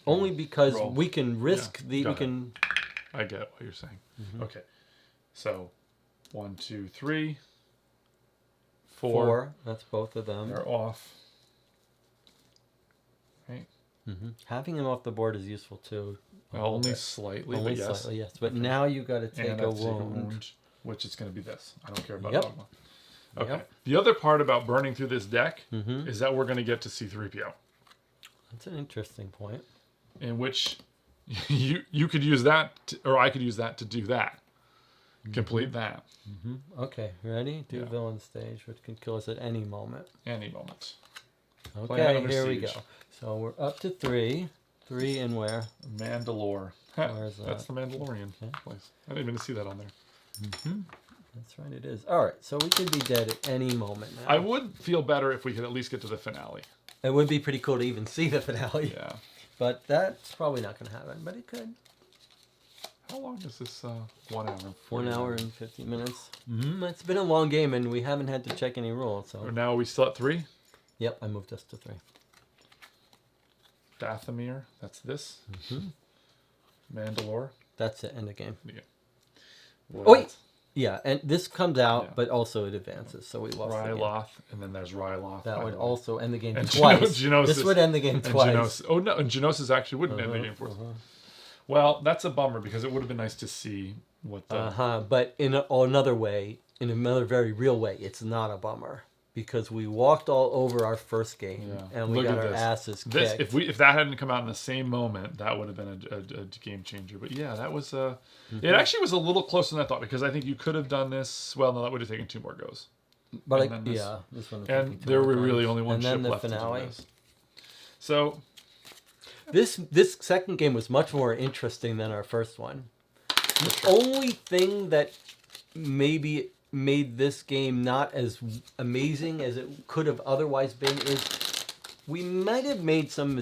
Only because we can risk I get what you're saying. Okay. So, 1, 2, 3... 4. That's both of them. They're off. Right? Having him off the board is useful too. Well, only slightly, only but yes. Slightly, yes. But now you got to take a wound. Which is going to be this. I don't care about Dogma. Okay. Yep. The other part about burning through this deck is that we're going to get to C-3PO. That's an interesting point. In which you could use that, or I could use that to do that. Complete that. Okay, ready? Do villain stage, which can kill us at any moment. Any moment. Okay, here we go. So we're up to 3. 3 in where? Mandalore. Where's that? That's the Mandalorian place. I didn't even see that on there. That's right, it is. All right, so we could be dead at any moment now. I would feel better if we could at least get to the finale. It would be pretty cool to even see the finale. Yeah. But that's probably not going to happen, but it could. How long is this? 1 hour and 1 hour and 50 minutes. It's been a long game, and we haven't had to check any rules. So Now are we still at 3? Yep, I moved us to 3. Dathomir, that's this. Mandalore. That's it, end of game. Yeah. Oh, wait! Yeah, and this comes out, Yeah. but also it advances, so we lost the game. Ryloth, and then there's Ryloth. That would also end the game and twice. Geonosis, This would end the game twice. Oh, no, and Geonosis actually wouldn't end the game for us. Well, that's a bummer, because it would have been nice to see what the... But in another way, in another very real way, it's not a bummer. Because we walked all over our first game, and we got our asses kicked. If that hadn't come out in the same moment, that would have been a game changer. But yeah, that was... It actually was a little closer than I thought, because I think you could have done this... Well, no, that would have taken 2 more goes. But this one. And there were really only one ship left finale. to do this. So... This second game was much more interesting than our first one. The only thing that maybe made this game not as amazing as it could have otherwise been is we might have made some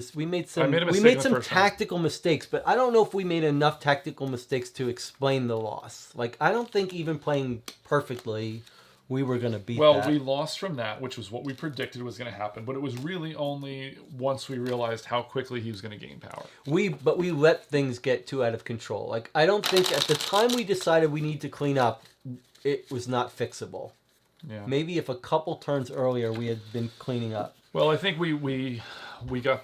tactical mistakes, but I don't know if we made enough tactical mistakes to explain the loss. Like, I don't think even playing perfectly we were going to beat that. Well, we lost from that, which was what we predicted was going to happen, but it was really only once we realized how quickly he was going to gain power. But we let things get too out of control. Like, I don't think at the time we decided we need to clean up, it was not fixable. Yeah. Maybe if a couple turns earlier we had been cleaning up. Well, I think we got...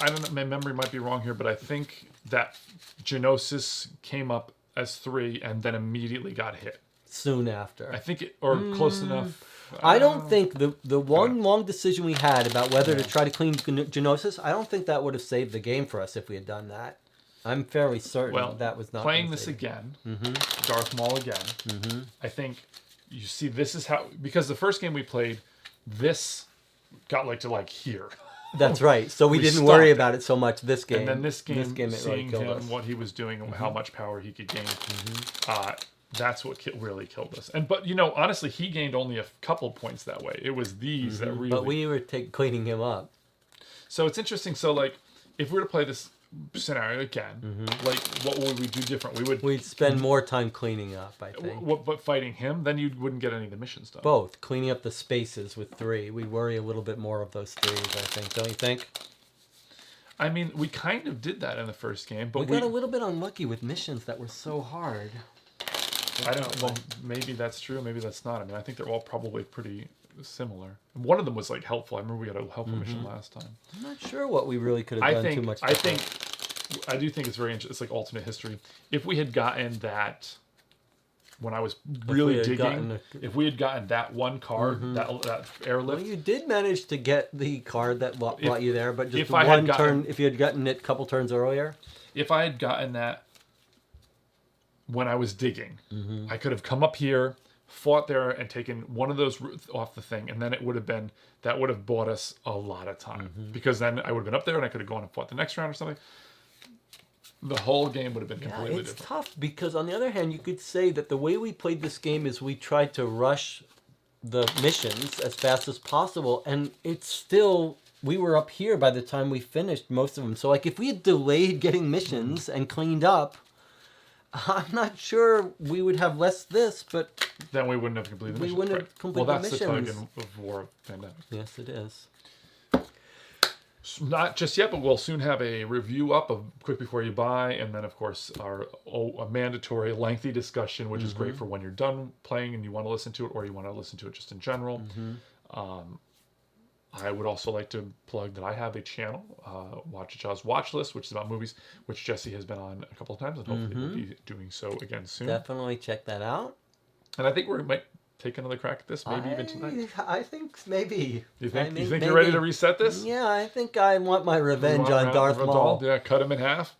I don't know, my memory might be wrong here, but I think that Geonosis came up as 3 and then immediately got hit. Soon after. I think close enough. I don't think the one long decision we had about whether to try to clean Geonosis, I don't think that would have saved the game for us if we had done that. I'm fairly certain that was not playing this again, Darth Maul again. I think you see this is how, because the first game we played, this got to here. That's right. So we didn't worry about it so much this game. And then this game really seeing killed him, us. what he was doing, and how much power he could gain. That's what really killed us. But honestly, he gained only a couple points that way. It was these that really. But we were cleaning him up. So it's interesting. So if we were to play this scenario again, what would we do different? We'd spend more time cleaning up, I think. But fighting him, then you wouldn't get any of the missions done. Both cleaning up the spaces with 3. We worry a little bit more of those 3s, I think. Don't you think? I mean, we kind of did that in the first game, but we got a little bit unlucky with missions that were so hard. I don't know. Well, maybe that's true. Maybe that's not. I mean, I think they're all probably pretty similar. One of them was helpful. I remember we got a helpful mission last time. I'm not sure what we really could have done too much. I do think it's very interesting. It's like alternate history. If we had gotten that when I was really digging, if we had gotten that one card, that airlift. Well, you did manage to get the card that brought you there, but just one turn. If you had gotten it a couple turns earlier. If I had gotten that when I was digging, I could have come up here, fought there, and taken one of those off the thing, and then that would have bought us a lot of time, because then I would have been up there and I could have gone and fought the next round or something. The whole game would have been completely different. It's tough because on the other hand, you could say that the way we played this game is we tried to rush the missions as fast as possible, and it's still. We were up here by the time we finished most of them. So if we had delayed getting missions and cleaned up, I'm not sure we would have less this, but... Then we wouldn't have completed the mission. We wouldn't have completed the missions. Well, that's the tug of war of pandemic. Yes, it is. Not just yet, but we'll soon have a review up of Quick Before You Buy, and then, of course, a mandatory lengthy discussion, which is great for when you're done playing and you want to listen to it, or you want to listen to it just in general. I would also like to plug that I have a channel, Watch a Child's Watch List, which is about movies, which Jesse has been on a couple of times, and hopefully will be doing so again soon. Definitely check that out. And I think we might take another crack at this, maybe even tonight. I think maybe. You think you're ready to reset this? Yeah, I think I want my revenge on Darth Maul. Yeah, cut him in half.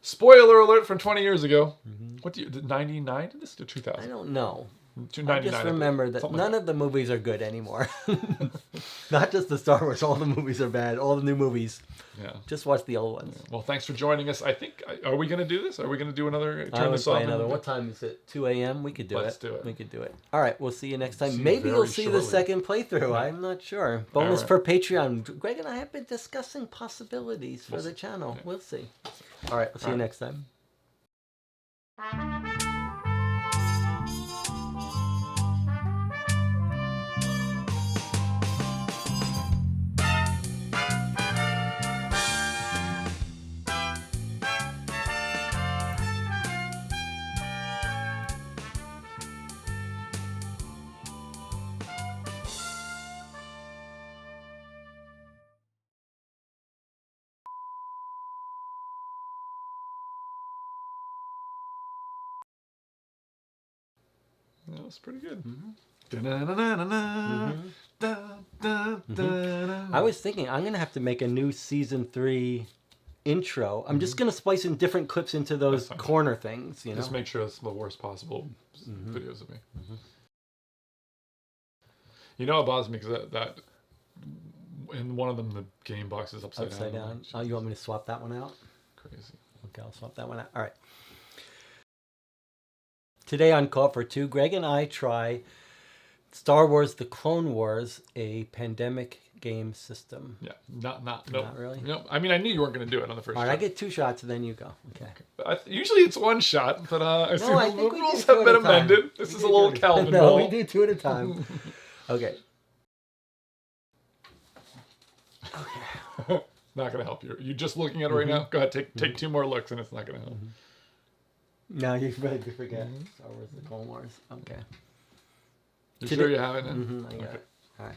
Spoiler alert from 20 years ago. What do you, 99 to this to 2000? I don't know. I just remember that none of the movies are good anymore. Not just the Star Wars. All the movies are bad. All the new movies. Yeah. Just watch the old ones. Well, thanks for joining us. I think, are we going to do this? Are we going to do another? I would play another. What time is it? 2 a.m.? We could do Let's do it. We could do it. All right. We'll see you next time. Maybe you'll see the second playthrough. Yeah. I'm not sure. Bonus for Patreon. Greg and I have been discussing possibilities for the channel. Yeah. We'll see. All right. We'll see you next time. That was pretty good. I was thinking I'm going to have to make a new season 3 intro. I'm just going to splice in different clips into those corner things. You know? Just make sure it's the worst possible videos of me. You know what bothers me? Because that in one of them, the game box is upside down. Oh, you want me to swap that one out? Crazy. Okay, I'll swap that one out. All right. Today on Call for Two, Greg and I try Star Wars: The Clone Wars, a pandemic game system. Yeah, not really. No, I mean I knew you weren't going to do it on the first. All right, I get 2 shots and then you go. Okay. Usually it's 1 shot, but I see I the think rules have been amended. This is a little Calvin ball. No, we do 2 at a time. Okay. Not going to help you. You just looking at it right now? Go ahead, take 2 more looks, and it's not going to help. No, you're ready to forget. Star Wars: The Clone Wars. Okay. You sure you have it? I got it. All right.